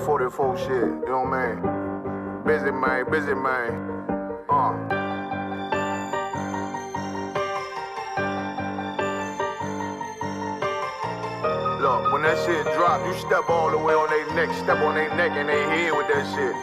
44 shit, you know what I mean? Busy man, busy man. Look, when that shit drop, you step all the way on their neck, step on their neck and their head with that shit.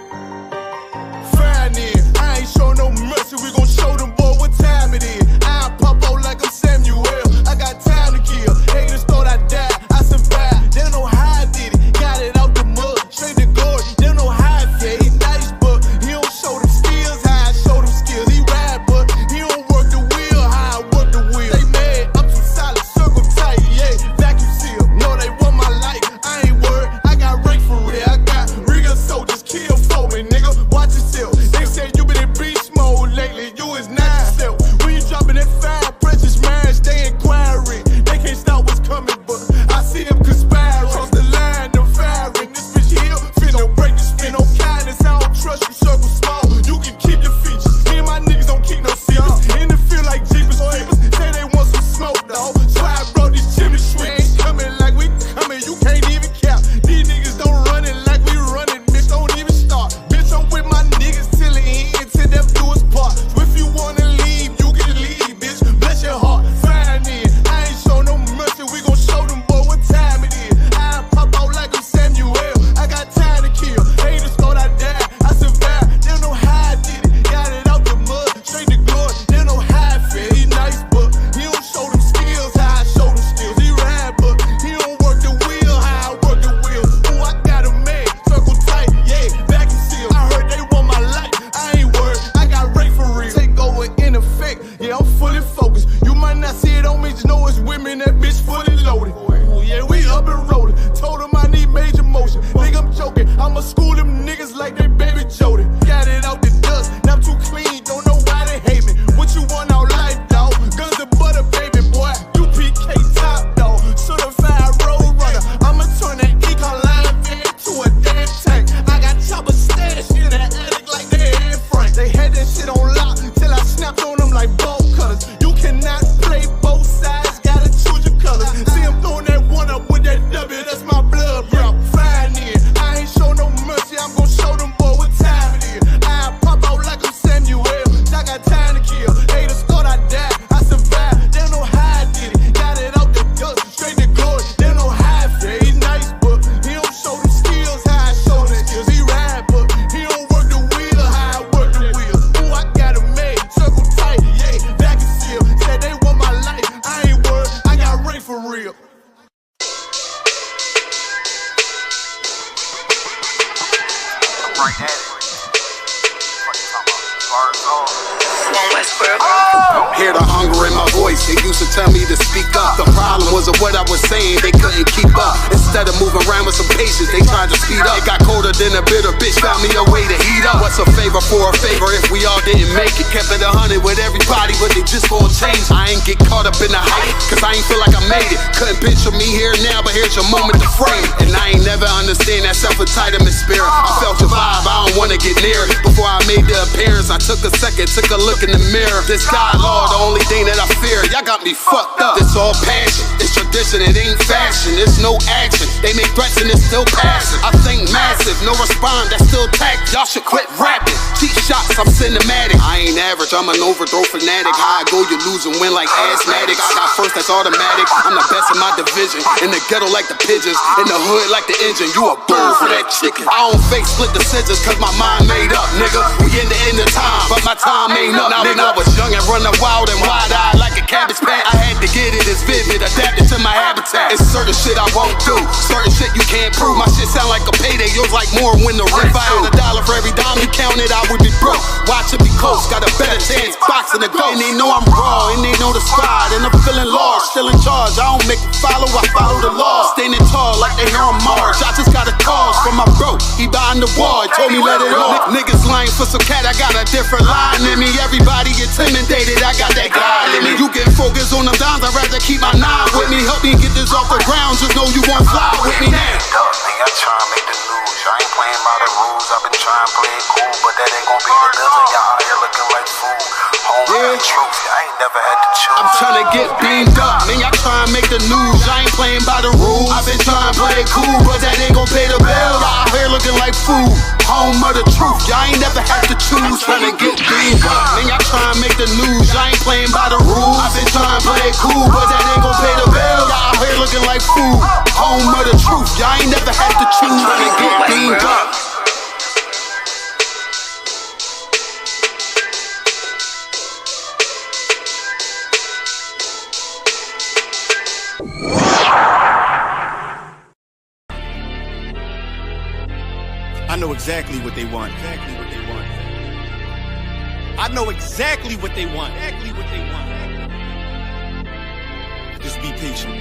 Fine, I ain't show no mercy, we gon' show them boy what time it is. I pop out like I'm Samuel, I got time to kill. Haters thought I died, I survived. They don't know how I did it, got it out the mud, straight to glory. They don't know how I feel, he nice but he don't show them skills, how I show them skills. He ride but he don't work the wheel, how I work the wheel. They mad, I'm too solid, circle tight, yeah, vacuum seal. No, they want my life, I ain't worried, I got rank for real. I got real soldiers, kill for me, nigga, watch yourself. They say you been in beast mode lately, you is not yourself. When you dropping that fire, precious marriage, they inquiring. They can't stop what's coming, but I see them conspiring. Cross the line, them firing. This bitch here, finna break the spin. No kindness, I don't trust you, circle small. You can keep your features. Me and my niggas don't keep no secrets. In the field like Jeepers Creepers, say they want some smoke, dawg. So I brought these chimney sweepers. Coming like we coming, you can't even cap. These niggas don't run it like we running, bitch, don't even start. Bitch, I'm with my niggas till the end, till them do us part. So if you wanna leave, you can leave, bitch, bless your heart. Fine in, I ain't show no mercy, we gon' show them boy what time it is. I pop out like I'm Samuel, I got time to kill. Haters thought I died, I survived. They don't know how I did it, got it out the mud, straight to glory. They don't know how I feel, he nice but he don't show them skills, how I show them skills. He ride but he don't work the wheel, how I work the wheel. Ooh, I got a man, circle tight, yeah, vacuum seal. I heard they want my life, I ain't worried, I got rate for real. Take over in effect, yeah, I'm fully focused. You might not see it on me, just know it's women, that bitch fully loaded. Ooh, yeah, we up and rolling. Told them I need major motion. Think I'm joking, I'ma school them niggas like they baby Jody. Got it out the dust, now I'm too clean, don't know why they hate me. What you want out life, dawg? Guns and butter, baby boy. You PK top, dawg. Certified road runner. I'ma turn that econ line into a damn tank. I got chopper stash in the attic like they Anne Frank. They had that shit on lock till I snapped on them like bolt cutters. You cannot play both sides, gotta choose your colors. See him throwing that one up with that W, that's my blood, bro. Fine in, I ain't show no mercy, I'm gon' show them boy what time it is. I pop out like I'm Samuel, I got time to kill. Haters thought I died, I survived. They don't know how I did it, got it out the dust, straight to glory. They don't know how I feel, he nice but he don't show them skills, how I show them skills. He ride but he don't work the wheel, how I work the wheel. Ooh, I got a made, circle tight, yeah, vacuum seal. Said they want my life, I ain't worried, I got rank for real. Right at it. What you talking about? Bars on. Hear the hunger in my voice, they used to tell me to speak up. The problem was of what I was saying, they couldn't keep up. Instead of moving around with some patience, they tried to speed up. It got colder than a bitter bitch, found me a way to heat up. What's a favor for a favor if we all didn't make it? Kept it 100 with everybody, but they just gon' change. I ain't get caught up in the hype, cause I ain't feel like I made it. Couldn't picture me here now, but here's your moment to frame. And I ain't never understand that self-entitlement spirit. I felt your vibe, I don't wanna get near it. Before I made the appearance, I took a second, took a look in the mirror. This God, Lord, the only thing that I fear. Y'all got me fucked up. It's all passion, it's tradition, it ain't fashion. It's no action, they make threats and it's still passing. I think massive, no respond, that's still tact. Y'all should quit rapping. Cheap shots, I'm cinematic. I ain't average, I'm an overthrow fanatic. How I go, you lose and win like asthmatic. I got first, that's automatic. I'm the best in my division. In the ghetto like the pigeons, in the hood like the engine. You a bird for that chicken. I don't fake split decisions cause my mind made up, nigga. We in the end of time, but my time ain't up. Now when I was young and running wild and wide-eyed like a cabbage patch, I had to get it as vivid, adapted to my habitat. It's certain shit I won't do, certain shit you can't prove. My shit sound like a payday, yours like more when the rent. If I had $1 for every dime you counted, I would be broke. Watch it be close, got a better chance, boxing the ghost. And they know I'm raw, and they know the squad, and I'm feeling large, still in charge. I don't make it follow, I follow the law. Standing tall like they hear on March. I just got a call from my bro, he behind the wall, he told me let it off. Niggas lying for some cat, I got a different line in me. Everybody intimidated, I got that God in me. You get focused on them dimes, I'd rather keep my nine with me. Help me get this off the ground, just know you won't fly with me now. I try to make the news, I ain't playing by the rules. I've been trying to play it cool, but that ain't gon' be the dozen. Y'all out here looking like fool. Home yeah. Truth, I ain't never had to choose. I'm trying to get beamed up, man, y'all trying to make the news. I ain't playing by the rules. I've been trying to play it cool, but that ain't gon' pay the bill. Y'all out here looking looking like food. Home of the truth, y'all ain't never had to choose. Tryna get green, man, y'all tryna make the news. Y'all ain't playing by the rules. I've been trying to play it cool, but that ain't gon' pay the bills. Y'all out here looking like food. Home of the truth, y'all ain't never had to choose. Tryna get green, I know exactly what they want. I know exactly what they want. Just be patient.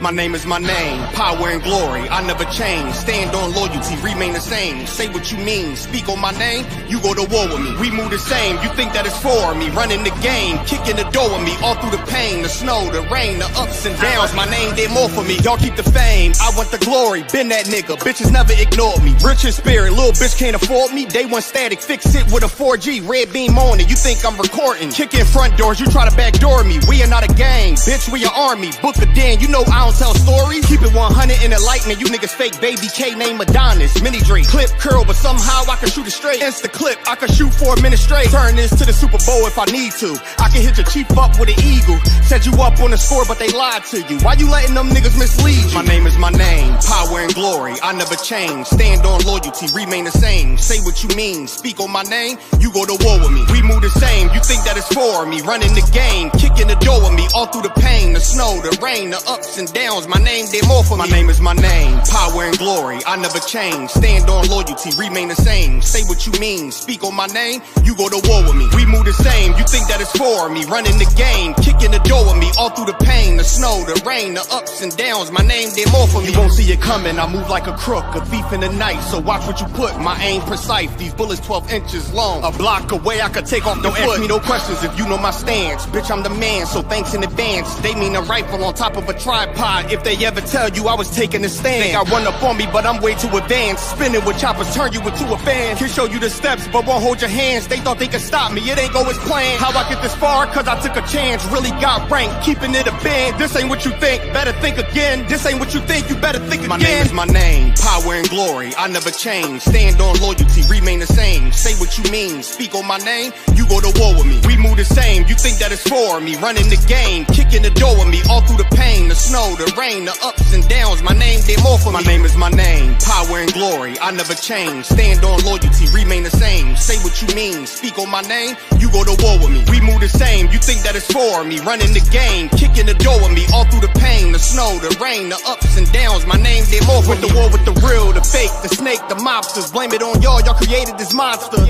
My name is my name, power and glory, I never change. Stand on loyalty, remain the same. Say what you mean, speak on my name, you go to war with me. We move the same, you think that it's for me. Running the game, kicking the door with me. All through the pain, the snow, the rain, the ups and downs. My name did more for me. Y'all keep the fame, I want the glory. Been that nigga, bitches never ignored me. Rich in spirit, little bitch can't afford me. Day one static, fix it with a 4G. Red beam on it, you think I'm recording. Kicking front doors, you try to backdoor me. We are not a gang, bitch, we an army. Book the den, you know I don't tell stories. Keep it 100 in the lightning. You niggas fake baby K name Adonis. Mini Drake, clip curl, but somehow I can shoot it straight. Insta clip, I can shoot 4 minutes straight. Turn this to the Super Bowl if I need to. I can hit your chief up with an eagle. Set you up on the score, but they lied to you. Why you letting them niggas mislead you? My name is my name, power and glory, I never change. Stand on loyalty, remain the same. Say what you mean, speak on my name, you go to war with me. We move the same, you think that it's for me. Running the game, kicking the door with me. All through the pain, the snow, the rain, the ups and downs. My name did more for me. My name is my name, power and glory, I never change. Stand on loyalty, remain the same. Say what you mean, speak on my name, you go to war with me. We move the same, you think that it's for me. Running the game, kicking the door with me. All through the pain, the snow, the rain, the ups and downs. My name did more for me. You won't see it coming, I move like a crook, a thief in the night. So watch what you put, my aim precise. These bullets 12 inches long, a block away I could take off the foot. Don't ask me no questions if you know my stance. Bitch, I'm the man, so thanks in advance. They mean a rifle on top of a tripod. If they ever tell you I was taking a stand, think I run up on me, but I'm way too advanced. Spinning with choppers, turn you into a fan. Can show you the steps, but won't hold your hands. They thought they could stop me, it ain't go as planned. How I get this far? Cause I took a chance. Really got ranked, keeping it a band. This ain't what you think, better think again. This ain't what you think, you better think again. My name is my name, power and glory, I never change. Stand on loyalty, remain the same. Say what you mean, speak on my name, you go to war with me. We move the same, you think that it's for me. Running the game, kicking the door with me. All through the pain, the snow, the rain, the ups and downs. My name did more for me. My name is my name, power and glory, I never change. Stand on loyalty, remain the same. Say what you mean, speak on my name, you go to war with me. We move the same, you think that it's for me. Running the game, kicking the door with me. All through the pain, the snow, the rain, the ups and downs. My name did more for me. Went to war with the real, the fake, the snake, the mobsters. Blame it on y'all created this monster.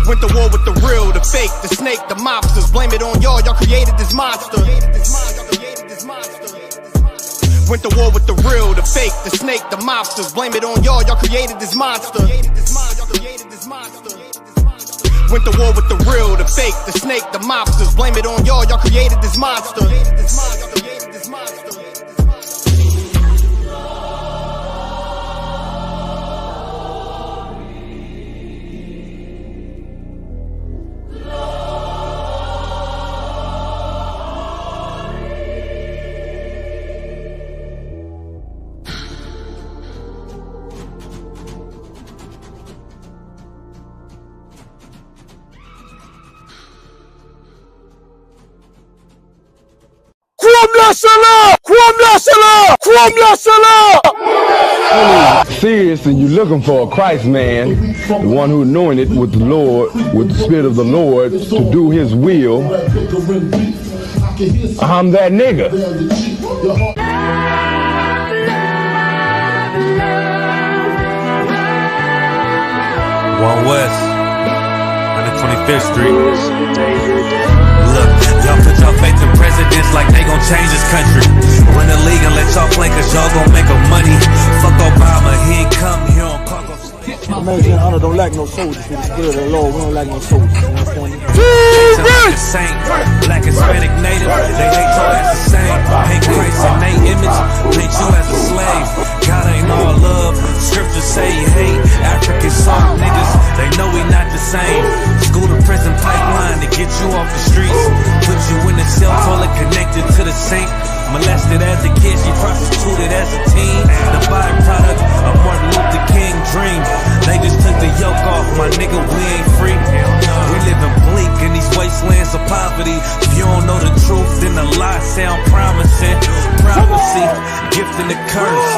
Went to war with the real, the fake, the snake, the mobsters. Blame it on y'all created this monster. Went to war with the real, the fake, the snake, the mobsters. Blame it on y'all created this monster. Went to war with the real, the fake, the snake, the mobsters. Blame it on y'all created this monster. Serious, and you're looking for a Christ man, the one who anointed with the Lord, with the Spirit of the Lord, to do His will. I'm that nigga. One West, 125th Street. Look, y'all put your faith in presidents like they gon' change this country. Win the league and let y'all play cause y'all gon' make a money. Fuck Obama, he ain't come here on cargo. Imagine I don't like no soldiers. For the Spirit of the Lord, we don't like no soldiers. You understand me? The saint, black, Hispanic, native, they hate y'all as the same. Hate Christ in they image, hate you as a slave. God ain't all love, scriptures say he hate African soft niggas, they know we not the same. School to prison pipeline to get you off the streets. Put you in the cell toilet connected to the sink. Molested as a kid, she prostituted curse.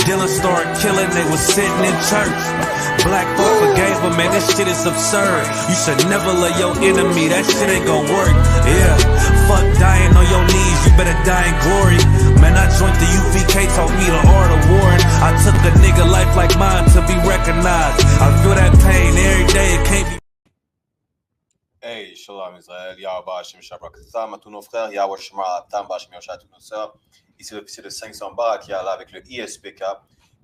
Dylan started killing, they was sitting in church. Black folk forgave him, man, this shit is absurd. You should never love your enemy, that shit ain't gon' work. Yeah, fuck dying on your knees, you better die in glory. Man, I joined the UVK, taught me the art of warring. I took a nigga life like mine to be recognized. I feel that pain every day, it can't be. Hey, Shalom Israël, Yahweh Hashem Shabrakazam, à tous nos frères, Yahweh Shema, Tamba, Shemiosha, à tous nos sœurs. Ici l'officier de 500 Bar qui est là avec le ISPK,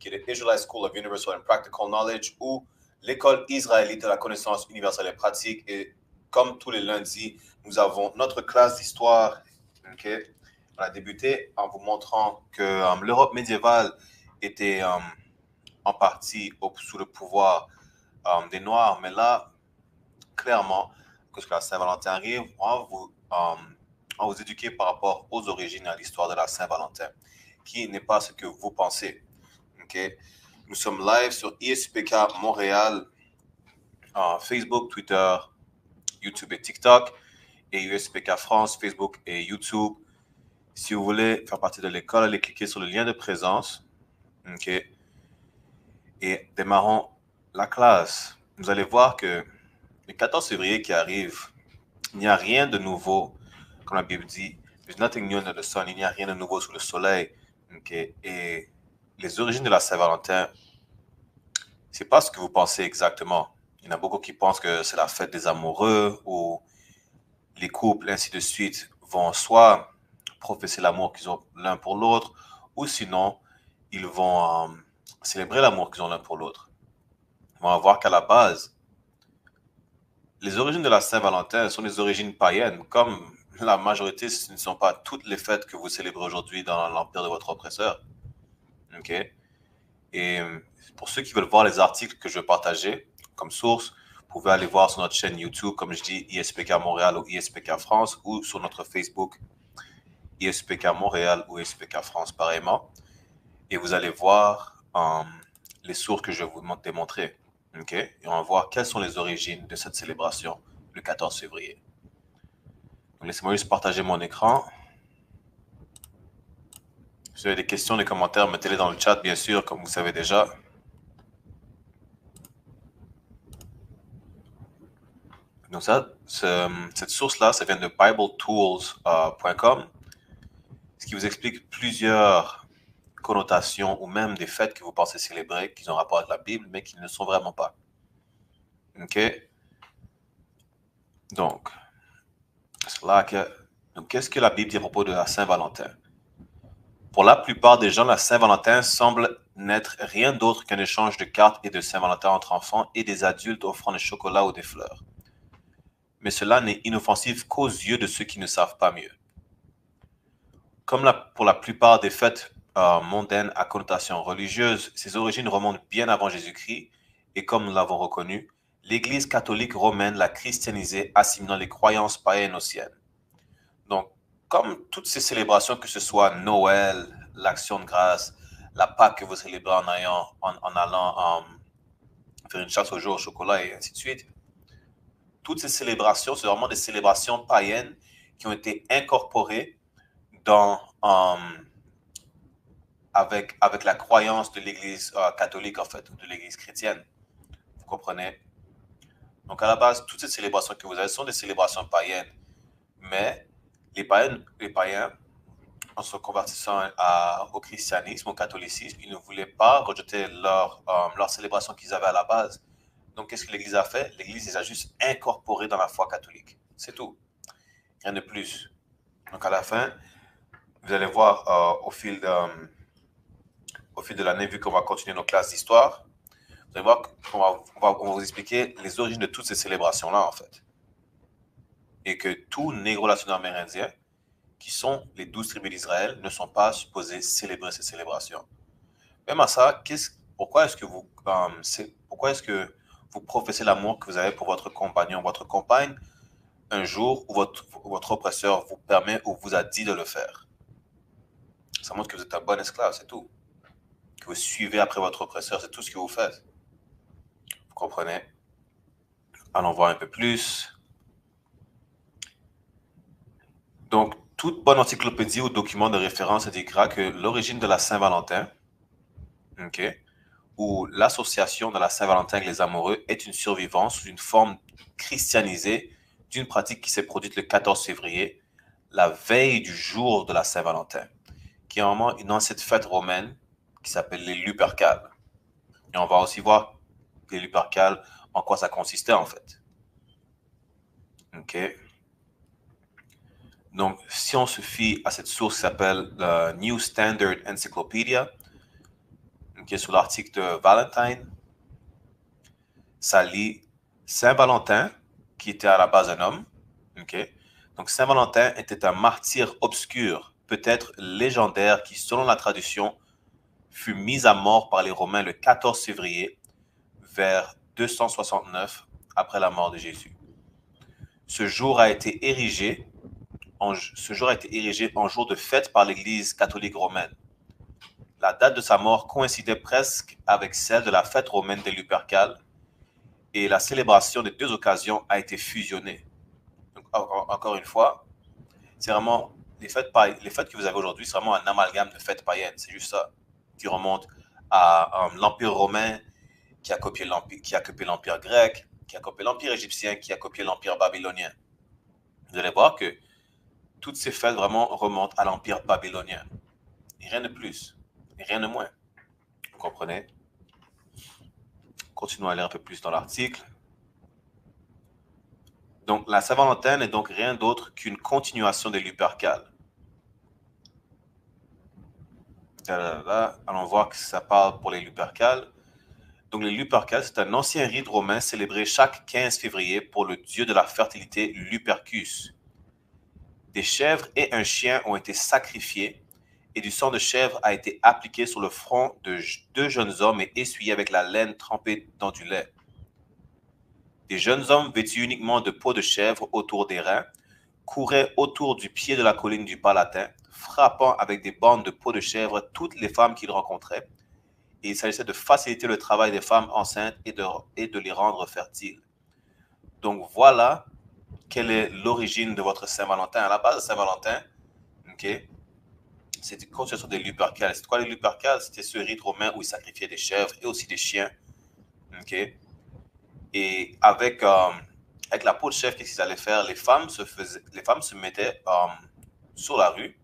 qui est le Israelite School of Universal and Practical Knowledge, ou l'école israélite de la connaissance universelle et pratique. Et comme tous les lundis, nous avons notre classe d'histoire. Okay? On a débuté en vous montrant que l'Europe médiévale était en partie sous le pouvoir des Noirs, mais là, clairement, que la Saint-Valentin arrive, on va vous éduquer par rapport aux origines et à l'histoire de la Saint-Valentin, qui n'est pas ce que vous pensez. Okay? Nous sommes live sur ISPK Montréal, Facebook, Twitter, YouTube et TikTok, et ISPK France, Facebook et YouTube. Si vous voulez faire partie de l'école, allez cliquer sur le lien de présence. Okay? Et démarrons la classe. Vous allez voir que le 14 février qui arrive, il n'y a rien de nouveau, comme la Bible dit. There's nothing new under the sun. Il n'y a rien de nouveau sous le soleil. Okay? Et les origines de la Saint-Valentin, c'est pas ce que vous pensez exactement. Il y en a beaucoup qui pensent que c'est la fête des amoureux ou les couples, ainsi de suite, vont soit professer l'amour qu'ils ont l'un pour l'autre ou sinon, ils vont célébrer l'amour qu'ils ont l'un pour l'autre. On va voir qu'à la base, les origines de la Saint-Valentin sont des origines païennes, comme la majorité, ce ne sont pas toutes les fêtes que vous célébrez aujourd'hui dans l'empire de votre oppresseur. Okay? Et pour ceux qui veulent voir les articles que je vais partager comme source, vous pouvez aller voir sur notre chaîne YouTube, comme je dis, ISPK Montréal ou ISPK France, ou sur notre Facebook, ISPK Montréal ou ISPK France, pareillement. Et vous allez voir les sources que je vais vous démontrer. Okay? Et on va voir quelles sont les origines de cette célébration le 14 février. Laissez-moi juste partager mon écran. Si vous avez des questions, des commentaires, mettez-les dans le chat, bien sûr, comme vous savez déjà. Donc ça, cette source-là, ça vient de BibleTools.com, ce qui vous explique plusieurs connotations ou même des fêtes que vous pensez célébrer, qui ont rapport avec la Bible, mais qui ne le sont vraiment pas. OK? Donc, qu'est-ce que la Bible dit à propos de la Saint-Valentin? Pour la plupart des gens, la Saint-Valentin semble n'être rien d'autre qu'un échange de cartes et de Saint-Valentin entre enfants et des adultes offrant des chocolats ou des fleurs. Mais cela n'est inoffensif qu'aux yeux de ceux qui ne savent pas mieux. Comme pour la plupart des fêtes mondaines à connotation religieuse, ses origines remontent bien avant Jésus-Christ et comme nous l'avons reconnu, l'Église catholique romaine l'a christianisé, assimilant les croyances païennes aux siennes. Donc, comme toutes ces célébrations, que ce soit Noël, l'Action de grâce, la Pâque que vous célébrez en allant faire une chasse au jour au chocolat et ainsi de suite, toutes ces célébrations, c'est vraiment des célébrations païennes qui ont été incorporées avec la croyance de l'Église catholique, en fait, ou de l'Église chrétienne. Vous comprenez? Donc, à la base, toutes ces célébrations que vous avez sont des célébrations païennes. Mais les païens, en se convertissant au christianisme, au catholicisme, ils ne voulaient pas rejeter leur célébration qu'ils avaient à la base. Donc, qu'est-ce que l'Église a fait? L'Église les a juste incorporés dans la foi catholique. C'est tout. Rien de plus. Donc, à la fin, vous allez voir au fil de l'année, vu qu'on va continuer nos classes d'histoire, vous allez voir qu'on va vous expliquer les origines de toutes ces célébrations-là, en fait. Et que tous négro latino-amérindiens, qui sont les 12 tribus d'Israël, ne sont pas supposés célébrer ces célébrations. Même à ça, pourquoi est-ce que vous professez l'amour que vous avez pour votre compagnon, votre compagne, un jour où votre oppresseur vous permet ou vous a dit de le faire? Ça montre que vous êtes un bon esclave, c'est tout. Que vous suivez après votre oppresseur, c'est tout ce que vous faites. Vous comprenez? Allons voir un peu plus. Donc, toute bonne encyclopédie ou document de référence indiquera que l'origine de la Saint-Valentin ok, où l'association de la Saint-Valentin avec les amoureux est une survivance sous une forme christianisée d'une pratique qui s'est produite le 14 février, la veille du jour de la Saint-Valentin, qui est vraiment une ancienne fête romaine qui s'appelle les Lupercales. Et on va aussi voir les Lupercales, en quoi ça consistait en fait. Ok. Donc, si on se fie à cette source qui s'appelle la New Standard Encyclopedia, okay, sur l'article de Valentine, ça lit Saint-Valentin, qui était à la base un homme. Okay. Donc, Saint-Valentin était un martyr obscur, peut-être légendaire, qui, selon la tradition, fut mis à mort par les Romains le 14 février, vers 269 après la mort de Jésus. Ce jour a été érigé en jour de fête par l'Église catholique romaine. La date de sa mort coïncidait presque avec celle de la fête romaine des Lupercales et la célébration des deux occasions a été fusionnée. Donc, encore une fois, c'est vraiment les fêtes que vous avez aujourd'hui, c'est vraiment un amalgame de fêtes païennes. C'est juste ça qui remonte à l'Empire romain qui a copié l'Empire grec, qui a copié l'Empire égyptien, qui a copié l'Empire babylonien. Vous allez voir que toutes ces fêtes vraiment remontent à l'Empire babylonien. Et rien de plus, et rien de moins. Vous comprenez? Continuons à lire un peu plus dans l'article. Donc, la Saint-Valentin n'est donc rien d'autre qu'une continuation des Lupercales. Allons voir que ça parle pour les Lupercales. Donc, les Lupercales, c'est un ancien rite romain célébré chaque 15 février pour le dieu de la fertilité Lupercus. Des chèvres et un chien ont été sacrifiés et du sang de chèvre a été appliqué sur le front de deux jeunes hommes et essuyé avec la laine trempée dans du lait. Des jeunes hommes vêtus uniquement de peau de chèvre autour des reins couraient autour du pied de la colline du Palatin, frappant avec des bandes de peau de chèvre toutes les femmes qu'ils rencontraient. Et il s'agissait de faciliter le travail des femmes enceintes et de les rendre fertiles. Donc voilà quelle est l'origine de votre Saint-Valentin. À la base de Saint-Valentin, okay, c'était une continuation des Lupercales. C'était quoi les Lupercales? C'était ce rite romain où ils sacrifiaient des chèvres et aussi des chiens. Okay. Et avec la peau de chèvre, qu'est-ce qu'ils allaient faire? Les femmes se mettaient sur la rue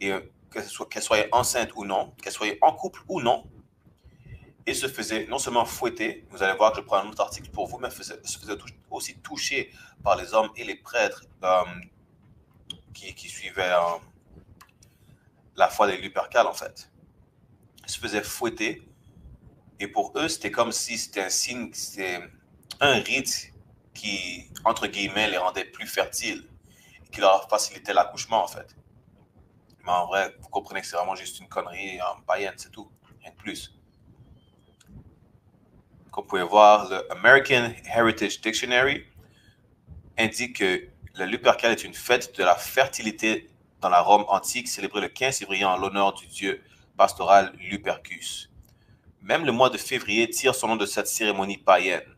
et qu'elles soient enceintes ou non, qu'elles soient en couple ou non, et se faisaient non seulement fouetter, vous allez voir que je prends un autre article pour vous, mais se faisaient aussi toucher par les hommes et les prêtres qui suivaient la foi des Lupercales en fait. Ils se faisaient fouetter et pour eux c'était comme si c'était un signe, c'était un rite qui, entre guillemets, les rendait plus fertiles et qui leur facilitait l'accouchement en fait. Mais en vrai, vous comprenez que c'est vraiment juste une connerie païenne, c'est tout, rien de plus. Comme vous pouvez voir, le American Heritage Dictionary indique que la Lupercale est une fête de la fertilité dans la Rome antique, célébrée le 15 février en l'honneur du dieu pastoral Lupercus. Même le mois de février tire son nom de cette cérémonie païenne.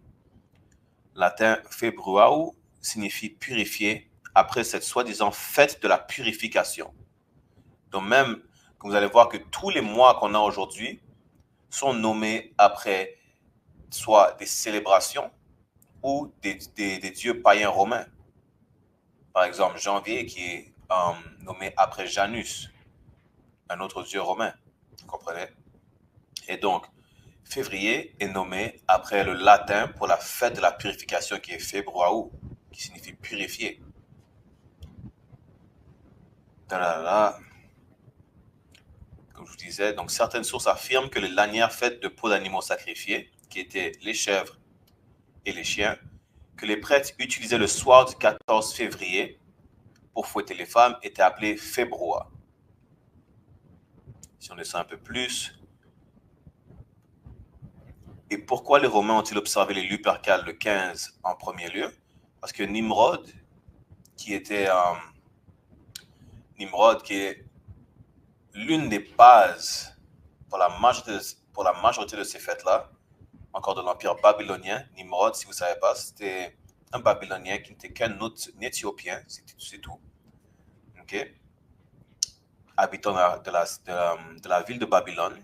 Latin februau signifie purifier après cette soi-disant fête de la purification. Donc même, vous allez voir que tous les mois qu'on a aujourd'hui sont nommés après soit des célébrations ou des dieux païens romains. Par exemple, janvier qui est nommé après Janus, un autre dieu romain. Vous comprenez? Et donc, février est nommé après le latin pour la fête de la purification qui est februau, qui signifie purifier. Comme je vous disais, donc certaines sources affirment que les lanières faites de peau d'animaux sacrifiés, qui étaient les chèvres et les chiens, que les prêtres utilisaient le soir du 14 février pour fouetter les femmes, étaient appelées febroa. Si on descend un peu plus. Et pourquoi les Romains ont-ils observé les Lupercales le 15 en premier lieu? Parce que Nimrod, qui est l'une des bases pour la majorité de ces fêtes-là, encore de l'Empire babylonien. Nimrod, si vous ne savez pas, c'était un Babylonien qui n'était qu'un Éthiopien, c'est tout. Okay? Habitant de la ville de Babylone,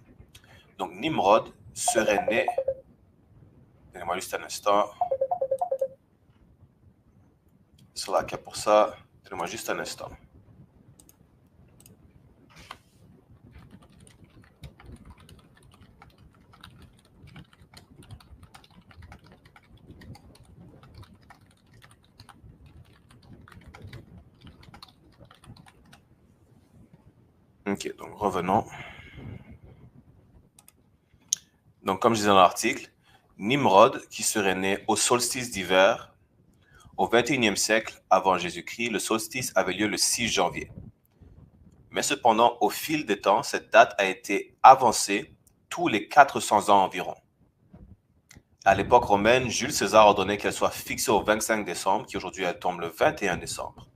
Donc, Nimrod serait né. Donnez-moi juste un instant. C'est là qu'il y a pour ça. Donnez-moi juste un instant. Ok, donc revenons. Donc, comme je disais dans l'article, Nimrod, qui serait né au solstice d'hiver, au 21e siècle avant Jésus-Christ, le solstice avait lieu le 6 janvier. Mais cependant, au fil des temps, cette date a été avancée tous les 400 ans environ. À l'époque romaine, Jules César ordonnait qu'elle soit fixée au 25 décembre, qui aujourd'hui elle tombe le 21 décembre.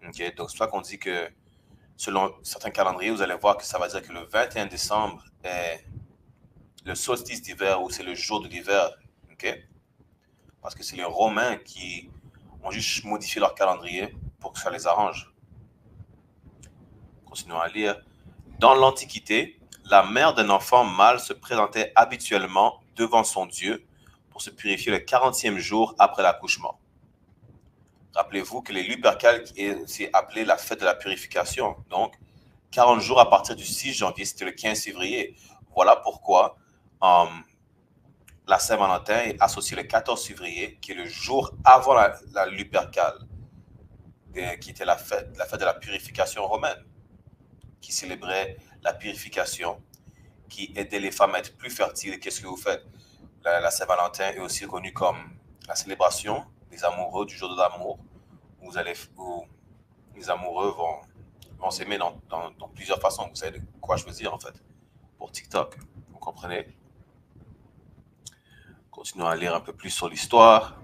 Okay? Donc, c'est pour ça qu'on dit que selon certains calendriers, vous allez voir que ça va dire que le 21 décembre est le solstice d'hiver ou c'est le jour de l'hiver. Okay? Parce que c'est les Romains qui ont juste modifié leur calendrier pour que ça les arrange. Continuons à lire. Dans l'Antiquité, la mère d'un enfant mâle se présentait habituellement devant son Dieu pour se purifier le 40e jour après l'accouchement. Rappelez-vous que les Lupercales est aussi appelée la fête de la purification. Donc, 40 jours à partir du 6 janvier, c'était le 15 février. Voilà pourquoi la Saint-Valentin est associée le 14 février, qui est le jour avant la Lupercale, qui était la fête de la purification romaine, qui célébrait la purification, qui aidait les femmes à être plus fertiles. Qu'est-ce que vous faites? La Saint-Valentin est aussi connue comme la célébration des amoureux, du jour de l'amour, où les amoureux vont s'aimer dans plusieurs façons. Vous savez de quoi choisir, en fait, pour TikTok. Vous comprenez? Continuons à lire un peu plus sur l'histoire.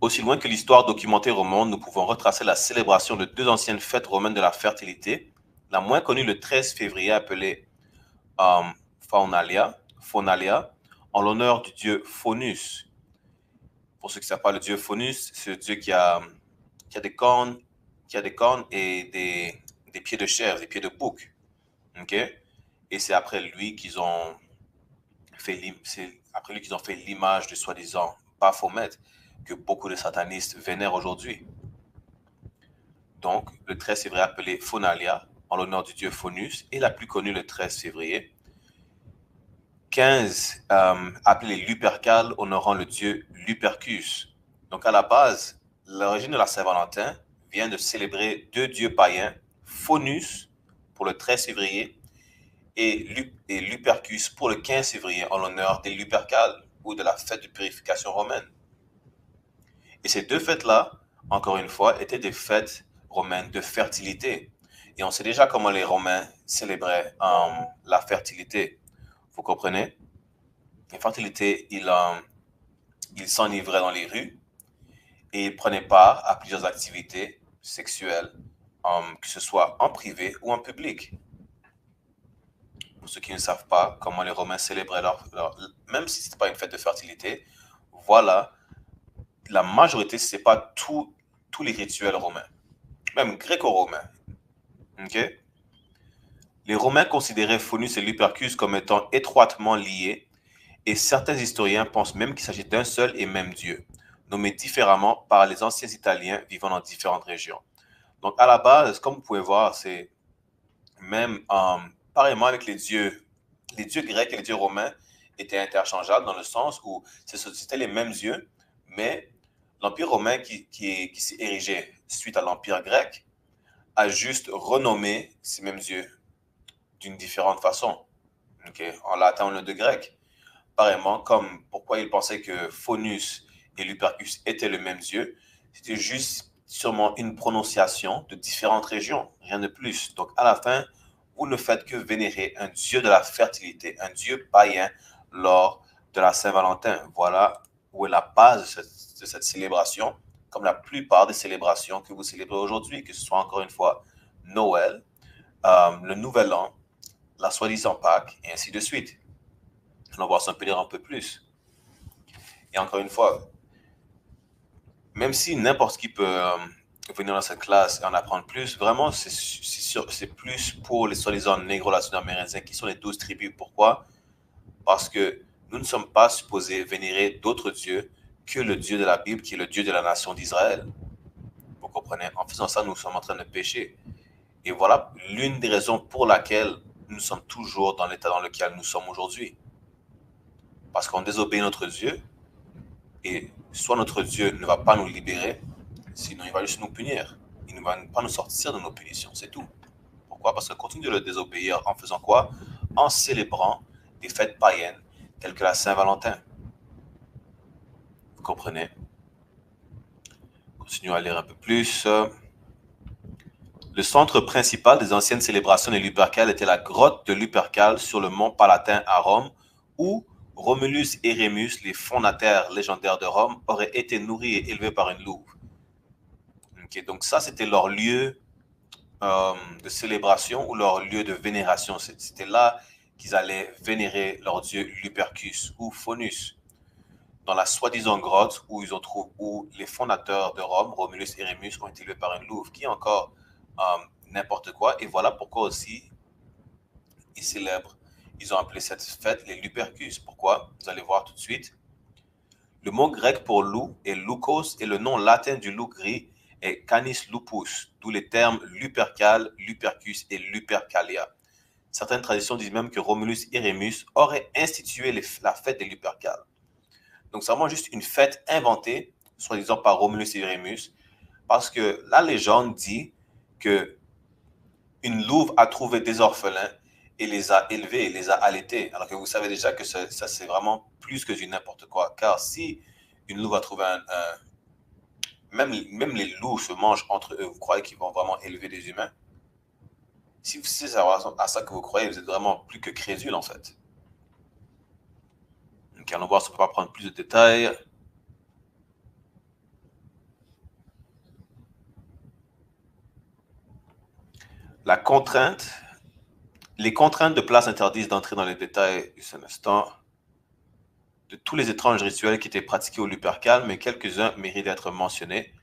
Aussi loin que l'histoire documentée remonte, nous pouvons retracer la célébration de deux anciennes fêtes romaines de la fertilité. La moins connue le 13 février, appelée Faunalia, en l'honneur du dieu Faunus. Pour ceux qui ne savent pas, le dieu Faunus, c'est le dieu qui a des cornes, et des pieds de chèvre, des pieds de bouc. Okay? Et c'est après lui qu'ils ont fait l'image de soi-disant Baphomet que beaucoup de satanistes vénèrent aujourd'hui. Donc, le 13 février appelé Faunalia, en l'honneur du dieu Faunus, et la plus connue le 13 février. 15, appelé les Lupercales, honorant le dieu Lupercus. Donc, à la base, l'origine de la Saint-Valentin vient de célébrer deux dieux païens, Faunus pour le 13 février et Lupercus pour le 15 février, en l'honneur des Lupercales ou de la fête de purification romaine. Et ces deux fêtes-là, encore une fois, étaient des fêtes romaines de fertilité. Et on sait déjà comment les Romains célébraient la fertilité. Vous comprenez? La fertilité, ils s'enivraient dans les rues et ils prenaient part à plusieurs activités sexuelles, que ce soit en privé ou en public. Pour ceux qui ne savent pas comment les Romains célébraient même si ce n'était pas une fête de fertilité, voilà, la majorité, ce n'est pas tous les rituels romains, même gréco-romains. Okay? Les Romains considéraient Faunus et Lupercus comme étant étroitement liés, et certains historiens pensent même qu'il s'agit d'un seul et même dieu, nommé différemment par les anciens Italiens vivant dans différentes régions. Donc, à la base, comme vous pouvez voir, c'est même pareillement avec les dieux grecs et les dieux romains étaient interchangeables dans le sens où c'était les mêmes dieux, mais l'Empire romain qui s'est érigé suite à l'Empire grec a juste renommé ces mêmes dieux d'une différente façon. Okay? En latin, on le de grec. Pareillement, comme pourquoi ils pensaient que Faunus et Lupercus étaient le même dieu, c'était juste sûrement une prononciation de différentes régions, rien de plus. Donc, à la fin, vous ne faites que vénérer un dieu de la fertilité, un dieu païen lors de la Saint-Valentin. Voilà où est la base de cette célébration, comme la plupart des célébrations que vous célébrez aujourd'hui, que ce soit encore une fois Noël, le Nouvel An, la soi-disant Pâques, et ainsi de suite. On va s'en périr un peu plus. Et encore une fois, même si n'importe qui peut venir dans cette classe et en apprendre plus. Vraiment, c'est plus pour les soi-disant négro latino-amérindiens qui sont les 12 tribus. Pourquoi? Parce que nous ne sommes pas supposés vénérer d'autres dieux que le Dieu de la Bible, qui est le Dieu de la nation d'Israël. Vous comprenez? En faisant ça, nous sommes en train de pécher. Et voilà l'une des raisons pour laquelle nous sommes toujours dans l'état dans lequel nous sommes aujourd'hui. Parce qu'on désobéit notre Dieu, et soit notre Dieu ne va pas nous libérer, sinon il va juste nous punir. Il ne va pas nous sortir de nos punitions, c'est tout. Pourquoi? Parce qu'on continue de le désobéir en faisant quoi? En célébrant des fêtes païennes telles que la Saint-Valentin. Vous comprenez? Continuons à lire un peu plus. Le centre principal des anciennes célébrations de Lupercal était la grotte de Lupercal sur le mont Palatin à Rome, où Romulus et Rémus, les fondateurs légendaires de Rome, auraient été nourris et élevés par une louve. Okay, donc ça, c'était leur lieu de célébration ou leur lieu de vénération. C'était là qu'ils allaient vénérer leur dieu Lupercus ou Faunus, dans la soi-disant grotte où les fondateurs de Rome, Romulus et Rémus, ont été élevés par une louve, qui est encore n'importe quoi. Et voilà pourquoi aussi ils ont appelé cette fête les Lupercus. Pourquoi? Vous allez voir tout de suite. Le mot grec pour loup est lukos et le nom latin du loup gris est Canis lupus, d'où les termes Lupercal, Lupercus et Lupercalia. Certaines traditions disent même que Romulus et Rémus auraient institué la fête des Lupercales. Donc c'est vraiment juste une fête inventée, soi-disant par Romulus et Rémus, parce que la légende dit que une louve a trouvé des orphelins et les a élevés et les a allaités. Alors que vous savez déjà que ça c'est vraiment plus que du n'importe quoi. Car si une louve a trouvé même les loups se mangent entre eux, vous croyez qu'ils vont vraiment élever des humains? Si c'est à ça que vous croyez, vous êtes vraiment plus que crédule en fait. Donc allons voir si on peut pas prendre plus de détails. Les contraintes de place interdisent d'entrer dans les détails juste un instant de tous les étranges rituels qui étaient pratiqués au Lupercal, mais quelques-uns méritent d'être mentionnés.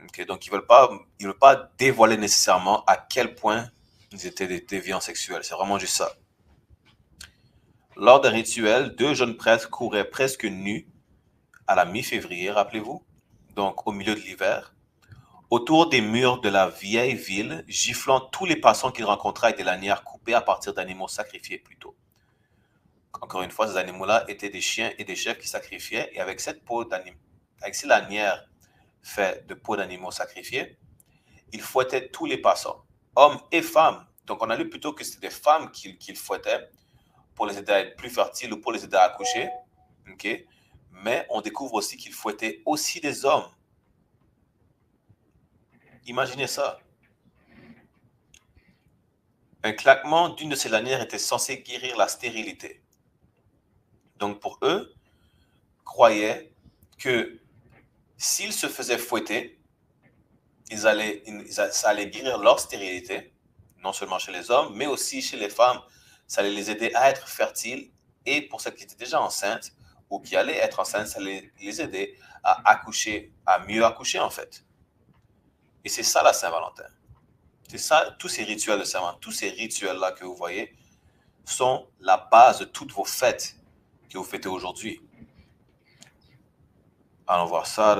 Okay, donc, ils ne veulent pas dévoiler nécessairement à quel point ils étaient des déviants sexuels. C'est vraiment juste ça. Lors des rituels, 2 jeunes prêtres couraient presque nus à la mi-février, rappelez-vous, donc au milieu de l'hiver, autour des murs de la vieille ville, giflant tous les passants qu'ils rencontraient avec des lanières coupées à partir d'animaux sacrifiés plus tôt. Encore une fois, ces animaux-là étaient des chiens et des chèvres qui sacrifiaient, et avec ces lanières faites de peau d'animaux sacrifiés, ils fouettaient tous les passants, hommes et femmes. Donc on a lu plutôt que c'était des femmes qu'ils fouettaient pour les aider à être plus fertiles ou pour les aider à accoucher. Okay? Mais on découvre aussi qu'ils fouettaient aussi des hommes. Imaginez ça. Un claquement d'une de ces lanières était censé guérir la stérilité. Donc pour eux, croyaient que s'ils se faisaient fouetter, ça allait guérir leur stérilité, non seulement chez les hommes, mais aussi chez les femmes. Ça allait les aider à être fertiles, et pour celles qui étaient déjà enceintes ou qui allaient être enceintes, ça allait les aider à accoucher, à mieux accoucher en fait. Et c'est ça la Saint-Valentin. C'est ça, tous ces rituels de Saint-Valentin, tous ces rituels-là que vous voyez sont la base de toutes vos fêtes que vous fêtez aujourd'hui. Allons voir ça.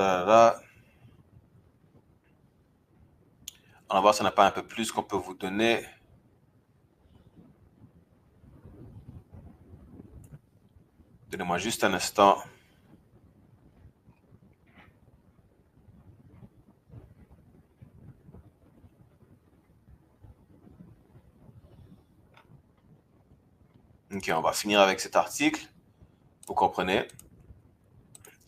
Allons voir si on n'a pas un peu plus qu'on peut vous donner. Donnez-moi juste un instant. Ok, on va finir avec cet article. Vous comprenez?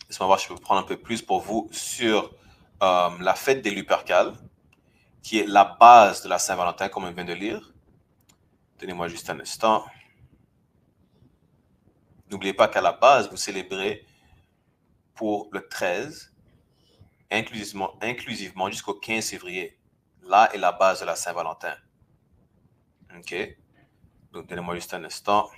Laissez-moi voir si je peux prendre un peu plus pour vous sur la fête des Lupercales, qui est la base de la Saint-Valentin, comme on vient de lire. Donnez-moi juste un instant. N'oubliez pas qu'à la base, vous célébrez pour le 13, inclusivement jusqu'au 15 février. Là est la base de la Saint-Valentin. OK? Donc, donnez-moi juste un instant.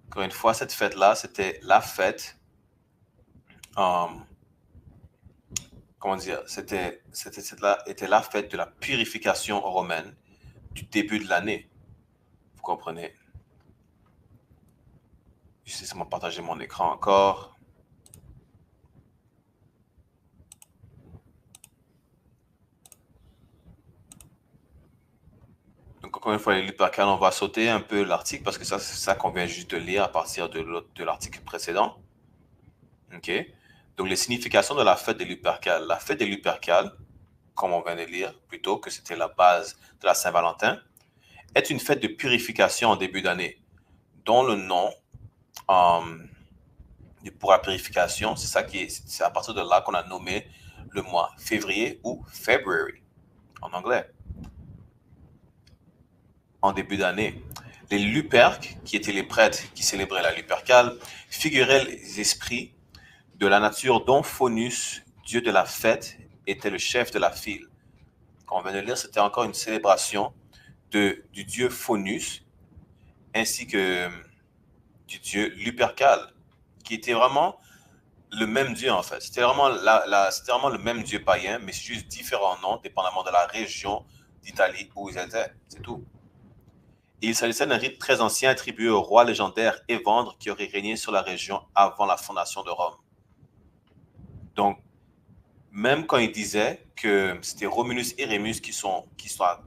Encore une fois, cette fête-là, c'était la fête comment dire, c'était la fête de la purification romaine du début de l'année. Vous comprenez? Je sais comment partager mon écran encore. Donc, encore une fois, les Lupercales, on va sauter un peu l'article parce que ça, c'est ça qu'on vient juste de lire à partir de l'article précédent. OK? Donc, les significations de la fête des Lupercales. La fête des Lupercales, comme on vient de lire, plutôt que c'était la base de la Saint-Valentin, est une fête de purification en début d'année, dont le nom pour la purification, c'est à partir de là qu'on a nommé le mois février ou February en anglais. En début d'année, les Luperques, qui étaient les prêtres qui célébraient la Lupercale, figuraient les esprits de la nature dont Faunus, dieu de la fête, était le chef de la file. Quand on vient de lire, c'était encore une célébration du dieu Faunus, ainsi que du dieu Lupercal, qui était vraiment le même dieu en fait. C'était vraiment, c'était vraiment le même dieu païen, mais c'est juste différents noms, dépendamment de la région d'Italie où ils étaient, c'est tout. Et il s'agissait d'un rite très ancien attribué au roi légendaire Évandre qui aurait régné sur la région avant la fondation de Rome. Donc, même quand il disait que c'était Romulus et Rémus qui sont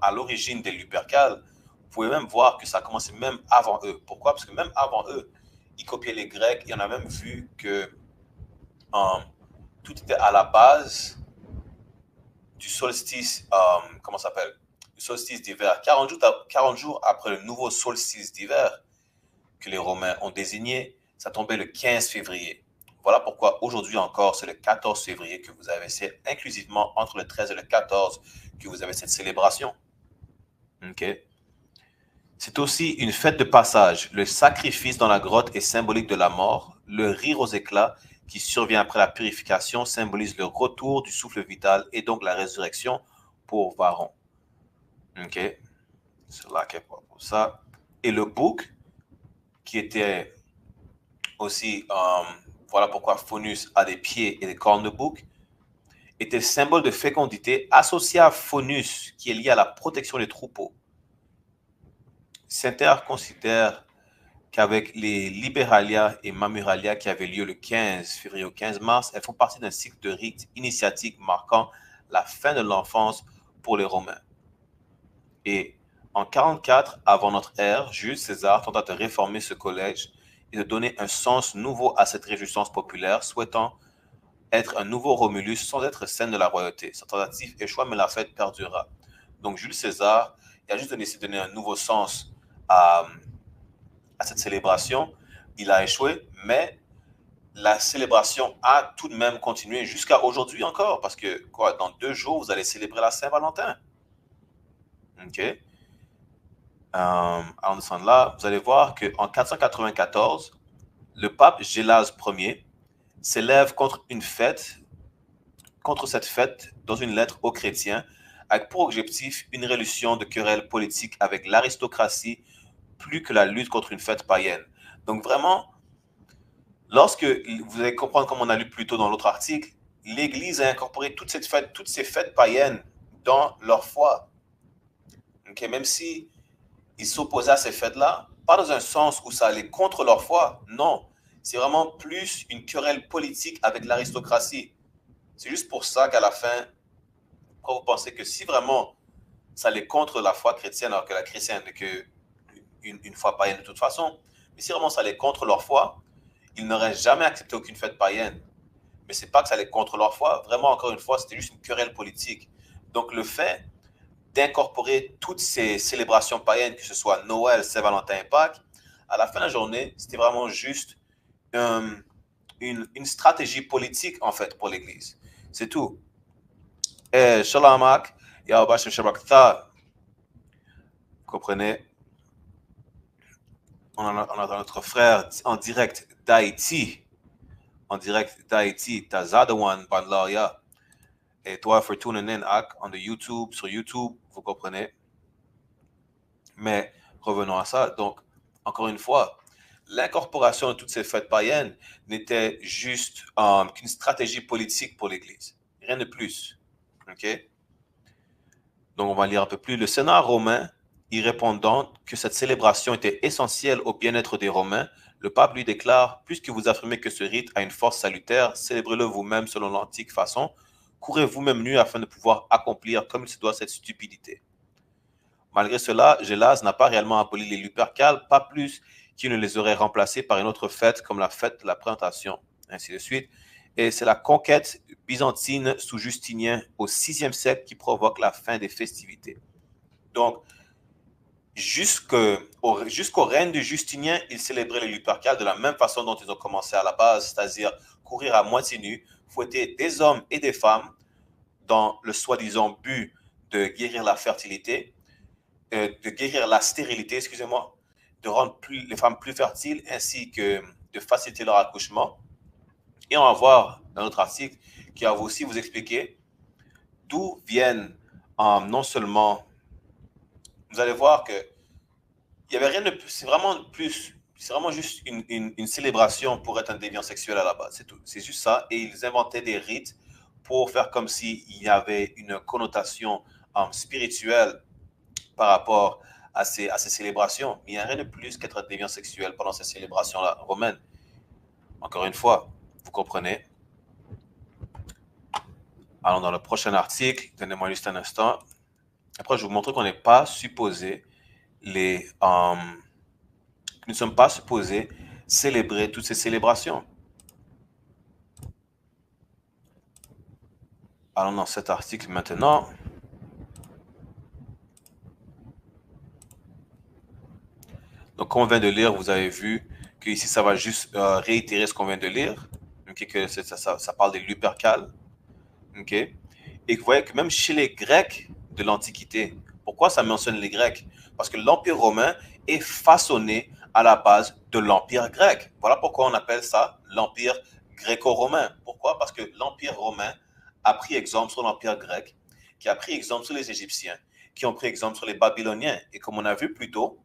à l'origine des Lupercales, vous pouvez même voir que ça a commencé même avant eux. Pourquoi? Parce que même avant eux, ils copiaient les Grecs et on a même vu que tout était à la base du solstice, comment ça s'appelle? Du solstice d'hiver. 40 jours après le nouveau solstice d'hiver que les Romains ont désigné, ça tombait le 15 février. Voilà pourquoi aujourd'hui encore, c'est le 14 février que vous avez, c'est inclusivement entre le 13 et le 14 que vous avez cette célébration. OK? C'est aussi une fête de passage. Le sacrifice dans la grotte est symbolique de la mort. Le rire aux éclats qui survient après la purification symbolise le retour du souffle vital et donc la résurrection pour Varon. OK? C'est là qu'il y a pour ça. Et le bouc, qui était aussi... voilà pourquoi Faunus a des pieds et des cornes de bouc, était symbole de fécondité associé à Faunus, qui est lié à la protection des troupeaux. Saint-Aire considère qu'avec les Liberalia et Mamuralia qui avaient lieu le 15 février au 15 mars, elles font partie d'un cycle de rites initiatiques marquant la fin de l'enfance pour les Romains. Et en 44 avant notre ère, Jules César tenta de réformer ce collège et de donner un sens nouveau à cette réjouissance populaire, souhaitant être un nouveau Romulus sans être scène de la royauté. Sa tentative échoua, mais la fête perdura. Donc Jules César, il a juste essayé de donner un nouveau sens à cette célébration. Il a échoué, mais la célébration a tout de même continué jusqu'à aujourd'hui encore, parce que dans 2 jours, vous allez célébrer la Saint-Valentin. OK? En descendant là, vous allez voir qu'en 494, le pape Gélase Ier s'élève contre cette fête dans une lettre aux chrétiens, avec pour objectif une résolution de querelles politiques avec l'aristocratie plus que la lutte contre une fête païenne. Donc vraiment, lorsque vous allez comprendre, comme on a lu plus tôt dans l'autre article, l'Église a incorporé toutes ces fêtes païennes dans leur foi. Okay? Même si ils s'opposaient à ces fêtes-là, pas dans un sens où ça allait contre leur foi, non. C'est vraiment plus une querelle politique avec l'aristocratie. C'est juste pour ça qu'à la fin, quand vous pensez que si vraiment ça allait contre la foi chrétienne, alors que la chrétienne n'est qu'une foi païenne de toute façon, mais si vraiment ça allait contre leur foi, ils n'auraient jamais accepté aucune fête païenne. Mais ce n'est pas que ça allait contre leur foi. Vraiment, encore une fois, c'était juste une querelle politique. Donc le fait d'incorporer toutes ces célébrations païennes, que ce soit Noël, Saint-Valentin et Pâques, à la fin de la journée, c'était vraiment juste une stratégie politique, en fait, pour l'Église. C'est tout. Shalamak, Yahweh Shabakta. Vous comprenez? On a notre frère en direct d'Haïti. Tazadawan Banlaria. Et toi, for tuning in sur YouTube, vous comprenez. Mais revenons à ça. Donc, encore une fois, l'incorporation de toutes ces fêtes païennes n'était juste qu'une stratégie politique pour l'Église. Rien de plus. OK? Donc, on va lire un peu plus. Le Sénat romain, y répondant que cette célébration était essentielle au bien-être des Romains, le pape lui déclare, puisque vous affirmez que ce rite a une force salutaire, célébrez-le vous-même selon l'antique façon, courez vous-même nu afin de pouvoir accomplir comme il se doit cette stupidité. Malgré cela, Gélas n'a pas réellement aboli les Lupercales, pas plus qu'il ne les aurait remplacés par une autre fête comme la fête de la présentation, ainsi de suite. Et c'est la conquête byzantine sous Justinien au VIe siècle qui provoque la fin des festivités. Donc, jusqu'au règne de Justinien, ils célébraient les Lupercales de la même façon dont ils ont commencé à la base, c'est-à-dire courir à moitié nus, fouetter des hommes et des femmes dans le soi-disant but de guérir la fertilité, de guérir la stérilité, excusez-moi, de rendre les femmes plus fertiles ainsi que de faciliter leur accouchement. Et on va voir un autre article qui va aussi vous expliquer d'où viennent non seulement... Vous allez voir que il y avait rien de plus, c'est vraiment juste une célébration pour être un déviant sexuel à la base, c'est tout. C'est juste ça. Et ils inventaient des rites pour faire comme s'il y avait une connotation spirituelle par rapport à ces célébrations. Mais il n'y a rien de plus qu'être un déviant sexuel pendant ces célébrations-là romaines. Encore une fois, vous comprenez. Allons dans le prochain article. Donnez-moi juste un instant. Après, je vais vous montrer qu'on n'est pas supposé nous ne sommes pas supposés célébrer toutes ces célébrations. Allons dans cet article maintenant. Donc, comme on vient de lire, vous avez vu que ici, ça va juste réitérer ce qu'on vient de lire. Okay, que ça parle des Lupercales. Okay? Et vous voyez que même chez les Grecs de l'Antiquité, pourquoi ça mentionne les Grecs? Parce que l'Empire romain est façonné à la base de l'Empire grec. Voilà pourquoi on appelle ça l'Empire gréco-romain. Pourquoi? Parce que l'Empire romain a pris exemple sur l'Empire grec, qui a pris exemple sur les Égyptiens, qui ont pris exemple sur les Babyloniens. Et comme on a vu plus tôt,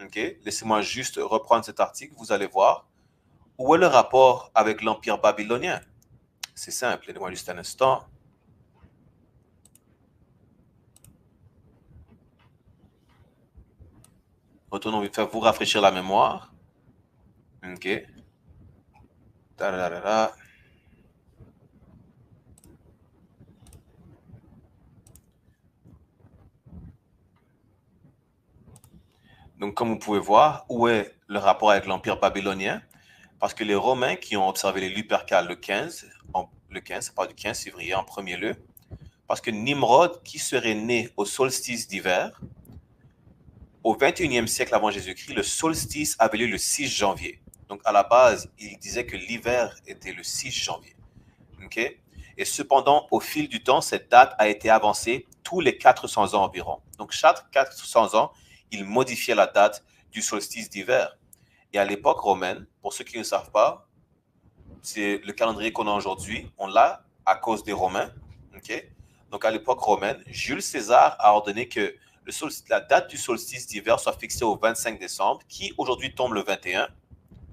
okay, laissez-moi juste reprendre cet article, vous allez voir où est le rapport avec l'Empire babylonien. C'est simple, laissez-moi juste un instant. Retournons vite faire vous rafraîchir la mémoire. OK. Ta-da-da-da. Donc, comme vous pouvez voir, où est le rapport avec l'Empire babylonien? Parce que les Romains qui ont observé les Lupercales le 15, ça parle du 15 février en premier lieu, parce que Nimrod, qui serait né au solstice d'hiver, au 21e siècle avant Jésus-Christ, le solstice avait lieu le 6 janvier. Donc, à la base, il disait que l'hiver était le 6 janvier. Okay? Et cependant, au fil du temps, cette date a été avancée tous les 400 ans environ. Donc, chaque 400 ans, il modifiait la date du solstice d'hiver. Et à l'époque romaine, pour ceux qui ne savent pas, c'est le calendrier qu'on a aujourd'hui, on l'a à cause des Romains. Okay? Donc, à l'époque romaine, Jules César a ordonné que la date du solstice d'hiver soit fixée au 25 décembre, qui aujourd'hui tombe le 21.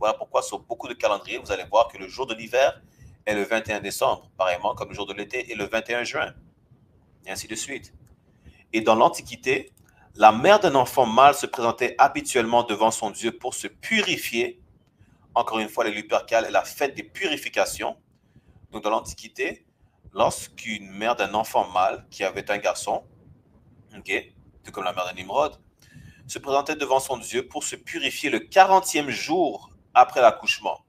Voilà pourquoi sur beaucoup de calendriers, vous allez voir que le jour de l'hiver est le 21 décembre, pareillement comme le jour de l'été est le 21 juin, et ainsi de suite. Et dans l'Antiquité, la mère d'un enfant mâle se présentait habituellement devant son Dieu pour se purifier. Encore une fois, les Lupercales est la fête des purifications. Donc dans l'Antiquité, lorsqu'une mère d'un enfant mâle qui avait un garçon, okay, tout comme la mère de Nimrod, se présentait devant son Dieu pour se purifier le 40e jour après l'accouchement.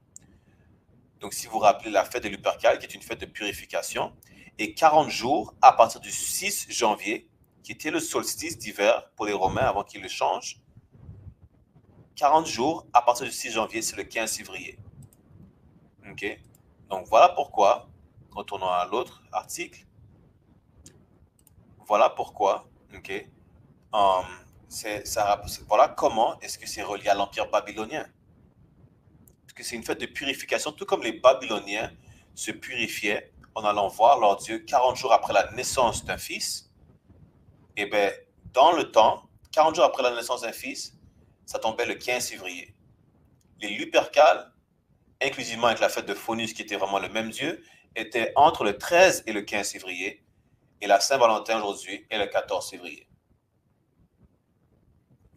Donc, si vous vous rappelez la fête des Lupercales, qui est une fête de purification, et 40 jours à partir du 6 janvier, qui était le solstice d'hiver pour les Romains avant qu'ils le changent, 40 jours à partir du 6 janvier, c'est le 15 février. Okay? Donc, voilà pourquoi, retournons à l'autre article, voilà pourquoi, okay, voilà comment est-ce que c'est relié à l'Empire babylonien. Parce que c'est une fête de purification, tout comme les Babyloniens se purifiaient en allant voir leur Dieu 40 jours après la naissance d'un fils. Et bien, dans le temps, 40 jours après la naissance d'un fils, ça tombait le 15 février. Les Lupercales, inclusivement avec la fête de Faunus, qui était vraiment le même Dieu, était entre le 13 et le 15 février, et la Saint-Valentin aujourd'hui est le 14 février.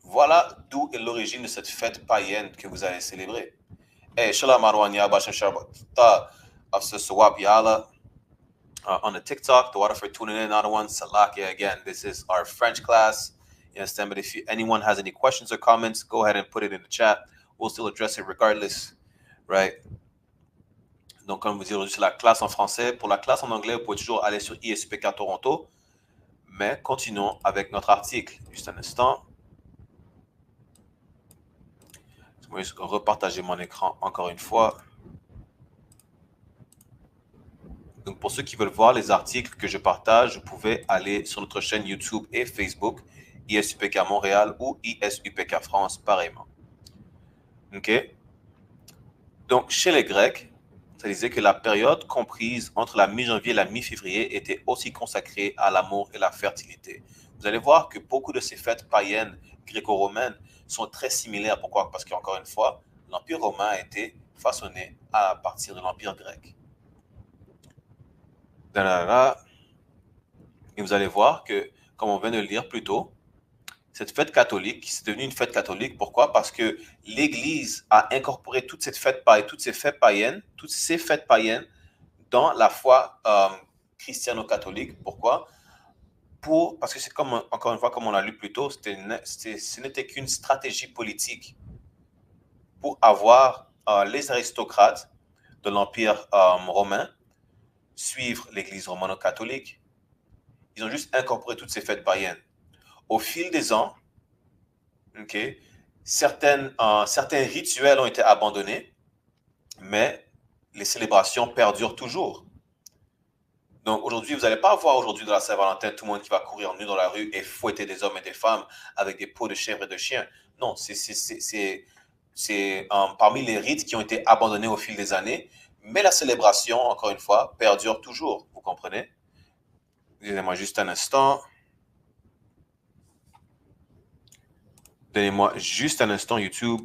Voilà d'où est l'origine de cette fête païenne que vous allez célébrer. Hey, Shalom Marwan Yabashim Shabbat Swap Yala on the TikTok. The water for tuning in, another one. Salakia again. This is our French class. You understand? But if anyone has any questions or comments, go ahead and put it in the chat. We'll still address it regardless, right? Donc, comme vous dites aujourd'hui, c'est la classe en français. Pour la classe en anglais, vous pouvez toujours aller sur ISUPK Toronto. Mais continuons avec notre article. Juste un instant. Je vais repartager mon écran encore une fois. Donc, pour ceux qui veulent voir les articles que je partage, vous pouvez aller sur notre chaîne YouTube et Facebook, ISUPK Montréal ou ISUPK France, pareillement. OK? Donc, chez les Grecs, ça disait que la période comprise entre la mi-janvier et la mi-février était aussi consacrée à l'amour et la fertilité. Vous allez voir que beaucoup de ces fêtes païennes gréco-romaines sont très similaires. Pourquoi? Parce qu'encore une fois, l'Empire romain a été façonné à partir de l'Empire grec. Et vous allez voir que, comme on vient de le lire plus tôt, cette fête catholique, c'est devenu une fête catholique. Pourquoi? Parce que l'Église a incorporé toutes ces fêtes païennes dans la foi christiano-catholique. Pourquoi? Parce que c'est comme, encore une fois, comme on l'a lu plus tôt, ce n'était qu'une stratégie politique pour avoir les aristocrates de l'Empire romain suivre l'Église romano-catholique. Ils ont juste incorporé toutes ces fêtes païennes. Au fil des ans, okay, certains rituels ont été abandonnés, mais les célébrations perdurent toujours. Donc aujourd'hui, vous n'allez pas voir aujourd'hui de la Saint-Valentin tout le monde qui va courir nu dans la rue et fouetter des hommes et des femmes avec des peaux de chèvre et de chien. Non, c'est parmi les rites qui ont été abandonnés au fil des années, mais la célébration, encore une fois, perdure toujours. Vous comprenez? Donnez-moi juste un instant. Donnez-moi juste un instant, YouTube.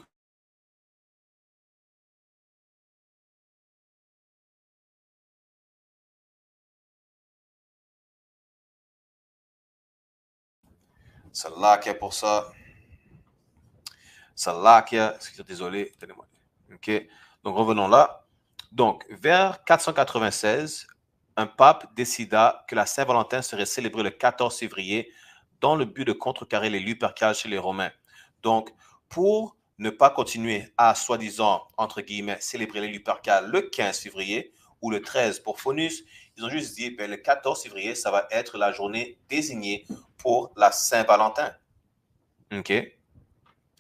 Salakia pour ça. Salakia. Désolé. Donnez-moi. OK. Donc, revenons là. Donc, vers 496, un pape décida que la Saint-Valentin serait célébrée le 14 février dans le but de contrecarrer les Lupercales chez les Romains. Donc, pour ne pas continuer à, soi-disant, entre guillemets, célébrer les Lupercales le 15 février ou le 13 pour Faunus, ils ont juste dit, ben, le 14 février, ça va être la journée désignée pour la Saint-Valentin. OK?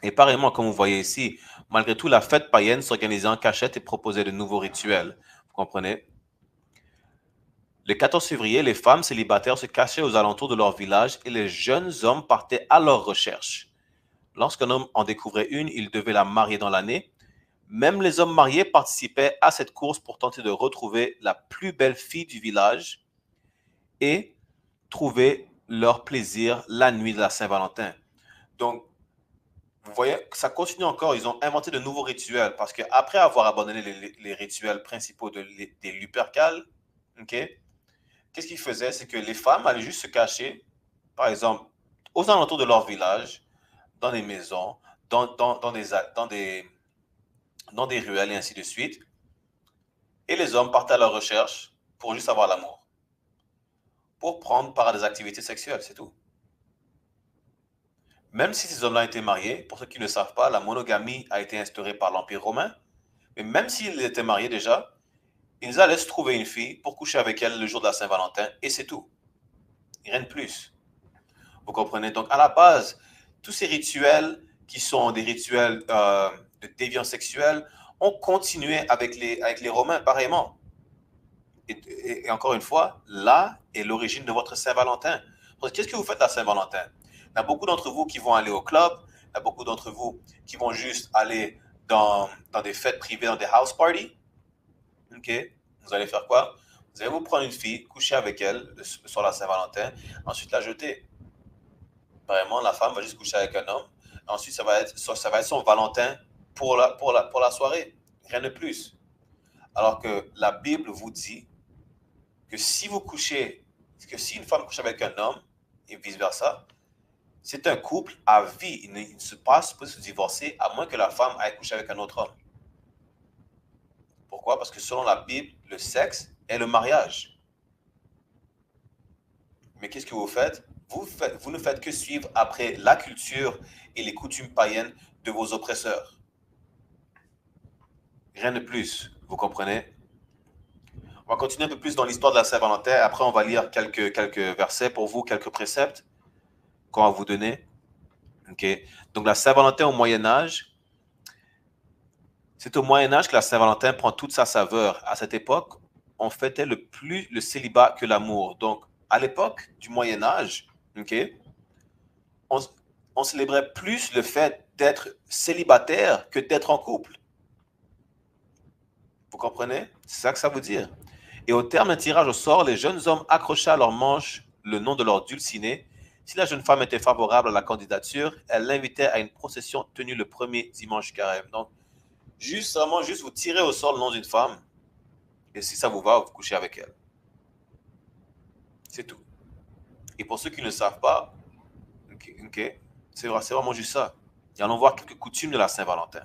Et pareillement, comme vous voyez ici, malgré tout, la fête païenne s'organisait en cachette et proposait de nouveaux rituels. Vous comprenez? Le 14 février, les femmes célibataires se cachaient aux alentours de leur village et les jeunes hommes partaient à leur recherche. Lorsqu'un homme en découvrait une, il devait la marier dans l'année. Même les hommes mariés participaient à cette course pour tenter de retrouver la plus belle fille du village et trouver leur plaisir la nuit de la Saint-Valentin. Donc, vous voyez, ça continue encore. Ils ont inventé de nouveaux rituels parce qu'après avoir abandonné les rituels principaux des Lupercales, okay, qu'est-ce qu'ils faisaient? C'est que les femmes allaient juste se cacher, par exemple, aux alentours de leur village, dans des maisons, dans des ruelles et ainsi de suite. Et les hommes partaient à leur recherche pour juste avoir l'amour. Pour prendre part à des activités sexuelles, c'est tout. Même si ces hommes-là étaient mariés, pour ceux qui ne le savent pas, la monogamie a été instaurée par l'Empire romain. Mais même s'ils étaient mariés déjà, ils allaient se trouver une fille pour coucher avec elle le jour de la Saint-Valentin et c'est tout. Rien de plus. Vous comprenez? Donc, à la base, tous ces rituels qui sont des rituels de déviance sexuelle ont continué avec les Romains, pareillement. Et encore une fois, là est l'origine de votre Saint-Valentin. Qu'est-ce que vous faites à Saint-Valentin? Il y a beaucoup d'entre vous qui vont aller au club, il y a beaucoup d'entre vous qui vont juste aller dans des fêtes privées, dans des house parties. OK? Vous allez faire quoi? Vous allez vous prendre une fille, coucher avec elle le soir de la Saint-Valentin, ensuite la jeter. Vraiment, la femme va juste coucher avec un homme. Ensuite, ça va être son Valentin pour la soirée. Rien de plus. Alors que la Bible vous dit que si une femme couche avec un homme, et vice-versa, c'est un couple à vie. Il ne se passe pas se divorcer à moins que la femme aille coucher avec un autre homme. Pourquoi? Parce que selon la Bible, le sexe est le mariage. Mais qu'est-ce que vous faites? Vous ne faites que suivre après la culture et les coutumes païennes de vos oppresseurs. Rien de plus, vous comprenez? On va continuer un peu plus dans l'histoire de la Saint-Valentin. Après, on va lire quelques versets pour vous, quelques préceptes qu'on va vous donner. Okay. Donc, la Saint-Valentin au Moyen-Âge, c'est au Moyen-Âge que la Saint-Valentin prend toute sa saveur. À cette époque, on fêtait plus le célibat que l'amour. Donc, à l'époque du Moyen-Âge, okay, on célébrait plus le fait d'être célibataire que d'être en couple. Vous comprenez? C'est ça que ça veut dire. Et au terme d'un tirage au sort, les jeunes hommes accrochaient à leur manche le nom de leur dulciné. Si la jeune femme était favorable à la candidature, elle l'invitait à une procession tenue le premier dimanche carême. Donc, juste vous tirez au sort le nom d'une femme, et si ça vous va, vous couchez avec elle. C'est tout. Et pour ceux qui ne le savent pas, c'est vraiment juste ça. Et allons voir quelques coutumes de la Saint-Valentin.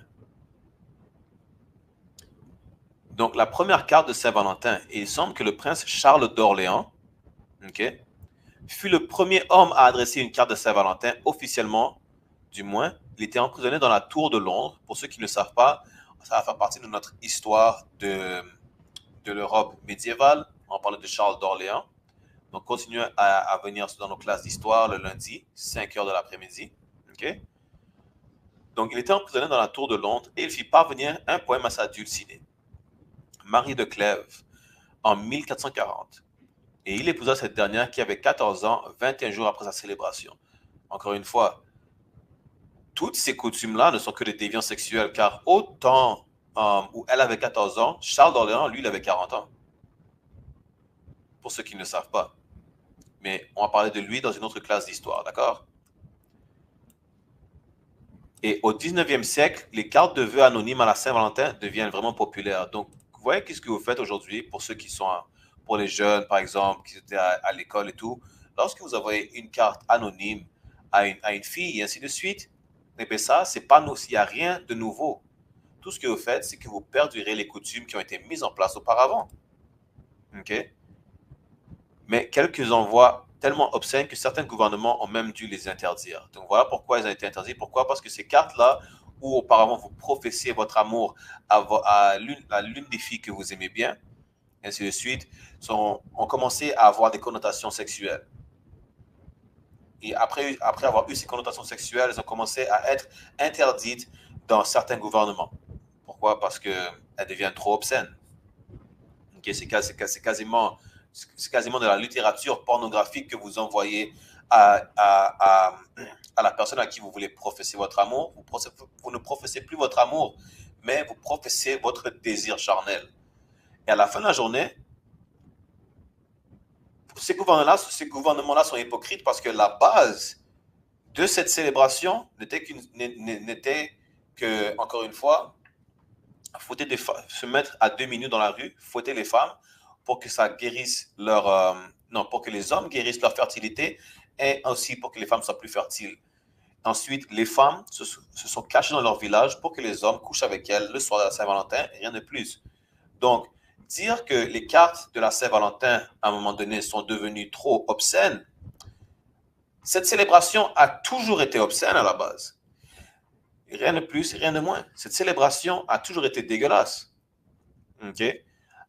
Donc, la première carte de Saint-Valentin, il semble que le prince Charles d'Orléans, fut le premier homme à adresser une carte de Saint-Valentin officiellement, du moins. Il était emprisonné dans la tour de Londres. Pour ceux qui ne le savent pas, ça va faire partie de notre histoire de l'Europe médiévale. On parlait de Charles d'Orléans. Donc, continuez à venir dans nos classes d'histoire le lundi, 5 h de l'après-midi. Donc, il était emprisonné dans la tour de Londres et il fit parvenir un poème à sa dulcinée, Marie de Clèves, en 1440. Et il épousa cette dernière qui avait 14 ans, 21 jours après sa célébration. Encore une fois, toutes ces coutumes-là ne sont que des déviances sexuelles, car au temps où elle avait 14 ans, Charles d'Orléans, lui, il avait 40 ans. Pour ceux qui ne le savent pas. Mais on va parler de lui dans une autre classe d'histoire, d'accord? Et au 19e siècle, les cartes de vœux anonymes à la Saint-Valentin deviennent vraiment populaires. Donc, vous voyez qu'est-ce que vous faites aujourd'hui pour ceux qui sont, pour les jeunes, par exemple, qui étaient à l'école et tout. Lorsque vous envoyez une carte anonyme à une fille et ainsi de suite, eh bien ça, c'est pas nous, il n'y a rien de nouveau. Tout ce que vous faites, c'est que vous perdurez les coutumes qui ont été mises en place auparavant. OK? Mais quelques envois tellement obscènes que certains gouvernements ont même dû les interdire. Donc voilà pourquoi ils ont été interdits. Pourquoi? Parce que ces cartes-là, où auparavant vous professiez votre amour à l'une des filles que vous aimez bien, et ainsi de suite, ont commencé à avoir des connotations sexuelles. Et après avoir eu ces connotations sexuelles, elles ont commencé à être interdites dans certains gouvernements. Pourquoi? Parce qu'elles deviennent trop obscènes. Okay, c'est quasiment de la littérature pornographique que vous envoyez à la personne à qui vous voulez professer votre amour. Vous ne professez plus votre amour, mais vous professez votre désir charnel. Et à la fin de la journée, ces gouvernements-là sont hypocrites parce que la base de cette célébration n'était que, encore une fois, se mettre à 2 minutes dans la rue, fouetter les femmes pour que ça guérisse pour que les hommes guérissent leur fertilité et aussi pour que les femmes soient plus fertiles. Ensuite, les femmes se sont cachées dans leur village pour que les hommes couchent avec elles le soir de la Saint-Valentin et rien de plus. Donc, dire que les cartes de la Saint-Valentin, à un moment donné, sont devenues trop obscènes, cette célébration a toujours été obscène à la base. Rien de plus, rien de moins. Cette célébration a toujours été dégueulasse. OK?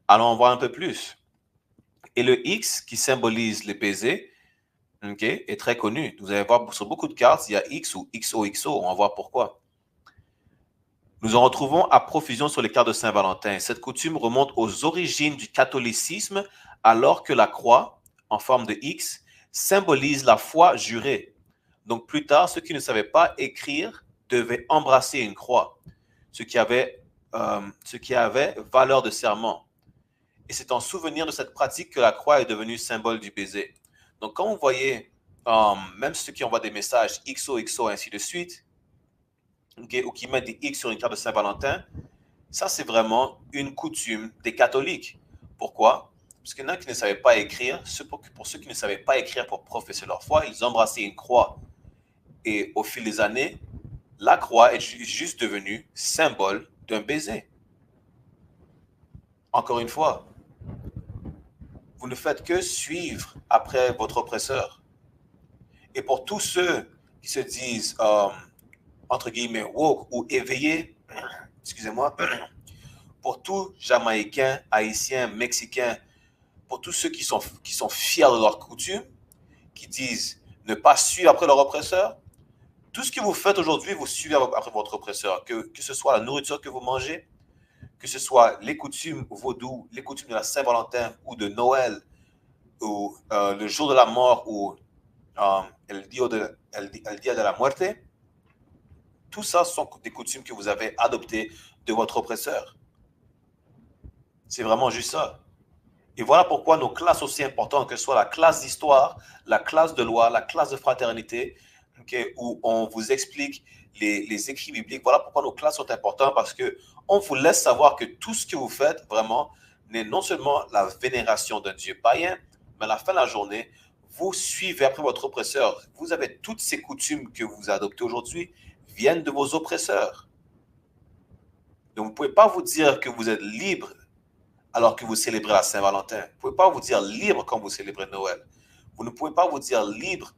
Allons voir un peu plus. Et le X, qui symbolise les baisers, est très connu. Vous allez voir sur beaucoup de cartes, il y a X ou XOXO. On va voir pourquoi. Nous en retrouvons à profusion sur les cartes de Saint-Valentin. Cette coutume remonte aux origines du catholicisme, alors que la croix, en forme de X, symbolise la foi jurée. Donc plus tard, ceux qui ne savaient pas écrire devaient embrasser une croix, ce qui avait valeur de serment. Et c'est en souvenir de cette pratique que la croix est devenue symbole du baiser. Donc quand vous voyez, même ceux qui envoient des messages XOXO, ainsi de suite, ou qui mettent des X sur une carte de Saint-Valentin, ça c'est vraiment une coutume des catholiques. Pourquoi? parce qu'il y en a qui ne savaient pas écrire. Pour ceux qui ne savaient pas écrire pour professer leur foi, ils embrassaient une croix. Et au fil des années, la croix est juste devenue symbole d'un baiser. Encore une fois, vous ne faites que suivre après votre oppresseur. Et pour tous ceux qui se disent, entre guillemets, woke ou éveillés, excusez-moi, pour tout Jamaïcain, Haïtien, Mexicain, pour tous ceux qui sont fiers de leurs coutumes, qui disent ne pas suivre après leur oppresseur, tout ce que vous faites aujourd'hui, vous suivez après votre oppresseur, que ce soit la nourriture que vous mangez, que ce soit les coutumes vaudou, les coutumes de la Saint-Valentin ou de Noël, ou le jour de la mort, ou el Dia de la Muerte, tout ça sont des coutumes que vous avez adoptées de votre oppresseur. C'est vraiment juste ça. Et voilà pourquoi nos classes aussi importantes, que ce soit la classe d'histoire, la classe de loi, la classe de fraternité, okay, où on vous explique les écrits bibliques, voilà pourquoi nos classes sont importantes, parce qu'on vous laisse savoir que tout ce que vous faites, vraiment, n'est non seulement la vénération d'un Dieu païen, mais à la fin de la journée, vous suivez après votre oppresseur. Vous avez toutes ces coutumes que vous adoptez aujourd'hui viennent de vos oppresseurs. Donc, vous ne pouvez pas vous dire que vous êtes libre alors que vous célébrez la Saint-Valentin. Vous ne pouvez pas vous dire libre quand vous célébrez Noël. Vous ne pouvez pas vous dire libre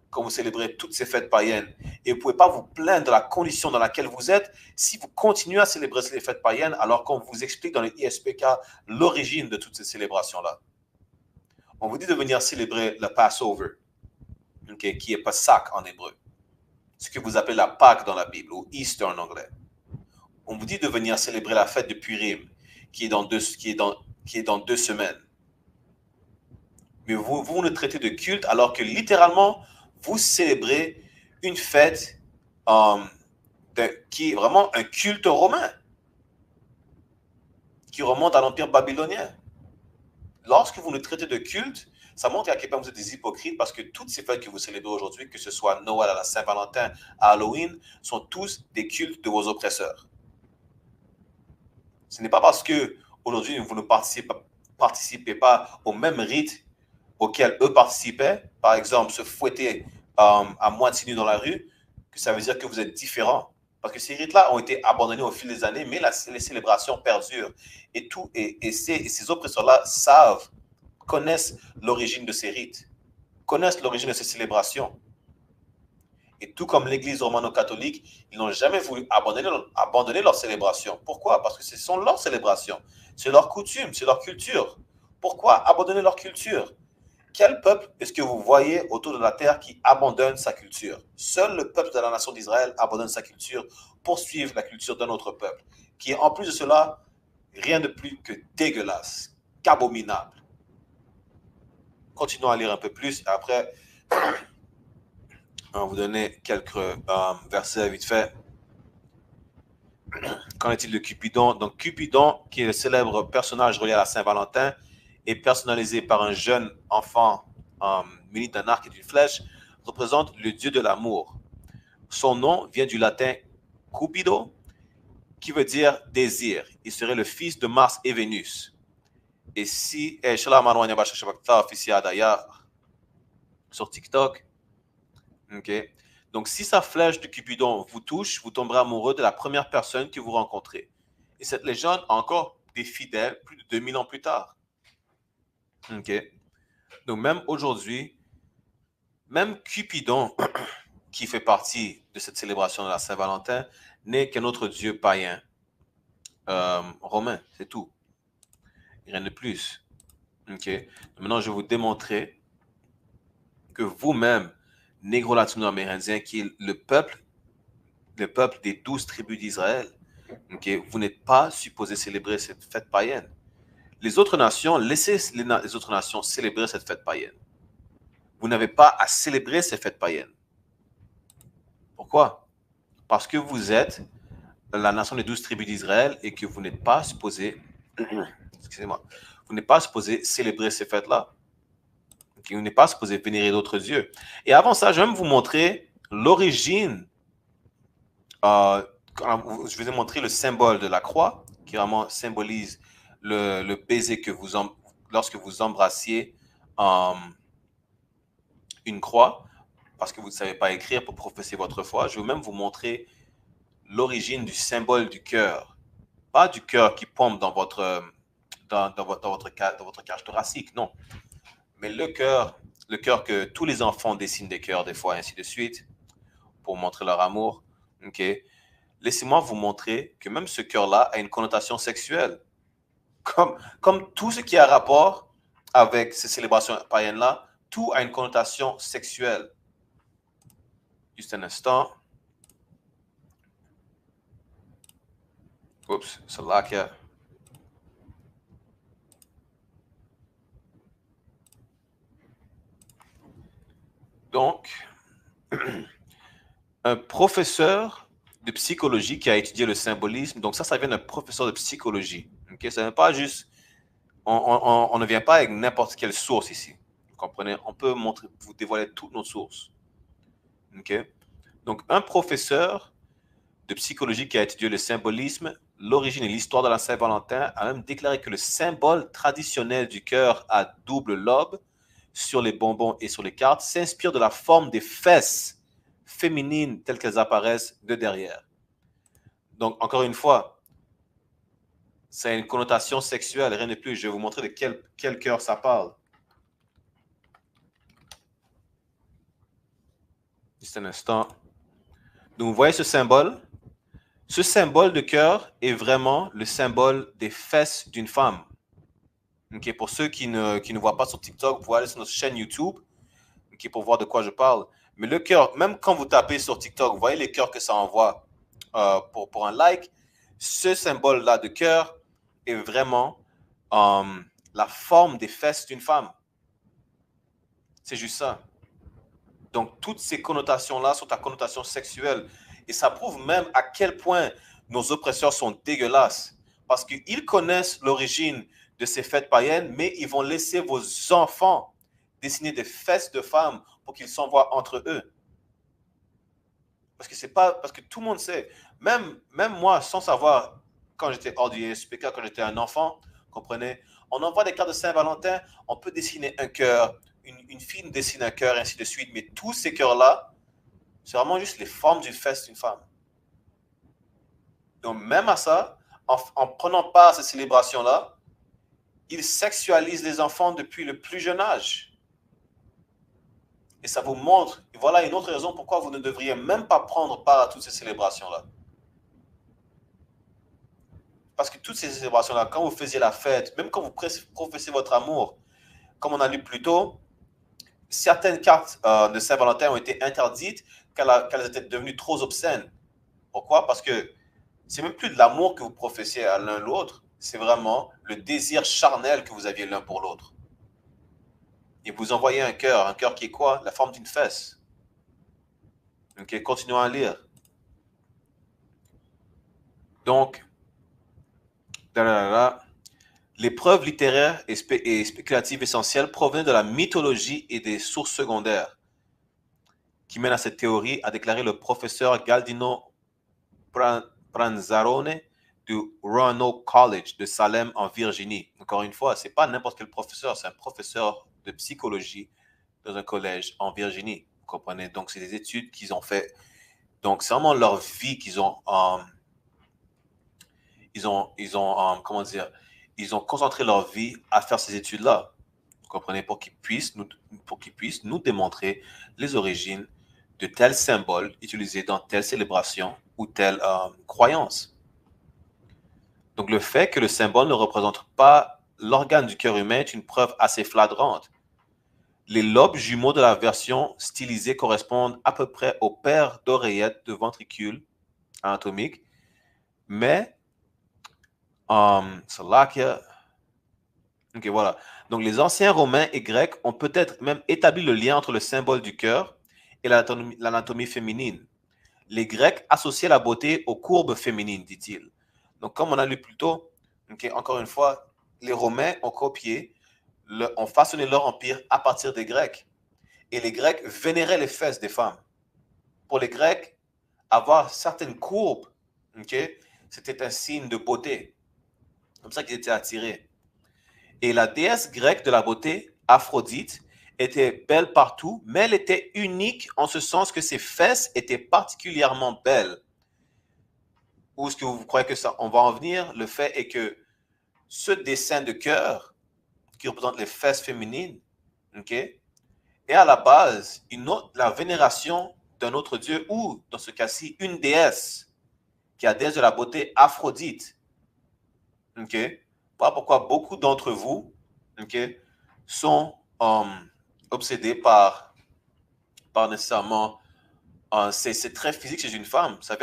quand vous célébrez toutes ces fêtes païennes. Et vous ne pouvez pas vous plaindre de la condition dans laquelle vous êtes si vous continuez à célébrer ces fêtes païennes alors qu'on vous explique dans le ISPK l'origine de toutes ces célébrations-là. On vous dit de venir célébrer le Passover, okay, qui est Pesach en hébreu, ce que vous appelez la Pâque dans la Bible, ou Easter en anglais. On vous dit de venir célébrer la fête de Purim, qui est dans 2 semaines. Mais vous nous traitez de culte alors que littéralement, vous célébrez une fête qui est vraiment un culte romain, qui remonte à l'Empire babylonien. Lorsque vous nous traitez de culte, ça montre à quel point vous êtes des hypocrites, parce que toutes ces fêtes que vous célébrez aujourd'hui, que ce soit Noël, à la Saint-Valentin, à Halloween, sont tous des cultes de vos oppresseurs. Ce n'est pas parce que aujourd'hui vous ne participez pas au même rite auquel eux participaient, par exemple se fouetter à moitié nu dans la rue, que ça veut dire que vous êtes différents. Parce que ces rites-là ont été abandonnés au fil des années, mais les célébrations perdurent. Et ces oppresseurs-là connaissent l'origine de ces rites, connaissent l'origine de ces célébrations. Et tout comme l'Église romano-catholique, ils n'ont jamais voulu abandonner leurs célébrations. Pourquoi? Parce que ce sont leurs célébrations, c'est leur coutume, c'est leur culture. Pourquoi abandonner leur culture? Quel peuple est-ce que vous voyez autour de la terre qui abandonne sa culture? Seul le peuple de la nation d'Israël abandonne sa culture pour suivre la culture d'un autre peuple, qui est en plus de cela rien de plus que dégueulasse, qu'abominable. Continuons à lire un peu plus et après, on va vous donner quelques versets vite fait. Qu'en est-il de Cupidon? Donc Cupidon, qui est le célèbre personnage relié à la Saint-Valentin, est personnalisé par un jeune enfant muni d'un arc et d'une flèche, représente le dieu de l'amour. Son nom vient du latin Cupido, qui veut dire désir. Il serait le fils de Mars et Vénus. Et si, sur TikTok, okay. Donc si sa flèche de Cupidon vous touche, vous tomberez amoureux de la première personne que vous rencontrez. Et cette légende a encore des fidèles plus de 2000 ans plus tard. Okay. Donc même aujourd'hui, même Cupidon, qui fait partie de cette célébration de la Saint-Valentin, n'est qu'un autre dieu païen romain, c'est tout. Rien de plus. Okay. Maintenant, je vais vous démontrer que vous-même, négro-latino-amérindiens, qui est le peuple des 12 tribus d'Israël, okay, vous n'êtes pas supposé célébrer cette fête païenne. Les autres nations, laissez les autres nations célébrer cette fête païenne. Vous n'avez pas à célébrer ces fêtes païennes. Pourquoi? Parce que vous êtes la nation des 12 tribus d'Israël et que vous n'êtes pas supposé, excusez-moi, vous n'êtes pas supposé célébrer ces fêtes-là. Okay, vous n'êtes pas supposé vénérer d'autres dieux. Et avant ça, je vais même vous montrer l'origine. Je vais vous montrer le symbole de la croix, qui vraiment symbolise le baiser que vous lorsque vous embrassiez une croix, parce que vous ne savez pas écrire pour professer votre foi. Je vais même vous montrer l'origine du symbole du cœur. Pas du cœur qui pompe dans votre cage thoracique, non. Mais le cœur que tous les enfants dessinent des cœurs des fois, ainsi de suite, pour montrer leur amour. Ok. Laissez-moi vous montrer que même ce cœur-là a une connotation sexuelle. Comme tout ce qui a rapport avec ces célébrations païennes-là, tout a une connotation sexuelle. Juste un instant. Oups, celle-là qui a... Donc, un professeur de psychologie qui a étudié le symbolisme, donc ça vient d'un professeur de psychologie. Okay? Ça n'est pas juste... On ne vient pas avec n'importe quelle source ici. Vous comprenez? On peut vous dévoiler toutes nos sources. Okay? Donc, un professeur de psychologie qui a étudié le symbolisme, l'origine et l'histoire de la Saint-Valentin, a même déclaré que le symbole traditionnel du cœur à double lobe sur les bonbons et sur les cartes s'inspire de la forme des fesses féminines telles qu'elles apparaissent de derrière. Donc, encore une fois, ça a une connotation sexuelle, rien de plus. Je vais vous montrer de quel cœur ça parle. Juste un instant. Donc, vous voyez ce symbole? Ce symbole de cœur est vraiment le symbole des fesses d'une femme. Okay, pour ceux qui ne voient pas sur TikTok, vous pouvez aller sur notre chaîne YouTube pour voir de quoi je parle. Mais le cœur, même quand vous tapez sur TikTok, vous voyez les cœurs que ça envoie pour un like. Ce symbole-là de cœur est vraiment la forme des fesses d'une femme. C'est juste ça. Donc, toutes ces connotations-là sont à connotation sexuelle. Et ça prouve même à quel point nos oppresseurs sont dégueulasses. Parce qu'ils connaissent l'origine de ces fêtes païennes, mais ils vont laisser vos enfants dessiner des fesses de femmes pour qu'ils s'envoient entre eux. Parce que tout le monde sait. Même moi, sans savoir, quand j'étais hors du SPK, quand j'étais un enfant, comprenez, on envoie des cartes de Saint-Valentin, on peut dessiner un cœur, une fille nous dessine un cœur, et ainsi de suite. Mais tous ces cœurs-là, c'est vraiment juste les formes du fesse d'une femme. Donc, même à ça, en prenant part à ces célébrations-là, ils sexualisent les enfants depuis le plus jeune âge. Et ça vous montre, et voilà une autre raison pourquoi vous ne devriez même pas prendre part à toutes ces célébrations-là. Parce que toutes ces célébrations-là, quand vous faisiez la fête, même quand vous professez votre amour, comme on a lu plus tôt, certaines cartes de Saint-Valentin ont été interdites car elles étaient devenues trop obscènes. Pourquoi? Parce que c'est même plus de l'amour que vous professiez à l'un l'autre, c'est vraiment le désir charnel que vous aviez l'un pour l'autre. Et vous envoyez un cœur qui est quoi? La forme d'une fesse. Ok, continuons à lire. Donc, les preuves littéraires et spéculatives essentielles proviennent de la mythologie et des sources secondaires qui mènent à cette théorie, a déclaré le professeur Galdino Pranzarone du Roanoke College de Salem en Virginie. Encore une fois, ce n'est pas n'importe quel professeur, c'est un professeur de psychologie dans un collège en Virginie. Vous comprenez? Donc, c'est des études qu'ils ont fait. Donc, c'est vraiment leur vie qu'ils ont... comment dire, ils ont concentré leur vie à faire ces études-là. Vous comprenez? Pour qu'ils puissent nous démontrer les origines de tels symboles utilisés dans telle célébration ou telle croyance. Donc, le fait que le symbole ne représente pas l'organe du cœur humain est une preuve assez flagrante. Les lobes jumeaux de la version stylisée correspondent à peu près aux paires d'oreillettes de ventricules anatomiques, mais ok, voilà. Donc, les anciens Romains et Grecs ont peut-être même établi le lien entre le symbole du cœur et l'anatomie féminine. Les Grecs associaient la beauté aux courbes féminines, dit-il. Donc, comme on a lu plus tôt, encore une fois, les Romains ont ont façonné leur empire à partir des Grecs. Et les Grecs vénéraient les fesses des femmes. Pour les Grecs, avoir certaines courbes, c'était un signe de beauté. Comme ça qu'ils étaient attirés. Et la déesse grecque de la beauté, Aphrodite, était belle partout, mais elle était unique en ce sens que ses fesses étaient particulièrement belles. Où est-ce que vous croyez que ça, on va en venir? Le fait est que ce dessin de cœur qui représente les fesses féminines, ok, est à la base la vénération d'un autre dieu ou, dans ce cas-ci, une déesse qui est la déesse de la beauté, Aphrodite. Ok? Voilà pourquoi beaucoup d'entre vous, ok, sont obsédés par nécessairement c'est très physique chez une femme. Ça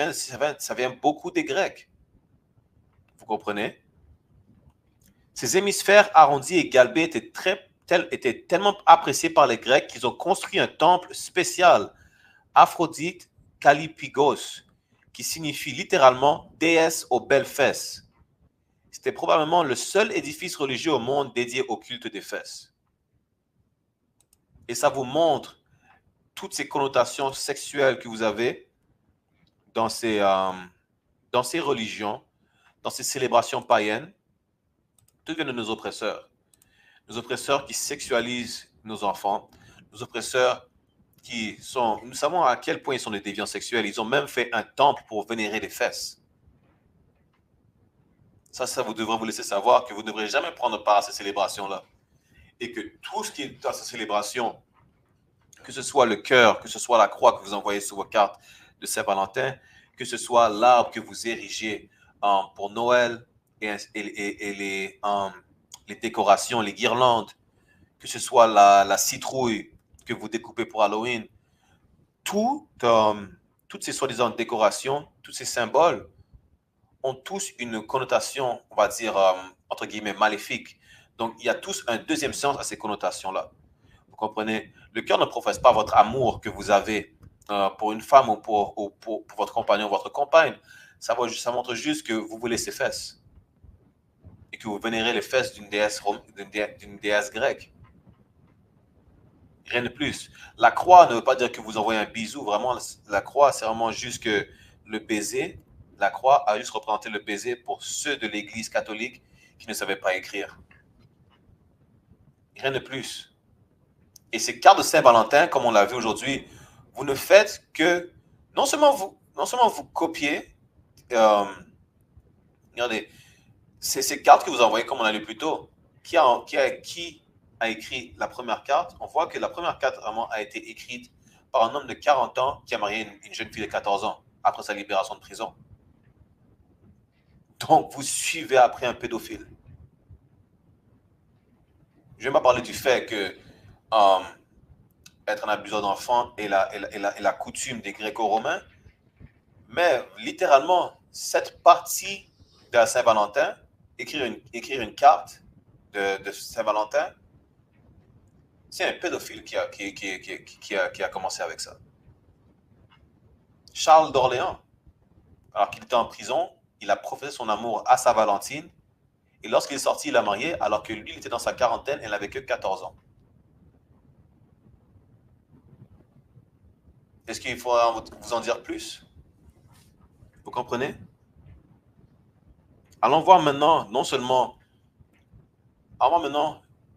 vient beaucoup des Grecs. Vous comprenez? Ces hémisphères arrondis et galbés étaient tellement appréciés par les Grecs qu'ils ont construit un temple spécial, Aphrodite Kalipygos, qui signifie littéralement déesse aux belles fesses. C'était probablement le seul édifice religieux au monde dédié au culte des fesses. Et ça vous montre toutes ces connotations sexuelles que vous avez dans ces religions, dans ces célébrations païennes. Tout vient de nos oppresseurs. Nos oppresseurs qui sexualisent nos enfants, nos oppresseurs nous savons à quel point ils sont des déviants sexuels. Ils ont même fait un temple pour vénérer les fesses. Ça vous devrez vous laisser savoir que vous ne devrez jamais prendre part à ces célébrations-là. Et que tout ce qui est dans ces célébrations, que ce soit le cœur, que ce soit la croix que vous envoyez sur vos cartes de Saint-Valentin, que ce soit l'arbre que vous érigez pour Noël et les décorations, les guirlandes, que ce soit la citrouille que vous découpez pour Halloween, toutes ces soi-disant décorations, tous ces symboles ont tous une connotation, on va dire, entre guillemets, maléfique. Donc, il y a tous un deuxième sens à ces connotations-là. Vous comprenez? Le cœur ne professe pas votre amour que vous avez pour une femme ou pour votre compagnon ou votre compagne. Ça montre juste que vous voulez ses fesses et que vous vénérez les fesses d'une déesse grecque. Rien de plus. La croix ne veut pas dire que vous envoyez un bisou. Vraiment, la croix, c'est vraiment juste que le baiser, la croix a juste représenté le baiser pour ceux de l'Église catholique qui ne savaient pas écrire. Rien de plus. Et ces cartes de Saint-Valentin, comme on l'a vu aujourd'hui, vous ne faites que, non seulement vous copiez, regardez, ces cartes que vous envoyez, comme on a lu plus tôt, qui a écrit la première carte? On voit que la première carte vraiment a été écrite par un homme de 40 ans qui a marié une jeune fille de 14 ans après sa libération de prison. Donc, vous suivez après un pédophile. Je ne vais pas parler du fait que être un abuseur d'enfants est la coutume des Gréco-Romains, mais littéralement, cette partie de la Saint-Valentin, écrire une carte de Saint-Valentin, c'est un pédophile qui a commencé avec ça. Charles d'Orléans, alors qu'il était en prison, il a professé son amour à sa Valentine. Et lorsqu'il est sorti, il l'a mariée, alors que lui, il était dans sa quarantaine, elle n'avait que 14 ans. Est-ce qu'il faudra vous en dire plus? Vous comprenez? Allons voir maintenant,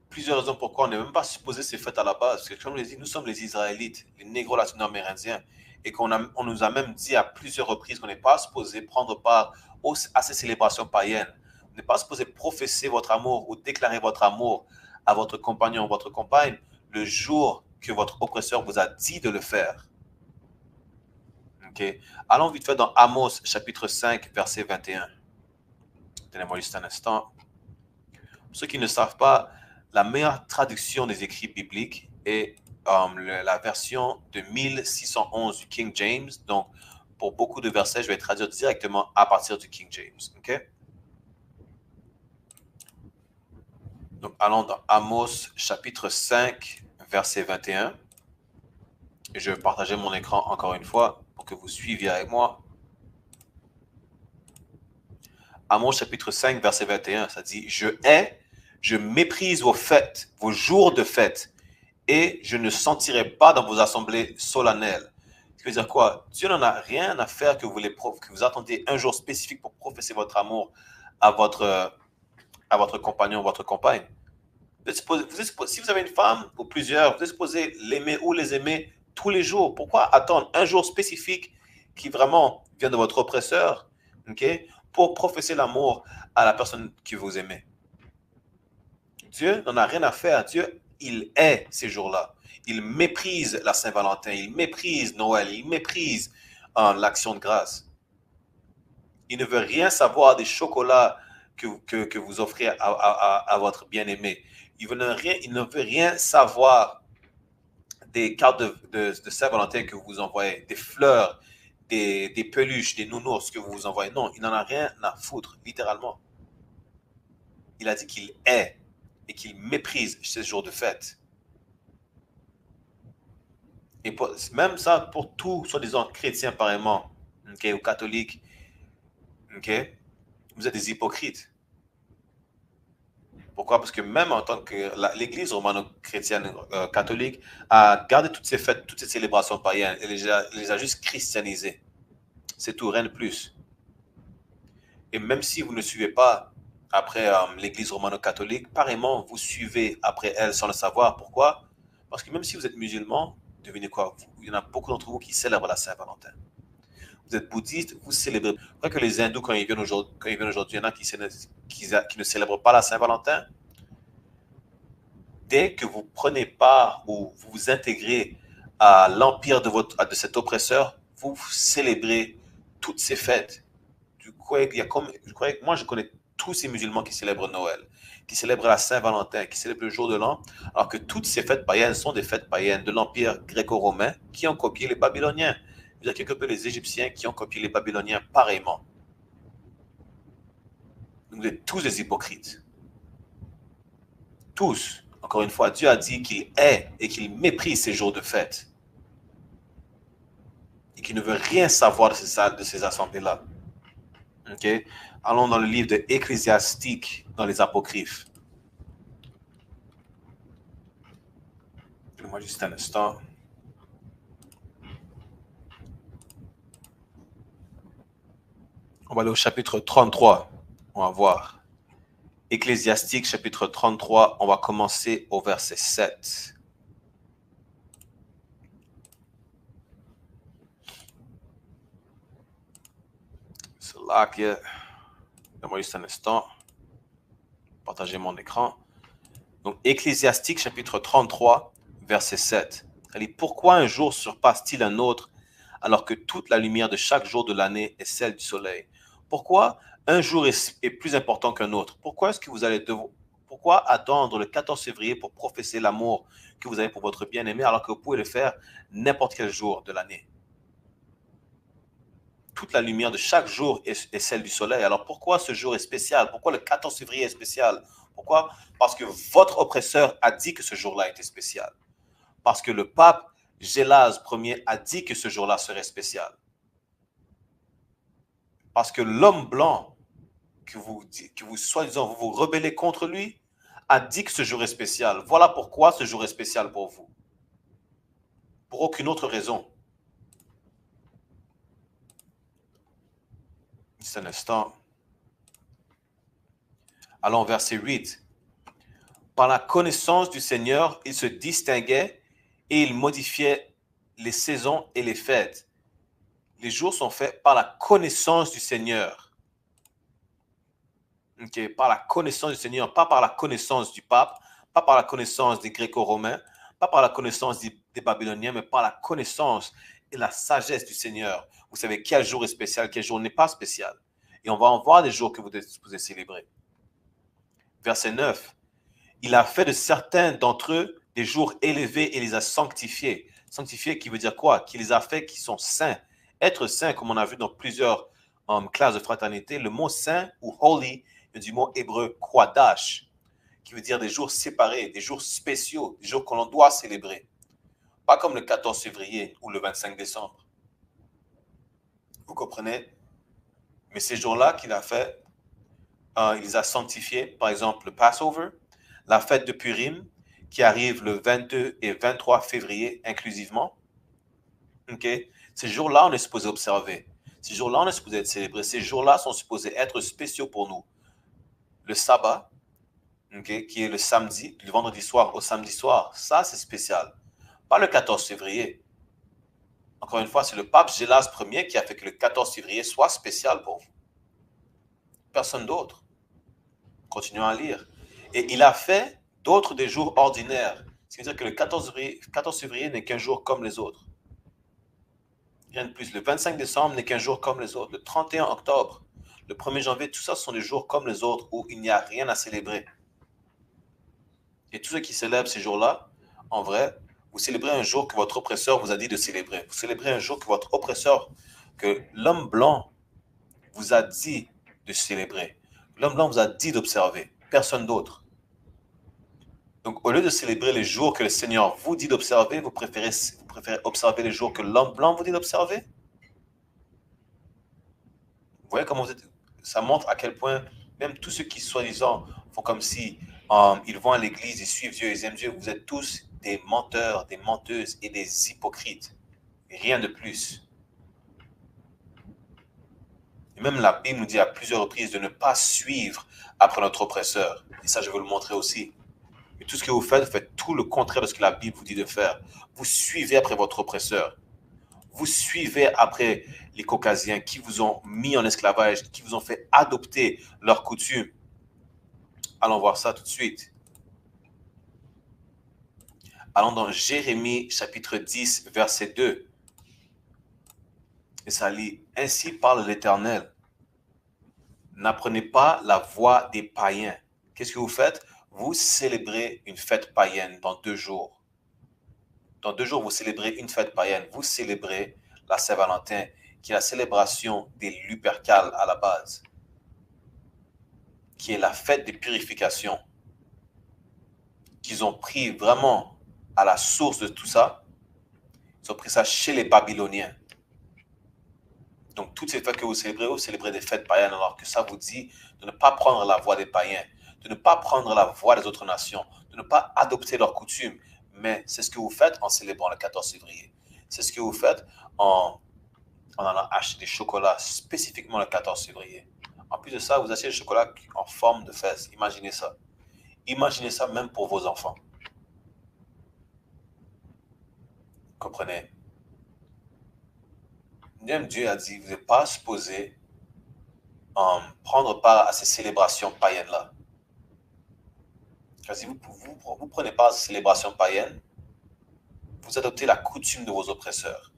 plusieurs raisons pourquoi on n'est même pas supposé ces fêtes à la base. Parce que comme je l'ai dit, nous sommes les Israélites, les négros latino-amérindiens, et on nous a même dit à plusieurs reprises qu'on n'est pas supposé prendre part à ces célébrations païennes. Vous n'êtes pas supposé professer votre amour ou déclarer votre amour à votre compagnon ou votre compagne le jour que votre oppresseur vous a dit de le faire. Okay. Allons vite fait dans Amos, chapitre 5, verset 21. Donnez-moi juste un instant. Pour ceux qui ne savent pas, la meilleure traduction des écrits bibliques est la version de 1611 du King James. Donc, pour beaucoup de versets, je vais traduire directement à partir du King James. Okay? Donc, allons dans Amos, chapitre 5, verset 21. Et je vais partager mon écran encore une fois pour que vous suiviez avec moi. Amos, chapitre 5, verset 21, ça dit « Je méprise vos fêtes, vos jours de fête, et je ne sentirai pas dans vos assemblées solennelles. » Ça veut dire quoi? Dieu n'en a rien à faire que vous attendiez un jour spécifique pour professer votre amour à votre compagnon ou votre compagne. Si vous avez une femme ou plusieurs, vous êtes supposé l'aimer ou les aimer tous les jours. Pourquoi attendre un jour spécifique qui vraiment vient de votre oppresseur, okay, pour professer l'amour à la personne que vous aimez? Dieu n'en a rien à faire. Dieu, il est ces jours-là. Il méprise la Saint-Valentin, il méprise Noël, il méprise l'action de grâce. Il ne veut rien savoir des chocolats que vous offrez à votre bien-aimé. Il ne veut rien savoir des cartes de Saint-Valentin que vous envoyez, des fleurs, des peluches, des nounours que vous envoyez. Non, il n'en a rien à foutre, littéralement. Il a dit qu'il est et qu'il méprise ces jours de fête. Et même ça, pour tous, soi-disant chrétiens, pareillement, okay, ou catholiques, okay, vous êtes des hypocrites. Pourquoi? Parce que même en tant que l'Église romano-chrétienne catholique a gardé toutes ces fêtes, toutes ces célébrations païennes et les a juste christianisées. C'est tout, rien de plus. Et même si vous ne suivez pas après l'Église romano-catholique, pareillement, vous suivez après elle sans le savoir. Pourquoi? Parce que même si vous êtes musulman, devinez quoi? Il y en a beaucoup d'entre vous qui célèbrent la Saint-Valentin. Vous êtes bouddhiste, vous célébrez. Vous voyez que les hindous, quand ils viennent aujourd'hui, il y en a qui ne célèbrent pas la Saint-Valentin. Dès que vous prenez part ou vous vous intégrez à l'empire de cet oppresseur, vous célébrez toutes ces fêtes. Moi, je connais tous ces musulmans qui célèbrent Noël, qui célèbrent la Saint-Valentin, qui célèbrent le jour de l'an, alors que toutes ces fêtes païennes sont des fêtes païennes de l'empire gréco-romain qui ont copié les Babyloniens. Il y a quelque peu les Égyptiens qui ont copié les Babyloniens pareillement. Vous êtes tous des hypocrites. Tous. Encore une fois, Dieu a dit qu'il est et qu'il méprise ces jours de fête. Et qu'il ne veut rien savoir de ces assemblées-là. Okay? Allons dans le livre de Ecclésiastique, dans les Apocryphes. Donnez-moi juste un instant. On va aller au chapitre 33. On va voir. Ecclésiastique, chapitre 33. On va commencer au verset 7. C'est là que... Donne-moi juste un instant. Partager mon écran. Donc, Ecclésiastique, chapitre 33, verset 7. Elle dit, pourquoi un jour surpasse-t-il un autre alors que toute la lumière de chaque jour de l'année est celle du soleil? Pourquoi un jour est plus important qu'un autre? Pourquoi est-ce que vous allez pourquoi attendre le 14 février pour professer l'amour que vous avez pour votre bien-aimé alors que vous pouvez le faire n'importe quel jour de l'année? Toute la lumière de chaque jour est celle du soleil. Alors pourquoi ce jour est spécial? Pourquoi le 14 février est spécial? Pourquoi? Parce que votre oppresseur a dit que ce jour-là était spécial. Parce que le pape Gélase Ier a dit que ce jour-là serait spécial. Parce que l'homme blanc que vous soi-disant, vous vous rebellez contre lui, a dit que ce jour est spécial. Voilà pourquoi ce jour est spécial pour vous. Pour aucune autre raison. Juste un instant. Allons, verset 8. Par la connaissance du Seigneur, il se distinguait et il modifiait les saisons et les fêtes. Les jours sont faits par la connaissance du Seigneur. Okay, par la connaissance du Seigneur, pas par la connaissance du pape, pas par la connaissance des Gréco-Romains, pas par la connaissance des Babyloniens, mais par la connaissance et la sagesse du Seigneur. Vous savez quel jour est spécial, quel jour n'est pas spécial. Et on va en voir des jours que vous devez célébrer. Verset 9. Il a fait de certains d'entre eux des jours élevés et les a sanctifiés. Sanctifiés qui veut dire quoi? Qu'il les a fait qui sont saints. Être saint, comme on a vu dans plusieurs classes de fraternité, le mot saint ou holy vient du mot hébreu quadash, qui veut dire des jours séparés, des jours spéciaux, des jours que l'on doit célébrer. Pas comme le 14 février ou le 25 décembre. Vous comprenez? Mais ces jours-là qu'il a fait, il les a sanctifiés. Par exemple, le Passover, la fête de Purim, qui arrive le 22 et 23 février inclusivement. Okay? Ces jours-là, on est supposé observer. Ces jours-là, on est supposé être célébrés. Ces jours-là sont supposés être spéciaux pour nous. Le sabbat, okay, qui est le samedi, du vendredi soir au samedi soir. Ça, c'est spécial. Pas le 14 février. Encore une fois, c'est le pape Gélas Ier qui a fait que le 14 février soit spécial pour vous. Personne d'autre. Continuons à lire. Et il a fait d'autres des jours ordinaires. Ce qui veut dire que le 14 février n'est qu'un jour comme les autres. Rien de plus. Le 25 décembre n'est qu'un jour comme les autres. Le 31 octobre, le 1er janvier, tout ça sont des jours comme les autres où il n'y a rien à célébrer. Et tous ceux qui célèbrent ces jours-là, en vrai, vous célébrez un jour que votre oppresseur vous a dit de célébrer. Vous célébrez un jour que votre oppresseur, que l'homme blanc vous a dit de célébrer. L'homme blanc vous a dit d'observer. Personne d'autre. Donc, au lieu de célébrer les jours que le Seigneur vous dit d'observer, vous préférez observer les jours que l'homme blanc vous dit d'observer? Vous voyez comment ça montre à quel point, même tous ceux qui, soi-disant, font comme si ils vont à l'église, ils suivent Dieu, ils aiment Dieu, vous êtes tous des menteurs, des menteuses et des hypocrites. Rien de plus. Et même la Bible nous dit à plusieurs reprises de ne pas suivre après notre oppresseur. Et ça, je vais vous le montrer aussi. Et tout ce que vous faites tout le contraire de ce que la Bible vous dit de faire. Vous suivez après votre oppresseur. Vous suivez après les Caucasiens qui vous ont mis en esclavage, qui vous ont fait adopter leurs coutumes. Allons voir ça tout de suite. Allons dans Jérémie chapitre 10, verset 2. Et ça lit, « Ainsi parle l'Éternel. N'apprenez pas la voie des païens. » Qu'est-ce que vous faites? Vous célébrez une fête païenne dans 2 jours. Dans 2 jours, vous célébrez une fête païenne. Vous célébrez la Saint-Valentin, qui est la célébration des Lupercales à la base, qui est la fête des purifications, qu'ils ont pris vraiment à la source de tout ça. Ils ont pris ça chez les Babyloniens. Donc, toutes ces fêtes que vous célébrez des fêtes païennes, alors que ça vous dit de ne pas prendre la voie des païens, de ne pas prendre la voie des autres nations, de ne pas adopter leurs coutumes. Mais c'est ce que vous faites en célébrant le 14 février. C'est ce que vous faites en allant acheter des chocolats spécifiquement le 14 février. En plus de ça, vous achetez des chocolats en forme de fesses. Imaginez ça. Imaginez ça même pour vos enfants. Comprenez? Même Dieu a dit, vous n'êtes pas supposé prendre part à ces célébrations païennes-là. Car si vous ne prenez pas à ces célébrations païennes, vous adoptez la coutume de vos oppresseurs.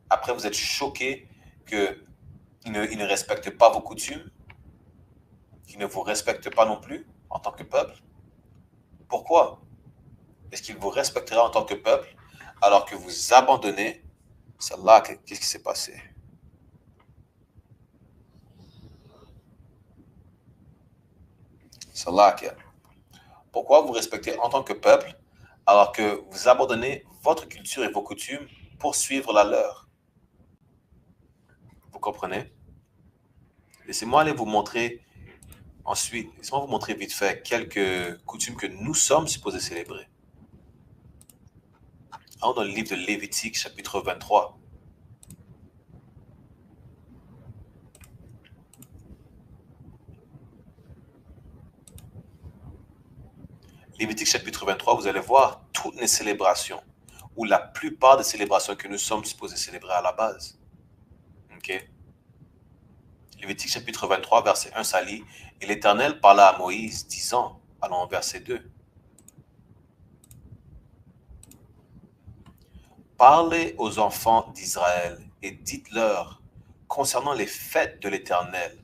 Après, vous êtes choqués qu'ils ne respectent pas vos coutumes, qu'ils ne vous respectent pas non plus en tant que peuple. Pourquoi? Est-ce qu'ils vous respecteraient en tant que peuple alors que vous abandonnez? C'est là, qu'est-ce qui s'est passé? C'est là que... Pourquoi vous respectez en tant que peuple alors que vous abandonnez votre culture et vos coutumes pour suivre la leur? Vous comprenez? Laissez-moi aller vous montrer ensuite, laissez-moi vous montrer vite fait quelques coutumes que nous sommes supposés célébrer. Allons dans le livre de Lévitique, chapitre 23. Lévitique, chapitre 23, vous allez voir toutes les célébrations, ou la plupart des célébrations que nous sommes supposés célébrer à la base. Ok? Lévitique, chapitre 23, verset 1, ça lit, « Et l'Éternel parla à Moïse, disant, » allons au verset 2, « Parlez aux enfants d'Israël et dites-leur concernant les fêtes de l'Éternel,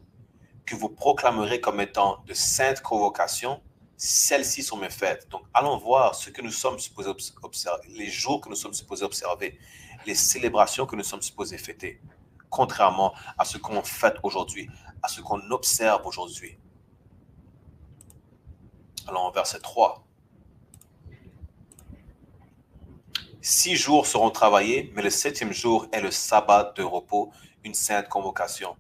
que vous proclamerez comme étant de saintes convocations, celles-ci sont mes fêtes. » Donc, allons voir ce que nous sommes supposés observer, les jours que nous sommes supposés observer, les célébrations que nous sommes supposés fêter, contrairement à ce qu'on fête aujourd'hui, à ce qu'on observe aujourd'hui. Allons au verset 3. 6 jours seront travaillés, mais le 7e jour est le sabbat de repos, une sainte convocation.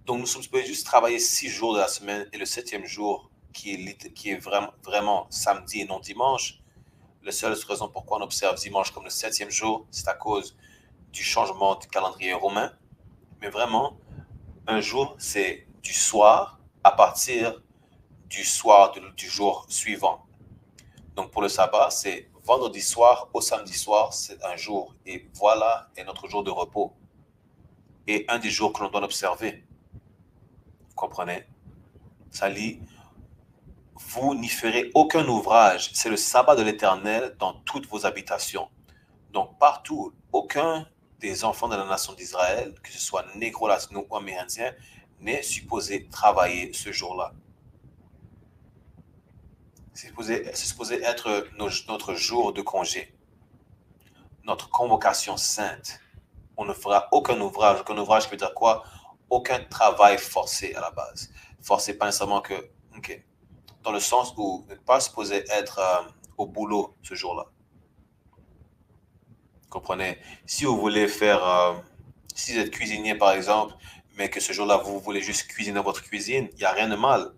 Donc, nous sommes supposés juste travailler 6 jours de la semaine et le 7e jour, qui est vraiment samedi et non dimanche. La seule raison pourquoi on observe dimanche comme le 7e jour, c'est à cause du changement du calendrier romain. Mais vraiment, un jour, c'est du soir à partir du soir du jour suivant. Donc pour le sabbat, c'est vendredi soir au samedi soir, c'est un jour. Et voilà est notre jour de repos. Et un des jours que l'on doit observer. Vous comprenez? Ça lit, vous n'y ferez aucun ouvrage. C'est le sabbat de l'Éternel dans toutes vos habitations. Donc partout, aucun des enfants de la nation d'Israël, que ce soit négro, latino ou amérindien, n'est supposé travailler ce jour-là. C'est supposé être notre jour de congé, notre convocation sainte. On ne fera aucun ouvrage. Aucun ouvrage qui veut dire quoi? Aucun travail forcé à la base. Forcé pas nécessairement que, ok, dans le sens où vous n'êtes pas supposé être au boulot ce jour-là. Vous comprenez? Si vous voulez faire, si vous êtes cuisinier par exemple, mais que ce jour-là vous voulez juste cuisiner dans votre cuisine, il n'y a rien de mal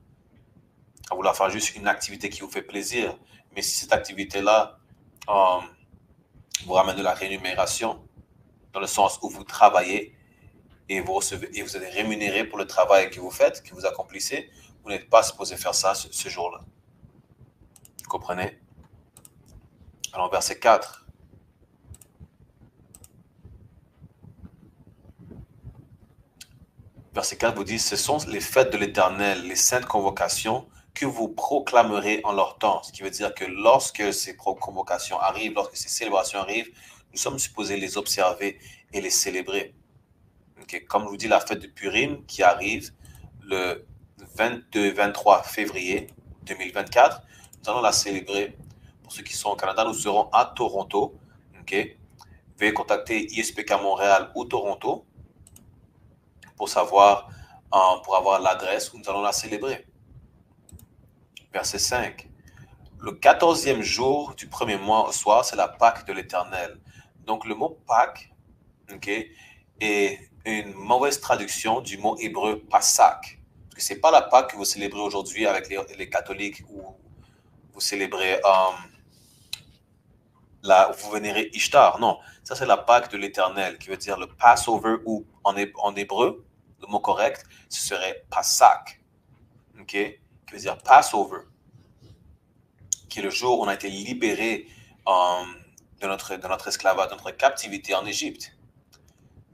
à vouloir faire juste une activité qui vous fait plaisir. Mais si cette activité-là vous ramène de la rémunération, dans le sens où vous travaillez et vous êtes rémunéré pour le travail que vous faites, que vous accomplissez, vous n'êtes pas supposé faire ça ce jour-là. Vous comprenez? Alors, verset 4. Verset 4 vous dit, ce sont les fêtes de l'Éternel, les saintes convocations que vous proclamerez en leur temps. Ce qui veut dire que lorsque ces convocations arrivent, lorsque ces célébrations arrivent, nous sommes supposés les observer et les célébrer. Okay. Comme je vous dis, la fête de Purim qui arrive le 22-23 février 2024, nous allons la célébrer. Pour ceux qui sont au Canada, nous serons à Toronto. Okay. Veuillez contacter ISPK Montréal ou Toronto pour savoir, pour avoir l'adresse où nous allons la célébrer. Verset 5. Le 14e jour du premier mois au soir, c'est la Pâque de l'Éternel. Donc, le mot Pâque, okay, est une mauvaise traduction du mot hébreu Passak. Parce que ce n'est pas la Pâque que vous célébrez aujourd'hui avec les catholiques où vous célébrez, vous vénérez Ishtar. Non, ça c'est la Pâque de l'Éternel, qui veut dire le Passover, ou en hébreu, le mot correct, ce serait Passak, okay, qui veut dire Passover, qui est le jour où on a été libéré de notre esclavage, de notre captivité en Égypte.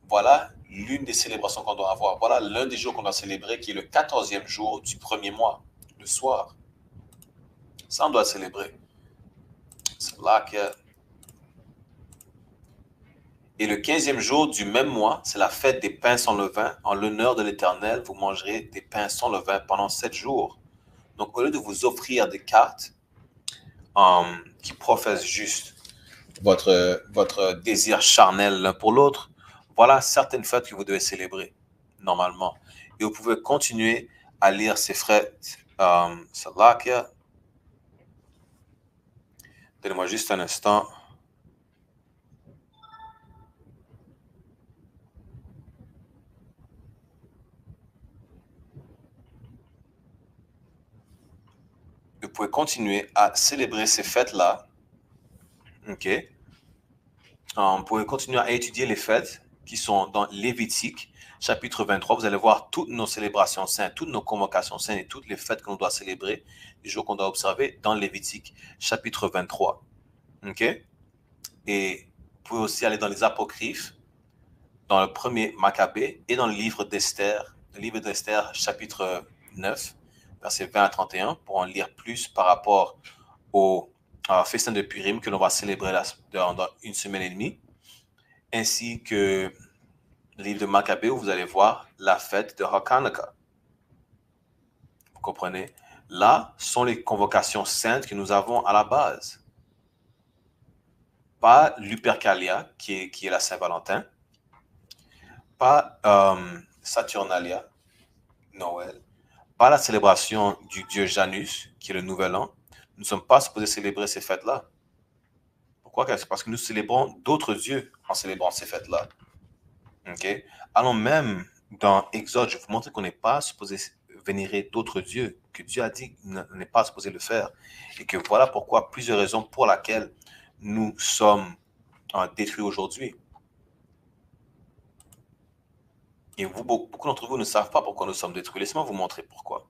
Voilà l'une des célébrations qu'on doit avoir. Voilà l'un des jours qu'on doit célébrer, qui est le 14e jour du premier mois, le soir. Ça, on doit célébrer. C'est là que... Et le 15e jour du même mois, c'est la fête des pains sans levain. En l'honneur de l'Éternel, vous mangerez des pains sans levain pendant 7 jours. Donc, au lieu de vous offrir des cartes qui professent juste votre désir charnel l'un pour l'autre, voilà certaines fêtes que vous devez célébrer normalement. Et vous pouvez continuer à lire ces fêtes. Donnez-moi juste un instant. Vous pouvez continuer à célébrer ces fêtes-là. OK. Vous pouvez continuer à étudier les fêtes qui sont dans Lévitique, chapitre 23. Vous allez voir toutes nos célébrations saintes, toutes nos convocations saintes et toutes les fêtes que l'on doit célébrer, les jours qu'on doit observer dans Lévitique, chapitre 23. OK. Et vous pouvez aussi aller dans les apocryphes, dans le premier Maccabée et dans le livre d'Esther, chapitre 9. Versets 20 à 31, pour en lire plus par rapport au festin de Purim que l'on va célébrer dans une semaine et demie, ainsi que le livre de Maccabée où vous allez voir la fête de Hanukkah. Vous comprenez? Là sont les convocations saintes que nous avons à la base. Pas Lupercalia, qui est la Saint-Valentin, pas Saturnalia, Noël, pas la célébration du dieu Janus, qui est le Nouvel An. Nous ne sommes pas supposés célébrer ces fêtes-là. Pourquoi? C'est parce que nous célébrons d'autres dieux en célébrant ces fêtes-là. Okay? Allons même dans Exode, je vais vous montrer qu'on n'est pas supposé vénérer d'autres dieux, que Dieu a dit qu'on n'est pas supposé le faire. Et que voilà pourquoi, plusieurs raisons pour lesquelles nous sommes détruits aujourd'hui. Et beaucoup d'entre vous ne savent pas pourquoi nous sommes détruits. Laissez-moi vous montrer pourquoi.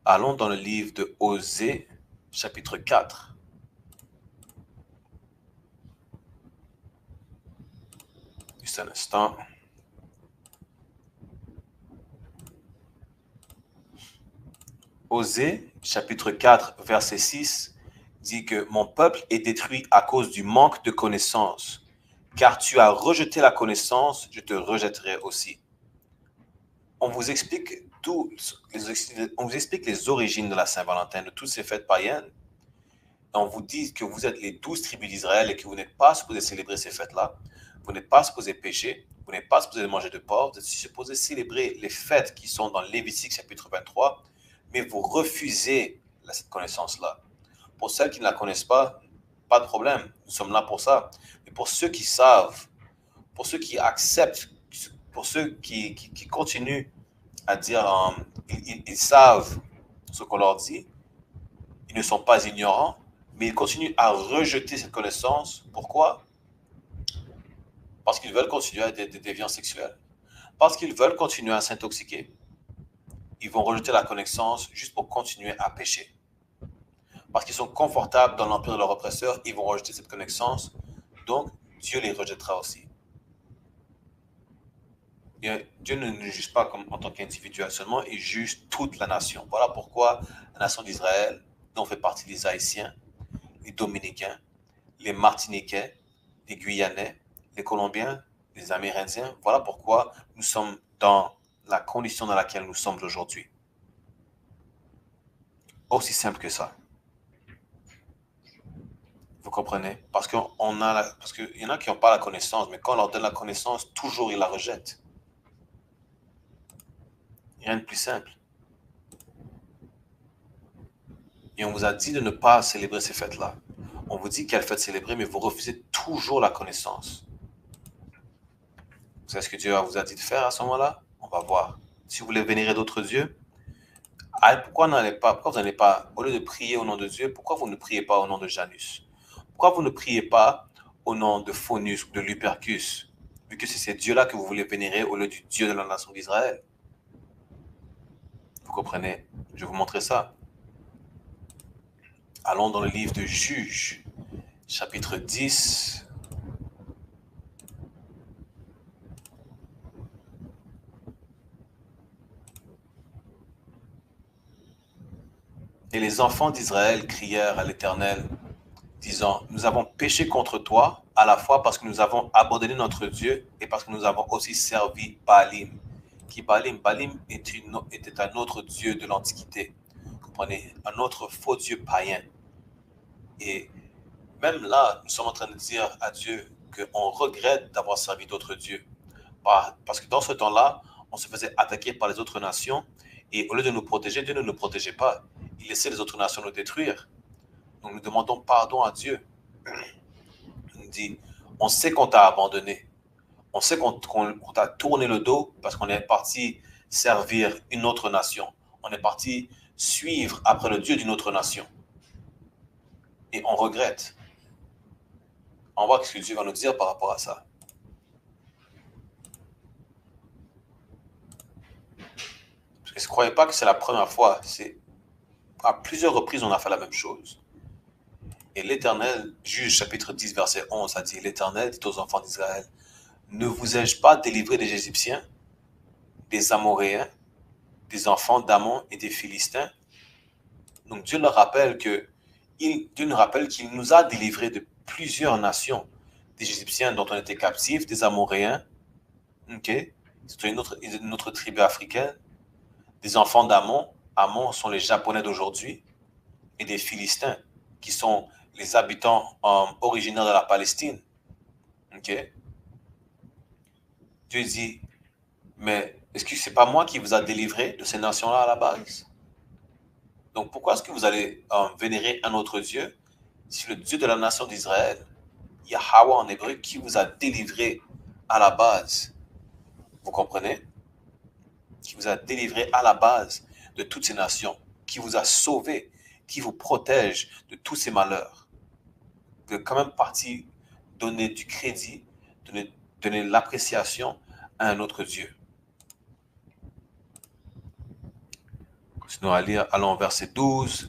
Allons dans le livre de Osée, chapitre 4. Juste un instant. Osée, chapitre 4, verset 6, dit que mon peuple est détruit à cause du manque de connaissance. Car tu as rejeté la connaissance, je te rejetterai aussi. On vous explique les origines de la Saint-Valentin, de toutes ces fêtes païennes. On vous dit que vous êtes les 12 tribus d'Israël et que vous n'êtes pas supposés célébrer ces fêtes-là. Vous n'êtes pas supposés pécher. Vous n'êtes pas supposés manger de porc. Vous êtes supposés célébrer les fêtes qui sont dans Lévitique chapitre 23. Mais vous refusez cette connaissance-là. Pour celles qui ne la connaissent pas de problème. Nous sommes là pour ça. Mais pour ceux qui savent, pour ceux qui acceptent, pour ceux qui continuent à dire, ils savent ce qu'on leur dit, ils ne sont pas ignorants, mais ils continuent à rejeter cette connaissance. Pourquoi? Parce qu'ils veulent continuer à être des déviants sexuels. Parce qu'ils veulent continuer à s'intoxiquer. Ils vont rejeter la connaissance juste pour continuer à pécher. Parce qu'ils sont confortables dans l'empire de leur oppresseur, ils vont rejeter cette connaissance. Donc, Dieu les rejettera aussi. Et Dieu ne nous juge pas comme en tant qu'individu seulement, il juge toute la nation. Voilà pourquoi la nation d'Israël, dont fait partie les Haïtiens, les Dominicains, les Martiniquais, les Guyanais, les Colombiens, les Amérindiens, voilà pourquoi nous sommes dans la condition dans laquelle nous sommes aujourd'hui. Aussi simple que ça. Vous comprenez? Parce qu'il y en a qui n'ont pas la connaissance, mais quand on leur donne la connaissance, toujours ils la rejettent. Rien de plus simple. Et on vous a dit de ne pas célébrer ces fêtes-là. On vous dit quelle fête célébrer, mais vous refusez toujours la connaissance. Vous savez ce que Dieu vous a dit de faire à ce moment-là? On va voir. Si vous voulez vénérer d'autres dieux, pourquoi vous n'allez pas, au lieu de prier au nom de Dieu, pourquoi vous ne priez pas au nom de Janus? Pourquoi vous ne priez pas au nom de Faunus ou de Lupercus, vu que c'est ces dieux-là que vous voulez vénérer au lieu du Dieu de la nation d'Israël? Vous comprenez? Je vais vous montrer ça. Allons dans le livre de Juges, chapitre 10. Et les enfants d'Israël crièrent à l'Éternel, disant, nous avons péché contre toi, à la fois parce que nous avons abandonné notre Dieu et parce que nous avons aussi servi Baalim. Baalim était un autre Dieu de l'Antiquité. Vous comprenez? Un autre faux Dieu païen. Et même là, nous sommes en train de dire à Dieu qu'on regrette d'avoir servi d'autres dieux. Parce que dans ce temps-là, on se faisait attaquer par les autres nations et au lieu de nous protéger, Dieu ne nous protégeait pas. Il laissait les autres nations nous détruire. Donc nous demandons pardon à Dieu. Il nous dit, on sait qu'on t'a abandonné. On sait qu'on t'a tourné le dos parce qu'on est parti servir une autre nation. On est parti suivre après le Dieu d'une autre nation. Et on regrette. On voit ce que Dieu va nous dire par rapport à ça. Parce que ne croyez pas que c'est la première fois. À plusieurs reprises, on a fait la même chose. Et l'Éternel, Juge chapitre 10, verset 11, a dit, l'Éternel dit aux enfants d'Israël, ne vous ai-je pas délivré des Égyptiens, des Amoréens, des enfants d'Ammon et des Philistins? Donc Dieu leur rappelle qu'il nous a délivrés de plusieurs nations, des Égyptiens dont on était captifs, des Amoréens, c'est une autre tribu africaine, des enfants d'Ammon. Ammon sont les Japonais d'aujourd'hui, et des Philistins, qui sont les habitants originaires de la Palestine. Dieu dit, mais est-ce que ce n'est pas moi qui vous a délivré de ces nations-là à la base? Donc pourquoi est-ce que vous allez vénérer un autre Dieu si le Dieu de la nation d'Israël, Yahweh en hébreu, qui vous a délivré à la base? Vous comprenez? Qui vous a délivré à la base de toutes ces nations, qui vous a sauvé, qui vous protège de tous ces malheurs. Vous êtes quand même parti donner du crédit, donner l'appréciation à un autre Dieu. Sinon, allons au verset 12.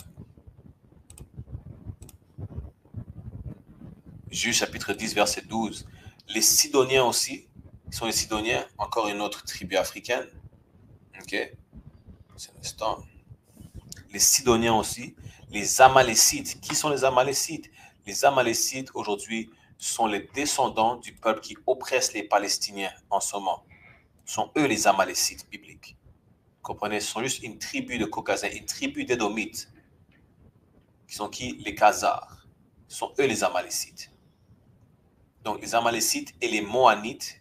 Juge chapitre 10, verset 12. Les Sidoniens aussi, qui sont les Sidoniens, encore une autre tribu africaine. Ok? C'est un instant. Les Sidoniens aussi. Les Amalécites. Qui sont les Amalécites? Les Amalécites, aujourd'hui, sont les descendants du peuple qui oppresse les Palestiniens en ce moment. Ce sont eux les Amalécites bibliques. Vous comprenez? Ce sont juste une tribu de Caucasiens, une tribu d'Édomites. Qui sont qui? Les Khazars. Ce sont eux les Amalécites. Donc, les Amalécites et les Moanites,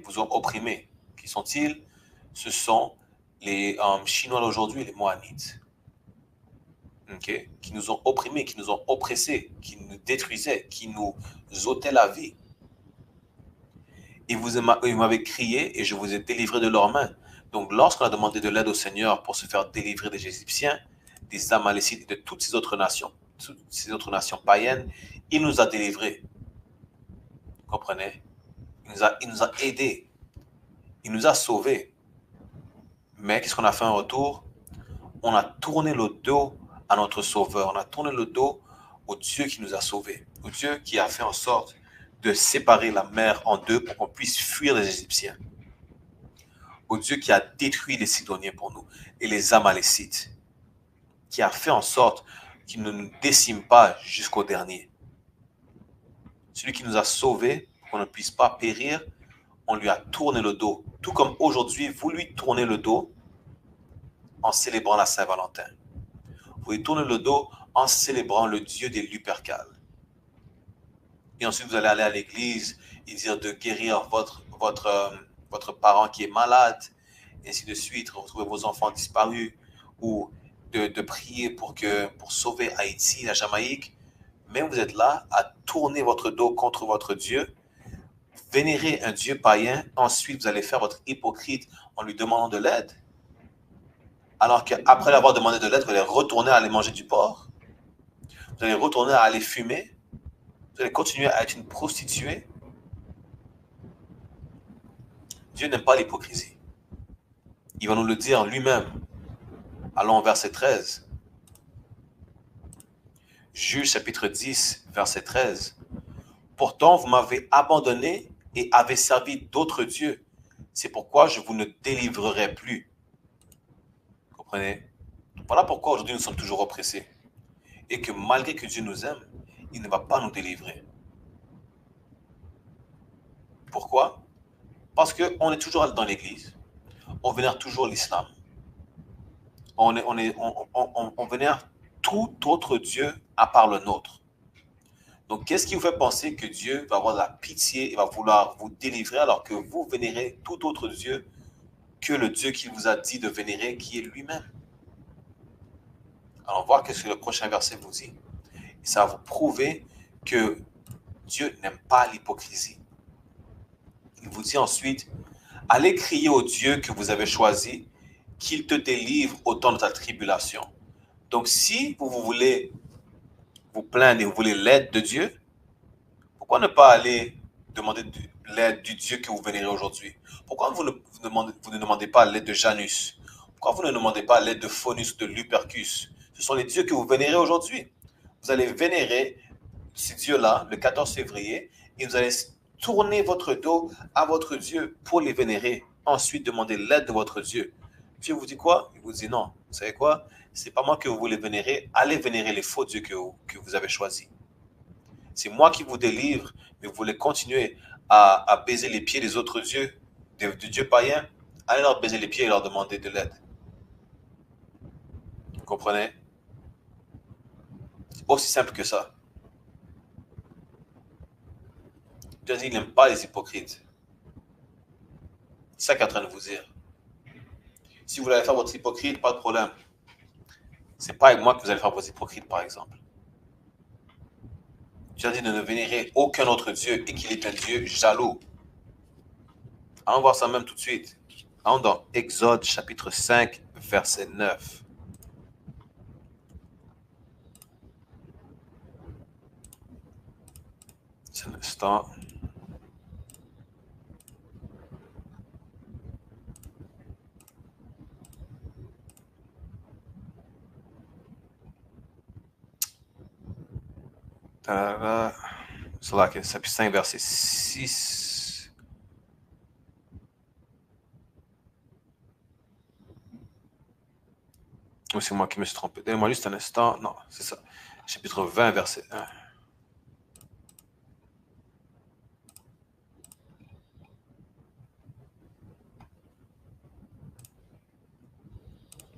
vous ont opprimés. Qui sont-ils? Ce sont les Chinois d'aujourd'hui, les Moanites. Qui nous ont opprimés, qui nous ont oppressés, qui nous détruisaient, qui nous ôtaient la vie. Et vous m'avez crié et je vous ai délivré de leurs mains. Donc, lorsqu'on a demandé de l'aide au Seigneur pour se faire délivrer des Égyptiens, des Amalécites et de toutes ces autres nations païennes, il nous a délivrés. Vous comprenez? Il nous a aidés. Il nous a sauvés. Mais qu'est-ce qu'on a fait en retour? On a tourné le dos à notre Sauveur. On a tourné le dos au Dieu qui nous a sauvés. Au Dieu qui a fait en sorte de séparer la mer en deux pour qu'on puisse fuir les Égyptiens. Au Dieu qui a détruit les Sidoniens pour nous et les Amalécites. Qui a fait en sorte qu'il ne nous décime pas jusqu'au dernier. Celui qui nous a sauvés pour qu'on ne puisse pas périr, on lui a tourné le dos. Tout comme aujourd'hui, vous lui tournez le dos en célébrant la Saint-Valentin. Vous lui tournez le dos en célébrant le Dieu des Lupercales. Et ensuite, vous allez aller à l'église et dire de guérir votre parent qui est malade, et ainsi de suite, retrouver vos enfants disparus, ou de prier pour sauver Haïti, la Jamaïque. Mais vous êtes là à tourner votre dos contre votre Dieu, vénérer un Dieu païen, ensuite vous allez faire votre hypocrite en lui demandant de l'aide. Alors qu'après l'avoir demandé de l'aide, vous allez retourner à aller manger du porc, vous allez retourner à aller fumer, vous allez continuer à être une prostituée. Dieu n'aime pas l'hypocrisie. Il va nous le dire lui-même. Allons au verset 13. Juge chapitre 10, verset 13. Pourtant, vous m'avez abandonné et avez servi d'autres dieux. C'est pourquoi je vous ne délivrerai plus. Vous comprenez? Voilà pourquoi aujourd'hui nous sommes toujours oppressés. Et que malgré que Dieu nous aime, il ne va pas nous délivrer. Pourquoi? Parce qu'on est toujours dans l'église. On vénère toujours l'islam. On vénère tout autre Dieu à part le nôtre. Donc, qu'est-ce qui vous fait penser que Dieu va avoir de la pitié et va vouloir vous délivrer alors que vous vénérez tout autre Dieu que le Dieu qu'il vous a dit de vénérer, qui est lui-même? Allons voir qu'est-ce que le prochain verset vous dit. Et ça va vous prouver que Dieu n'aime pas l'hypocrisie. Il vous dit ensuite, allez crier au Dieu que vous avez choisi, qu'il te délivre au temps de ta tribulation. Donc, si vous voulez vous plaindre et vous voulez l'aide de Dieu, pourquoi ne pas aller demander l'aide du Dieu que vous vénérez aujourd'hui? Pourquoi vous ne demandez pas l'aide de Janus? Pourquoi vous ne demandez pas l'aide de Faunus, de Lupercus? Ce sont les dieux que vous vénérez aujourd'hui. Vous allez vénérer ces dieux-là le 14 février et vous allez tourner votre dos à votre Dieu pour les vénérer. Ensuite, demander l'aide de votre Dieu. Dieu vous dit quoi? Il vous dit non. Vous savez quoi? C'est pas moi que vous voulez vénérer. Allez vénérer les faux dieux que vous avez choisis. C'est moi qui vous délivre, mais vous voulez continuer à baiser les pieds des autres dieux, des dieux païens. Allez leur baiser les pieds et leur demander de l'aide. Vous comprenez? C'est aussi simple que ça. Dieu dit qu'il n'aime pas les hypocrites. C'est ça qu'il est en train de vous dire. Si vous voulez faire votre hypocrite, pas de problème. C'est pas avec moi que vous allez faire vos hypocrites, par exemple. Dieu a dit de ne vénérer aucun autre Dieu et qu'il est un Dieu jaloux. Allons voir ça même tout de suite. Allons dans Exode chapitre 5, verset 9. C'est un instant. C'est là que chapitre 5, verset 6. Ou c'est moi qui me suis trompé. Donnez-moi juste un instant. Non, c'est ça. Chapitre 20, verset 1.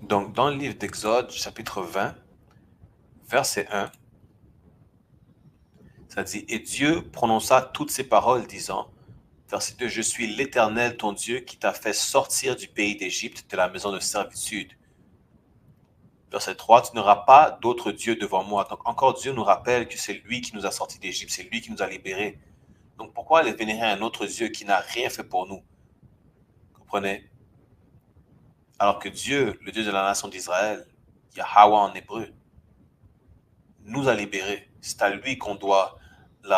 Donc, dans le livre d'Exode, chapitre 20, verset 1, ça dit, « Et Dieu prononça toutes ces paroles, disant, verset 2, « Je suis l'Éternel, ton Dieu, qui t'a fait sortir du pays d'Égypte, de la maison de servitude. » Verset 3, « Tu n'auras pas d'autre Dieu devant moi. » Donc, encore Dieu nous rappelle que c'est lui qui nous a sortis d'Égypte, c'est lui qui nous a libérés. Donc, pourquoi aller vénérer un autre Dieu qui n'a rien fait pour nous? Comprenez? Alors que Dieu, le Dieu de la nation d'Israël, Yahweh en hébreu, nous a libérés. C'est à lui qu'on doit que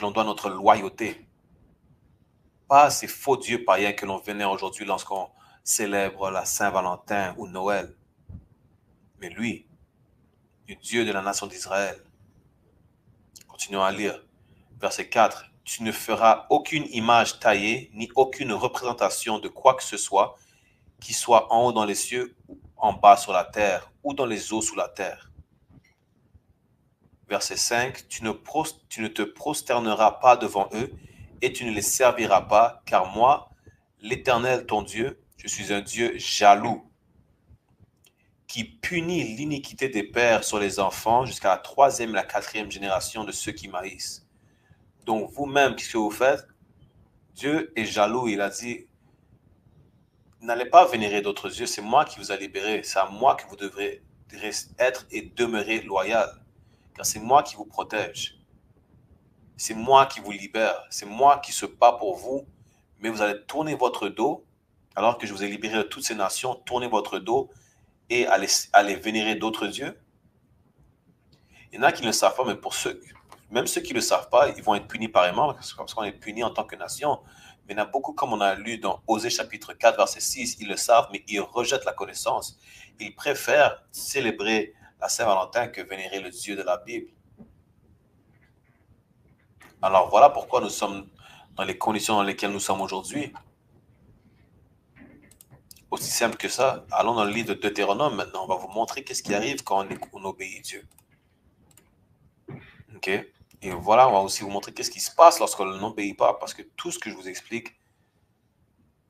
l'on doit notre loyauté. Pas à ces faux dieux païens que l'on vénère aujourd'hui lorsqu'on célèbre la Saint-Valentin ou Noël. Mais lui, le Dieu de la nation d'Israël. Continuons à lire. Verset 4. « Tu ne feras aucune image taillée, ni aucune représentation de quoi que ce soit, qui soit en haut dans les cieux, ou en bas sur la terre, ou dans les eaux sous la terre. » Verset 5. « Tu ne te prosterneras pas devant eux, et tu ne les serviras pas, car moi, l'Éternel ton Dieu, je suis un Dieu jaloux, qui punit l'iniquité des pères sur les enfants jusqu'à la 3e et la 4e génération de ceux qui m'haïssent. » Donc vous-même, qu'est-ce que vous faites? Dieu est jaloux, il a dit, n'allez pas vénérer d'autres dieux, c'est moi qui vous ai libérés, c'est à moi que vous devrez être et demeurer loyal, car c'est moi qui vous protège, c'est moi qui vous libère, c'est moi qui se bats pour vous, mais vous allez tourner votre dos, alors que je vous ai libéré de toutes ces nations, tournez votre dos et allez vénérer d'autres dieux. Il y en a qui ne le savent pas, mais même ceux qui ne le savent pas, ils vont être punis pareillement, parce qu'on est punis en tant que nation. Mais il y en a beaucoup, comme on a lu dans Osée chapitre 4, verset 6, ils le savent, mais ils rejettent la connaissance. Ils préfèrent célébrer la Saint-Valentin que vénérer le Dieu de la Bible. Alors voilà pourquoi nous sommes dans les conditions dans lesquelles nous sommes aujourd'hui. Aussi simple que ça, allons dans le livre de Deutéronome maintenant. On va vous montrer qu'est-ce qui arrive quand on obéit Dieu. Ok? Et voilà, on va aussi vous montrer qu'est-ce qui se passe lorsqu'on n'obéit pas. Parce que tout ce que je vous explique,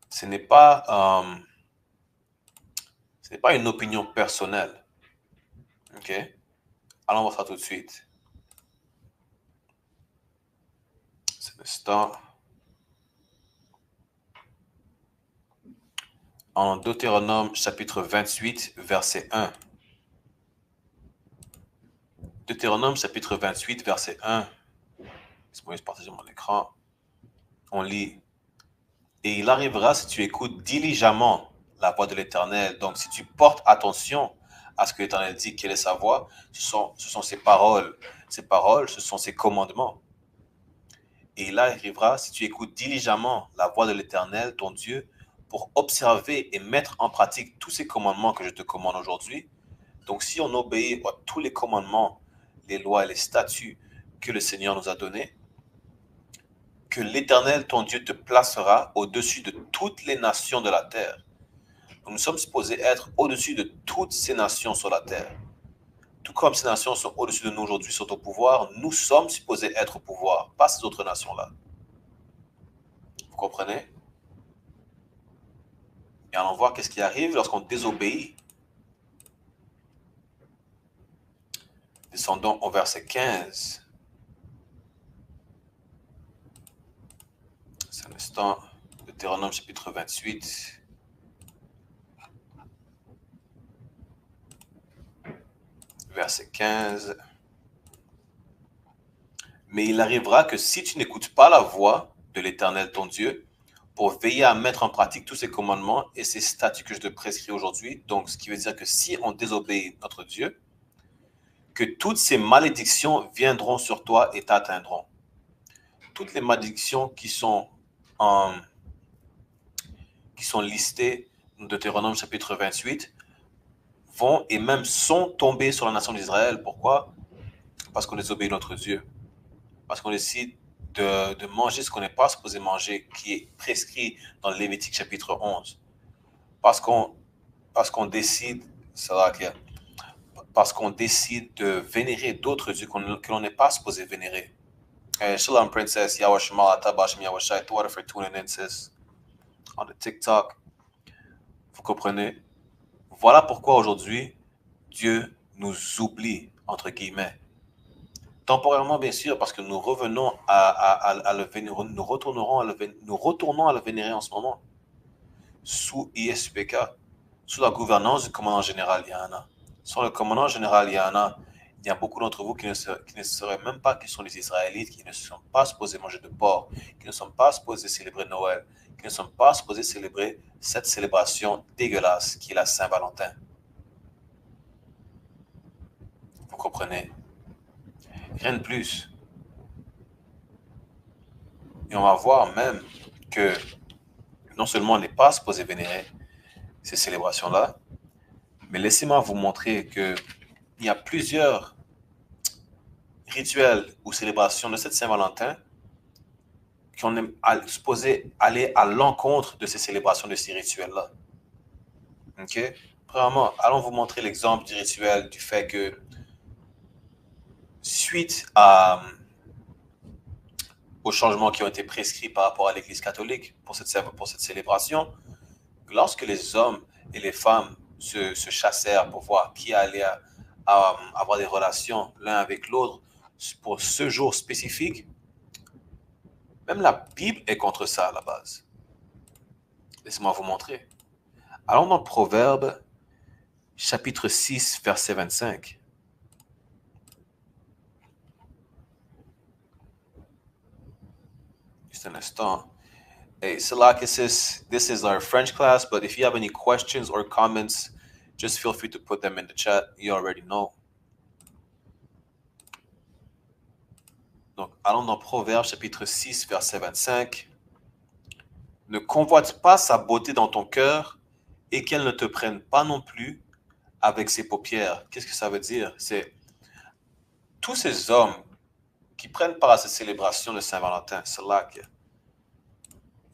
ce n'est pas une opinion personnelle. Ok? Allons voir ça tout de suite. C'est l'instant. En Deutéronome chapitre 28, verset 1. Deutéronome chapitre 28, verset 1. Laisse-moi juste partager mon écran. On lit. « Et il arrivera si tu écoutes diligemment la voix de l'Éternel. » Donc, si tu portes attention à ce que l'Éternel dit, quelle est sa voix, ce sont ses paroles. Ses paroles, ce sont ses commandements. « Et il arrivera si tu écoutes diligemment la voix de l'Éternel, ton Dieu, pour observer et mettre en pratique tous ces commandements que je te commande aujourd'hui. » Donc, si on obéit à tous les commandements, les lois et les statuts que le Seigneur nous a donnés, que l'Éternel, ton Dieu, te placera au-dessus de toutes les nations de la terre. Donc, nous sommes supposés être au-dessus de toutes ces nations sur la terre. Tout comme ces nations sont au-dessus de nous aujourd'hui, sont au pouvoir, nous sommes supposés être au pouvoir, pas ces autres nations-là. Vous comprenez? Et allons voir qu'est-ce qui arrive lorsqu'on désobéit. Descendons au verset 15. C'est un instant. Deutéronome chapitre 28. Verset 15. Mais il arrivera que si tu n'écoutes pas la voix de l'Éternel ton Dieu, pour veiller à mettre en pratique tous ces commandements et ces statuts que je te prescris aujourd'hui, donc ce qui veut dire que si on désobéit notre Dieu, que toutes ces malédictions viendront sur toi et t'atteindront. Toutes les malédictions qui sont listées dans Deutéronome chapitre 28 vont et même sont tombées sur la nation d'Israël. Pourquoi? parce qu'on désobéit notre Dieu. Parce qu'on décide de manger ce qu'on n'est pas supposé manger, qui est prescrit dans le Lévitique chapitre 11. Parce qu'on décide, parce qu'on décide de vénérer d'autres dieux que l'on n'est pas supposé vénérer. Shalom Princess, Yahweh Shema, Tabashim Yahweh Shai, Twatter for tuning in, sis, on the TikTok. Vous comprenez? Voilà pourquoi aujourd'hui, Dieu nous oublie, entre guillemets. Temporairement, bien sûr, parce que nous revenons à le vénérer, nous retournons à le vénérer en ce moment, sous ISPK, sous la gouvernance du commandant général Yana. Sans le commandant général Yana, il y a beaucoup d'entre vous qui ne sauraient même pas qu'ils sont des Israélites, qui ne sont pas supposés manger de porc, qui ne sont pas supposés célébrer Noël, qui ne sont pas supposés célébrer cette célébration dégueulasse qui est la Saint-Valentin. Vous comprenez? Rien de plus. Et on va voir même que non seulement on n'est pas supposé vénérer ces célébrations-là, mais laissez-moi vous montrer qu'il y a plusieurs rituels ou célébrations de cette Saint-Valentin qu'on est supposé aller à l'encontre de ces célébrations, de ces rituels-là. OK? Premièrement, allons vous montrer l'exemple du rituel du fait que suite aux changements qui ont été prescrits par rapport à l'Église catholique pour cette célébration, lorsque les hommes et les femmes se chassèrent pour voir qui allait avoir des relations l'un avec l'autre pour ce jour spécifique, même la Bible est contre ça à la base. Laissez-moi vous montrer. Allons dans Proverbes, chapitre 6, verset 25. Just an instant. Hey, Salak, this is our French class, but if you have any questions or comments, just feel free to put them in the chat. You already know. Donc, allons dans Proverbes, chapitre 6, verset 25. Ne convoite pas sa beauté dans ton cœur et qu'elle ne te prenne pas non plus avec ses paupières. Qu'est-ce que ça veut dire? C'est tous ces hommes qui prennent part à cette célébration de Saint-Valentin, c'est là que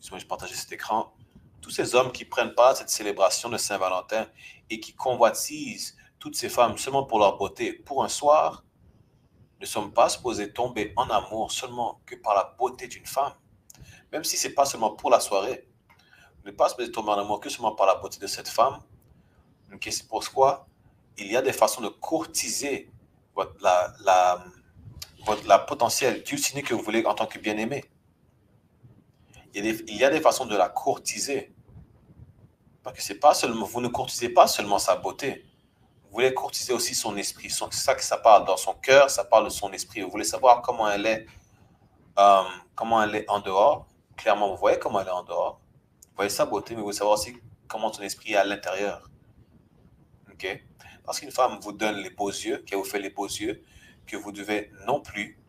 je partageais cet écran. Tous ces hommes qui prennent part à cette célébration de Saint-Valentin et qui convoitisent toutes ces femmes seulement pour leur beauté, pour un soir, ne sont pas supposés tomber en amour seulement que par la beauté d'une femme. Même si ce n'est pas seulement pour la soirée, vous n'êtes pas supposé tomber en amour que seulement par la beauté de cette femme. Okay, c'est pourquoi il y a des façons de courtiser la potentielle dulcinée que vous voulez en tant que bien-aimé. Il y a des façons de la courtiser. Parce que c'est pas seulement, vous ne courtisez pas seulement sa beauté. Vous voulez courtiser aussi son esprit. C'est ça que ça parle dans son cœur, ça parle de son esprit. Vous voulez savoir comment elle est en dehors. Clairement, vous voyez comment elle est en dehors. Vous voyez sa beauté, mais vous voulez savoir aussi comment son esprit est à l'intérieur. Okay? Parce qu'une femme vous donne les beaux yeux, qu'elle vous fait les beaux yeux, que vous devez non plus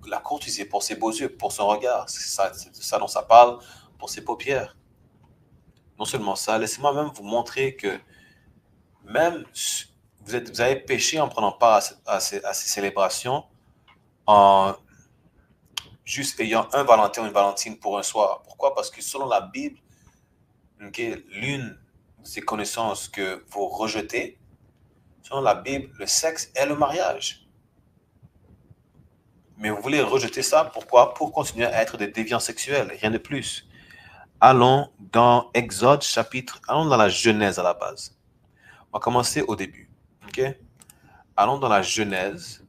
la courtiser pour ses beaux yeux, pour son regard. C'est ça dont ça parle, pour ses paupières. Non seulement ça, laissez-moi même vous montrer que même vous avez péché en prenant part à ces célébrations, en juste ayant un Valentin ou une Valentine pour un soir. Pourquoi? Parce que selon la Bible, l'une des connaissances que vous rejetez, selon la Bible, le sexe est le mariage. Mais vous voulez rejeter ça, pourquoi? Pour continuer à être des déviants sexuels, rien de plus. Allons dans Exode allons dans la Genèse à la base. On va commencer au début. Okay? Allons dans la Genèse,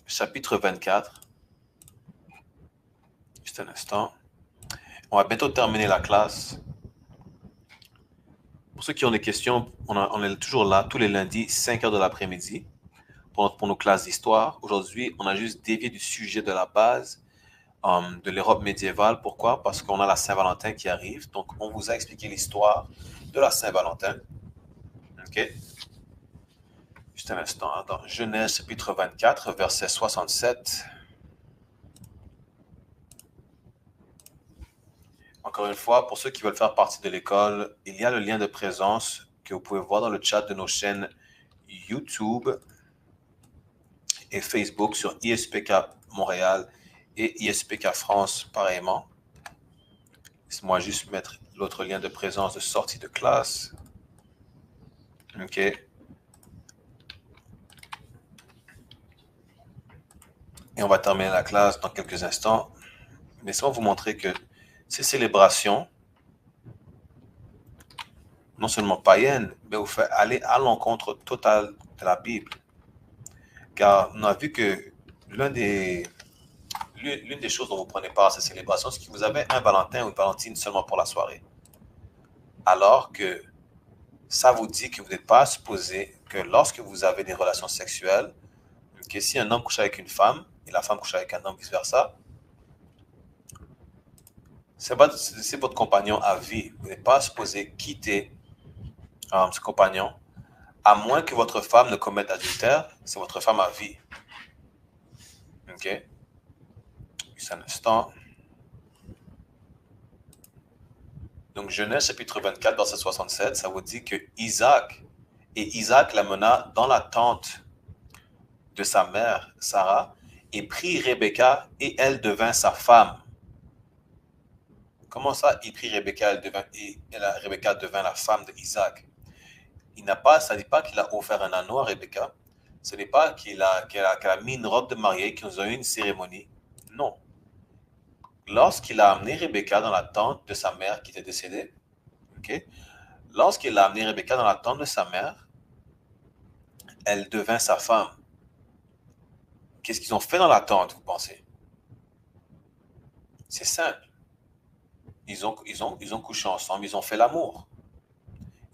chapitre 24. Juste un instant. On va bientôt terminer la classe. Pour ceux qui ont des questions, on est toujours là tous les lundis, 5 heures de l'après-midi, pour nos classes d'histoire. Aujourd'hui, on a juste dévié du sujet de la base de l'Europe médiévale. Pourquoi? Parce qu'on a la Saint-Valentin qui arrive. Donc, on vous a expliqué l'histoire de la Saint-Valentin. OK? Juste un instant. Dans Genèse, chapitre 24, verset 67. Encore une fois, pour ceux qui veulent faire partie de l'école, il y a le lien de présence que vous pouvez voir dans le chat de nos chaînes YouTube. et Facebook sur ISPK Montréal et ISPK France pareillement. Laisse-moi juste mettre l'autre lien de présence de sortie de classe. OK. Et on va terminer la classe dans quelques instants. Laissez-moi vous montrer que ces célébrations, non seulement païennes, mais vous fait aller à l'encontre totale de la Bible. Car on a vu que l'une des choses dont vous prenez part à ces célébrations, c'est que vous avez un Valentin ou une Valentine seulement pour la soirée. Alors que ça vous dit que vous n'êtes pas supposé que lorsque vous avez des relations sexuelles, que si un homme couche avec une femme et la femme couche avec un homme, vice-versa, c'est votre compagnon à vie. Vous n'êtes pas supposé quitter ce compagnon, à moins que votre femme ne commette adultère, c'est votre femme à vie. OK? Juste un instant. Donc, Genèse chapitre 24, verset 67, ça vous dit que Isaac l'amena dans la tente de sa mère, Sarah, et prit Rebecca, et elle devint sa femme. Comment ça, il prit Rebecca, Rebecca devint la femme d'Isaac? Ça ne dit pas qu'il a offert un anneau à Rebecca. Ce n'est pas qu'elle a mis une robe de mariée, qu'ils ont eu une cérémonie. Non. Lorsqu'il a amené Rebecca dans la tente de sa mère qui était décédée, okay, lorsqu'il a amené Rebecca dans la tente de sa mère, elle devint sa femme. Qu'est-ce qu'ils ont fait dans la tente, vous pensez? C'est simple. Ils ont couché ensemble, ils ont fait l'amour.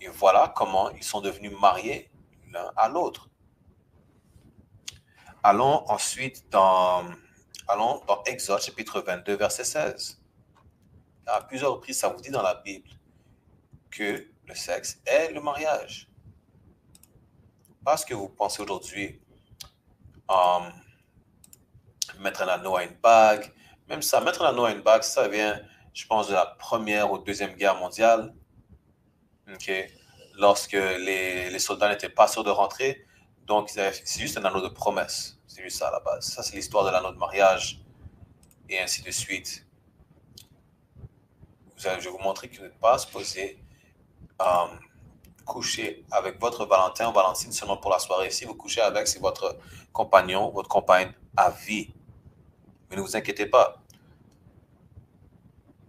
Et voilà comment ils sont devenus mariés l'un à l'autre. Allons ensuite dans Exode chapitre 22, verset 16. À plusieurs reprises, ça vous dit dans la Bible que le sexe est le mariage. Parce que vous pensez aujourd'hui mettre un anneau à une bague. Même ça, mettre un anneau à une bague, ça vient, je pense, de la Première ou Deuxième Guerre mondiale. Okay. Lorsque les soldats n'étaient pas sûrs de rentrer, donc c'est juste un anneau de promesse. C'est juste ça à la base. Ça, c'est l'histoire de l'anneau de mariage et ainsi de suite. Je vais vous montrer que vous n'êtes pas supposé coucher avec votre Valentin ou Valentine seulement pour la soirée. Si vous couchez avec, c'est votre compagnon, votre compagne à vie. Mais ne vous inquiétez pas.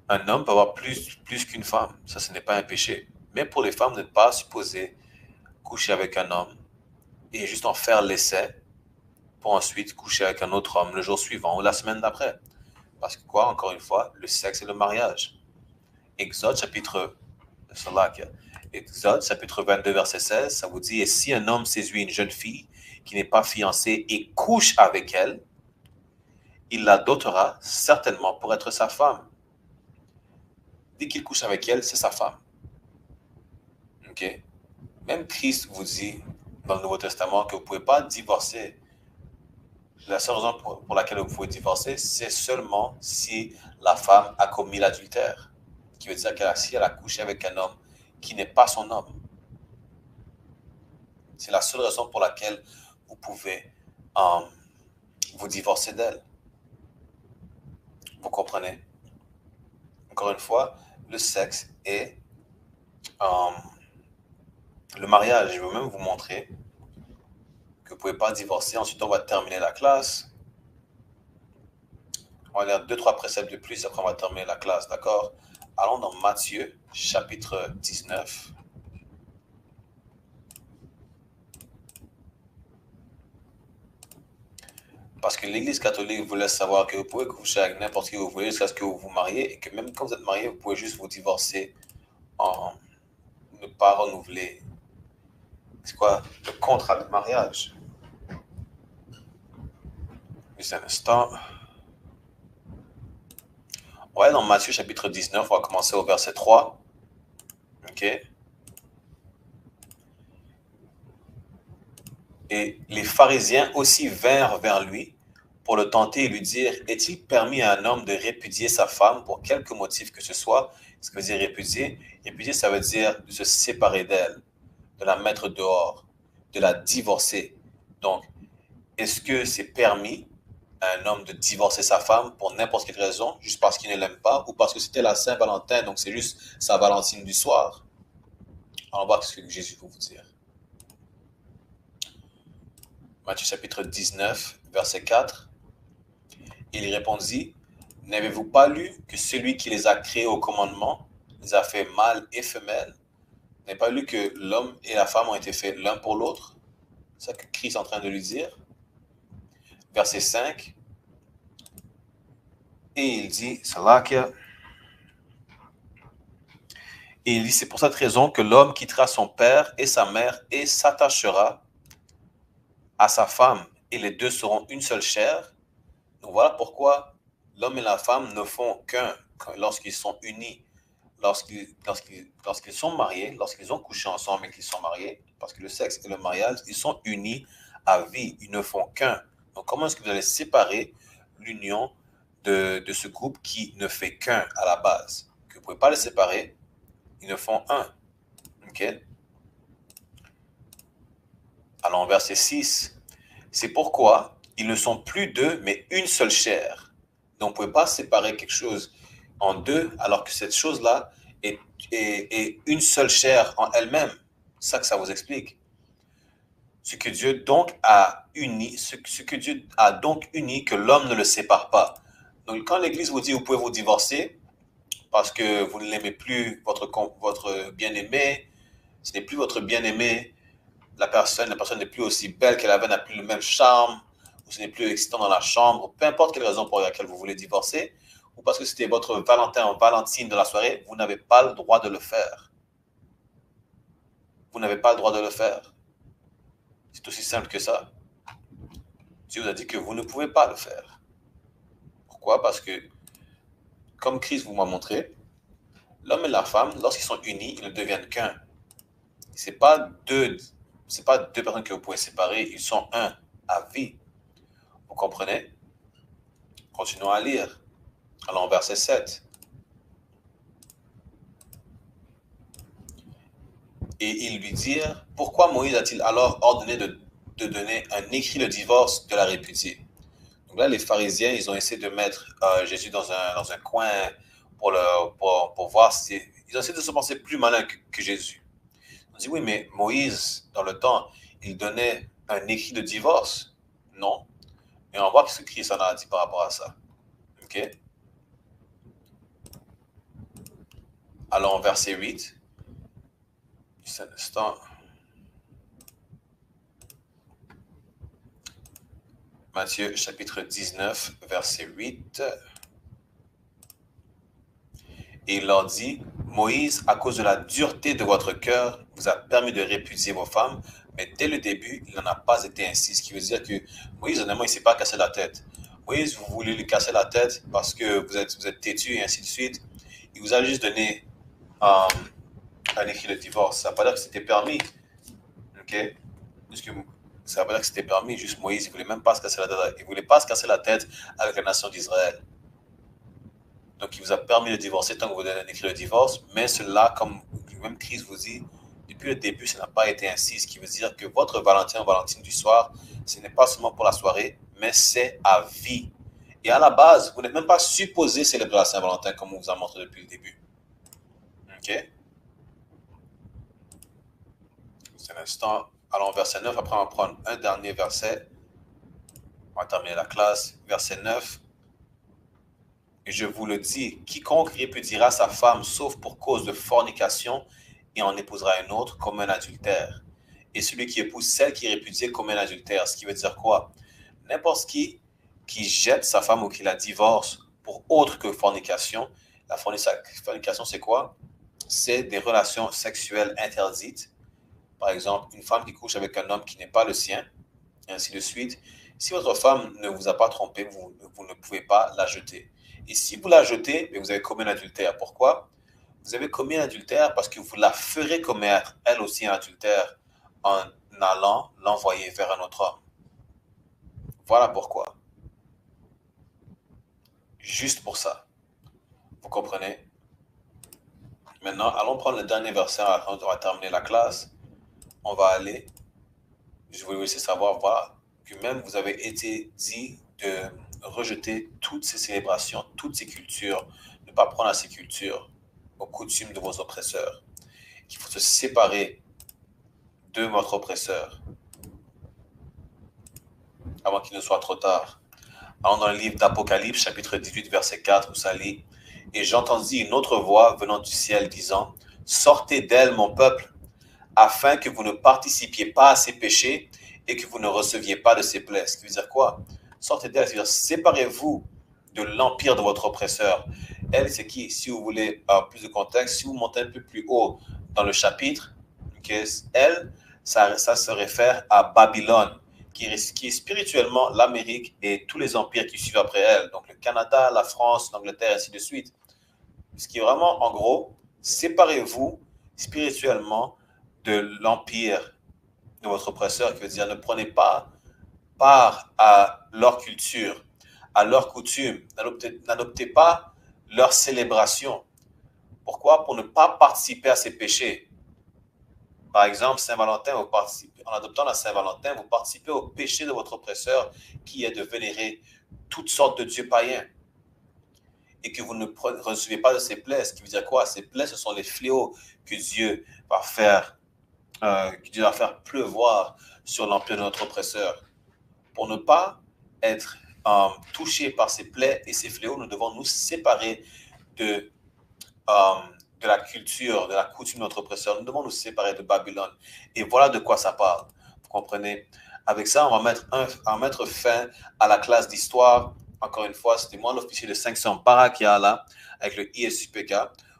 Un homme peut avoir plus qu'une femme. Ça, ce n'est pas un péché. Mais pour les femmes, vous n'êtes pas supposé coucher avec un homme et juste en faire l'essai pour ensuite coucher avec un autre homme le jour suivant ou la semaine d'après. Parce que quoi, encore une fois, le sexe et le mariage. Exode chapitre 22, verset 16, ça vous dit, « Et si un homme séduit une jeune fille qui n'est pas fiancée et couche avec elle, il la dotera certainement pour être sa femme. » Dès qu'il couche avec elle, c'est sa femme. Okay? Même Christ vous dit dans le Nouveau Testament que vous ne pouvez pas divorcer. La seule raison pour laquelle vous pouvez divorcer, c'est seulement si la femme a commis l'adultère. Qui veut dire si elle a couché avec un homme qui n'est pas son homme. C'est la seule raison pour laquelle vous pouvez vous divorcer d'elle. Vous comprenez? Encore une fois, le sexe est le mariage. Je veux même vous montrer que vous ne pouvez pas divorcer. Ensuite, on va terminer la classe. On va lire 2-3 préceptes de plus, après on va terminer la classe, d'accord? Allons dans Matthieu, chapitre 19. Parce que l'Église catholique vous laisse savoir que vous pouvez coucher avec n'importe qui vous voulez jusqu'à ce que vous vous mariez et que même quand vous êtes marié, vous pouvez juste vous divorcer en ne pas renouveler. C'est quoi? Le contrat de mariage. Juste un instant. On va aller dans Matthieu chapitre 19, on va commencer au verset 3. OK. Et les pharisiens aussi vinrent vers lui pour le tenter et lui dire, est-il permis à un homme de répudier sa femme pour quelque motif que ce soit? Ce que veut dire répudier? Répudier, ça veut dire de se séparer d'elle, de la mettre dehors, de la divorcer. Donc, est-ce que c'est permis à un homme de divorcer sa femme pour n'importe quelle raison, juste parce qu'il ne l'aime pas, ou parce que c'était la Saint-Valentin, donc c'est juste sa Valentine du soir? On va voir ce que Jésus veut vous dire. Matthieu chapitre 19, verset 4. Il répondit, « N'avez-vous pas lu que celui qui les a créés au commandement les a fait mâle et femelle? N'avez pas lu que l'homme et la femme ont été faits l'un pour l'autre? » C'est ça que Christ est en train de lui dire. Verset 5. Et il dit, Salakia. Et il dit, c'est pour cette raison que l'homme quittera son père et sa mère et s'attachera à sa femme, et les deux seront une seule chair. Donc voilà pourquoi l'homme et la femme ne font qu'un lorsqu'ils sont unis, lorsqu'ils sont mariés, lorsqu'ils ont couché ensemble et qu'ils sont mariés, parce que le sexe et le mariage, ils sont unis à vie, ils ne font qu'un. Donc comment est-ce que vous allez séparer l'union de ce couple qui ne fait qu'un à la base? Que vous ne pouvez pas les séparer, ils ne font un. Ok? Alors, verset 6, c'est pourquoi ils ne sont plus deux, mais une seule chair. Donc, vous ne pouvez pas séparer quelque chose en deux, alors que cette chose-là est une seule chair en elle-même. C'est ça que ça vous explique. Ce que Dieu donc a uni, ce que Dieu a donc uni, que l'homme ne le sépare pas. Donc, quand l'Église vous dit vous pouvez vous divorcer parce que vous ne l'aimez plus, votre bien-aimé, ce n'est plus votre bien-aimé, la personne n'est plus aussi belle qu'elle avait, n'a plus le même charme, ou ce n'est plus excitant dans la chambre, peu importe quelle raison pour laquelle vous voulez divorcer, ou parce que c'était votre Valentin ou Valentine de la soirée, vous n'avez pas le droit de le faire. Vous n'avez pas le droit de le faire. C'est aussi simple que ça. Dieu vous a dit que vous ne pouvez pas le faire. Pourquoi? Parce que, comme Christ vous m'a montré, l'homme et la femme, lorsqu'ils sont unis, ils ne deviennent qu'un. Ce n'est pas deux personnes que vous pouvez séparer, ils sont un à vie. Vous comprenez? Continuons à lire. Allons au verset 7. Et ils lui dirent, pourquoi Moïse a-t-il alors ordonné de donner un écrit de divorce de la répudier? Donc là, les pharisiens, ils ont essayé de mettre Jésus dans un coin pour voir si... Ils ont essayé de se penser plus malin que Jésus. On dit, oui, mais Moïse, dans le temps, il donnait un écrit de divorce? Non. Et on voit ce que Christ en a dit par rapport à ça. OK? Allons au verset 8. Juste un instant. Matthieu chapitre 19, verset 8. Et il leur dit, Moïse, à cause de la dureté de votre cœur, vous a permis de répudier vos femmes, mais dès le début, il n'en a pas été ainsi. Ce qui veut dire que Moïse, honnêtement, il ne s'est pas cassé la tête. Moïse, vous voulez lui casser la tête parce que vous êtes têtu et ainsi de suite. Il vous a juste donné un écrit de divorce. Ça ne veut pas dire que c'était permis. OK? Ça ne veut pas dire que c'était permis. Juste Moïse, il ne voulait même pas se casser la tête. Il ne voulait pas se casser la tête avec la nation d'Israël. Donc, il vous a permis de divorcer tant que vous donnez un écrit de divorce. Mais cela, comme même Christ vous dit, depuis le début, ça n'a pas été ainsi. Ce qui veut dire que votre Valentin ou Valentine du soir, ce n'est pas seulement pour la soirée, mais c'est à vie. Et à la base, vous n'êtes même pas supposé célébrer la Saint-Valentin comme on vous a montré depuis le début. OK? C'est un instant. Allons au verset 9. Après, on va prendre un dernier verset. On va terminer la classe. Verset 9. Et je vous le dis, quiconque répudiera sa femme, sauf pour cause de fornication, et en épousera une autre, comme un adultère. Et celui qui épouse celle qui est répudiée comme un adultère. Ce qui veut dire quoi? N'importe qui jette sa femme ou qui la divorce pour autre que fornication. La fornication, c'est quoi? C'est des relations sexuelles interdites. Par exemple, une femme qui couche avec un homme qui n'est pas le sien, et ainsi de suite. Si votre femme ne vous a pas trompé, vous ne pouvez pas la jeter. Et si vous la jetez, vous avez commis un adultère. Pourquoi? Vous avez commis un adultère parce que vous la ferez commettre, elle aussi, un adultère en allant l'envoyer vers un autre homme. Voilà pourquoi. Juste pour ça. Vous comprenez? Maintenant, allons prendre le dernier verset. On va terminer la classe. On va aller. Je vais vous laisser savoir, voilà. Puis même, vous avez été dit de rejeter toutes ces célébrations, toutes ces cultures, ne pas prendre à ces cultures, aux coutumes de vos oppresseurs, qu'il faut se séparer de votre oppresseur avant qu'il ne soit trop tard. Allons dans le livre d'Apocalypse, chapitre 18, verset 4, où ça lit « Et j'entendis une autre voix venant du ciel disant, « Sortez d'elle, mon peuple, afin que vous ne participiez pas à ses péchés et que vous ne receviez pas de ses plaies. » Ce qui veut dire quoi? Sortez d'elle, c'est-à-dire séparez-vous de l'empire de votre oppresseur. Elle, c'est qui? Si vous voulez plus de contexte, si vous montez un peu plus haut dans le chapitre, okay, elle, ça se réfère à Babylone, qui est spirituellement l'Amérique et tous les empires qui suivent après elle. Donc le Canada, la France, l'Angleterre, ainsi de suite. Ce qui est vraiment, en gros, séparez-vous spirituellement de l'empire de votre oppresseur, qui veut dire ne prenez pas part à leur culture, à leurs coutumes, n'adoptez pas leur célébration. Pourquoi? Pour ne pas participer à ces péchés. Par exemple, Saint-Valentin, en adoptant la Saint-Valentin, vous participez au péché de votre oppresseur qui est de vénérer toutes sortes de dieux païens et que vous ne recevez pas de ses plaies. Ce qui veut dire quoi? Ces plaies, ce sont les fléaux que Dieu va faire pleuvoir sur l'empire de notre oppresseur. Pour ne pas être touchés par ces plaies et ces fléaux, nous devons nous séparer de la culture, de la coutume de notre oppresseur. Nous devons nous séparer de Babylone. Et voilà de quoi ça parle. Vous comprenez? Avec ça, on va mettre fin à la classe d'histoire. Encore une fois, c'était moi l'officier de 500 Barakia là, avec le ISUPK.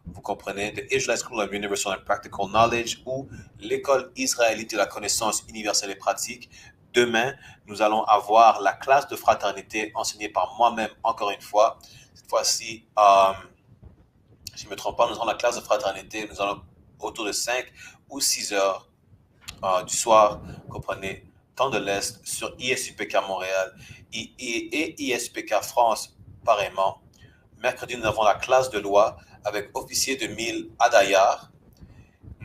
Vous comprenez? The Israelite School of Universal and Practical Knowledge, ou l'école israélite de la connaissance universelle et pratique. Demain, nous allons avoir la classe de fraternité enseignée par moi-même, encore une fois. Cette fois-ci, si je ne me trompe pas, nous avons la classe de fraternité. Nous allons autour de 5 ou 6 heures du soir, vous comprenez, temps de l'Est, sur ISUPK Montréal et ISUPK France, pareillement. Mercredi, nous avons la classe de loi avec officier de 1000 Adayar.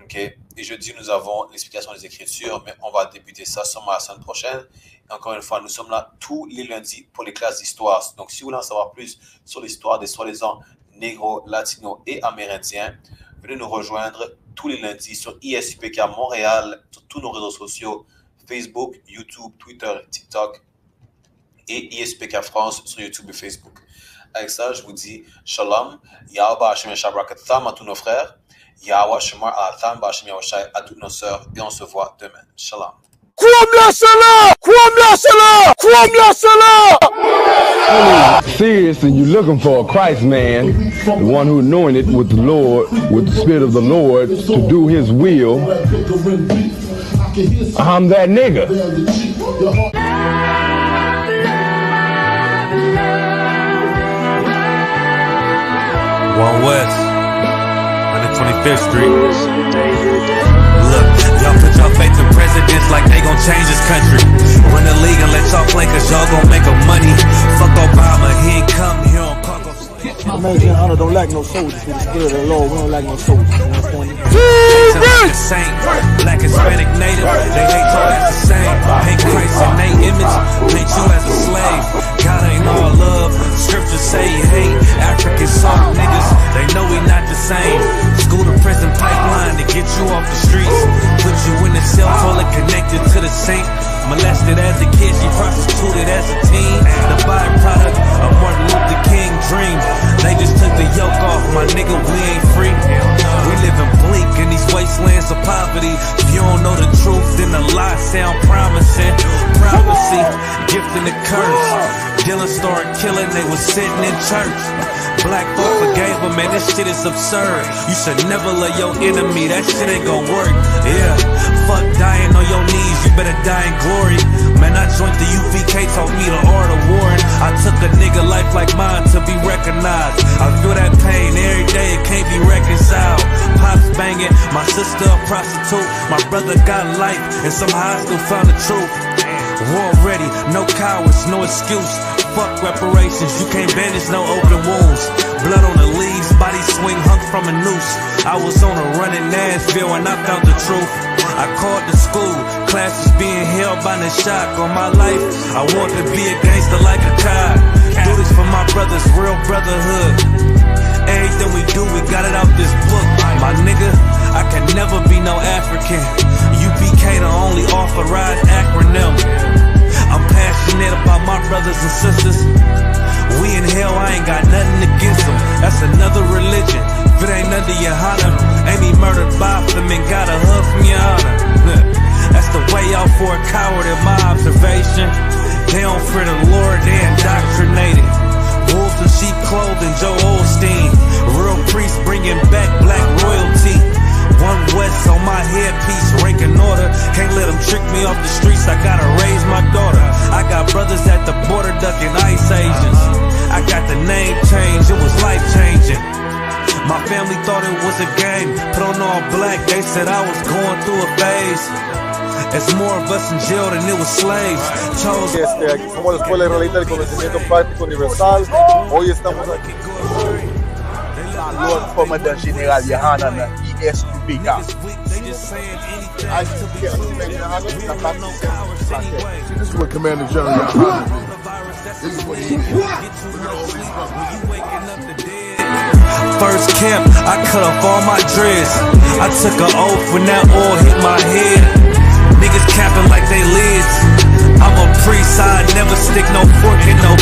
Okay. Et jeudi, nous avons l'explication des Écritures, mais on va débuter ça sûrement la semaine prochaine. Et encore une fois, nous sommes là tous les lundis pour les classes d'histoire. Donc, si vous voulez en savoir plus sur l'histoire des soi-disant négro, latino et amérindiens, venez nous rejoindre tous les lundis sur ISUPK Montréal, sur tous nos réseaux sociaux, Facebook, YouTube, Twitter, TikTok, et ISUPK France sur YouTube et Facebook. Avec ça, je vous dis Shalom, Yahweh Hashem Shabbrakatam à tous nos frères, Yahweh Shemar Alatam Hashem Yahushai à toutes nos sœurs, et on se voit demain. Shalom. Serious, and you're looking for a Christ man, the one who anointed with the Lord, with the Spirit of the Lord, to do His will. I'm that nigga. One West, 125th Street. Look, y'all put your faith in presidents like they gon' change this country. Run the league and let y'all play cause y'all gon' make a money. Fuck Obama, he ain't come here on Congo. American honor don't lack no soldiers. For the spirit of the Lord, we don't lack no soldiers. Saint, black, Hispanic, native, they hate y'all as the same. Hate Christ in they image, hate you as a slave. God ain't all love, scriptures say he hate African soft niggas, they know we not the same. School to prison pipeline to get you off the streets. Put you in the cell toilet connected to the saint. Molested as a kid, she prostituted as a teen. The byproduct of Martin Luther King dream. They just took the yoke off, my nigga, we ain't free. We living bleak in these wastelands of poverty. If you don't know the truth, then the lie sound promising. Prophecy, gift and the curse. Dylan started killing, they was sitting in church. Black folk forgave him, man, this shit is absurd. You should never love your enemy, that shit ain't gon' work. Yeah, fuck dying on your knees, you better die in glory. Man, I joined the UVK, taught me the art of warring. I took a nigga life like mine to be recognized. I feel that pain every day, it can't be reconciled. Pops banging, my sister a prostitute. My brother got life, and somehow I still found the truth. War ready, no cowards, no excuse. Fuck reparations, you can't bandage no open wounds. Blood on the leaves, body swing hung from a noose. I was on a run in Nashville and I found the truth. I called the school, classes being held by the shock on my life. I want to be a gangster like a cop. Do this for my brothers, real brotherhood. Everything we do, we got it out this book. My nigga, I can never be no African. UPK the only authorized acronym. I'm passionate about my brothers and sisters. We in hell, I ain't got nothing against them. That's another religion. If it ain't under your honor, ain't me murdered by them and got a hug from your honor. That's the way out for a coward in my observation. They don't fear the Lord, they indoctrinated. Wolves in sheep clothing, Joe Osteen. Real priest bringing back black royalty. One West on my headpiece, ranking order. Can't let them trick me off the streets, I gotta raise my daughter. I got brothers at the border ducking ICE agents. I got the name change, it was life changing. My family thought it was a game, put on all black, they said I was going through a phase. It's more of us in jail than it was slaves. Aquí somos la Escuela Israelita del Conocimiento Práctico Universal. Hoy estamos aquí. Lord Commander General Yohanan ESPK. This is what Commander General Yohanan did. This is what he did. First camp, I cut off all my dreads. I took an oath when that oil hit my head. Niggas capping like they lids. I'm a priest, I never stick no fork in no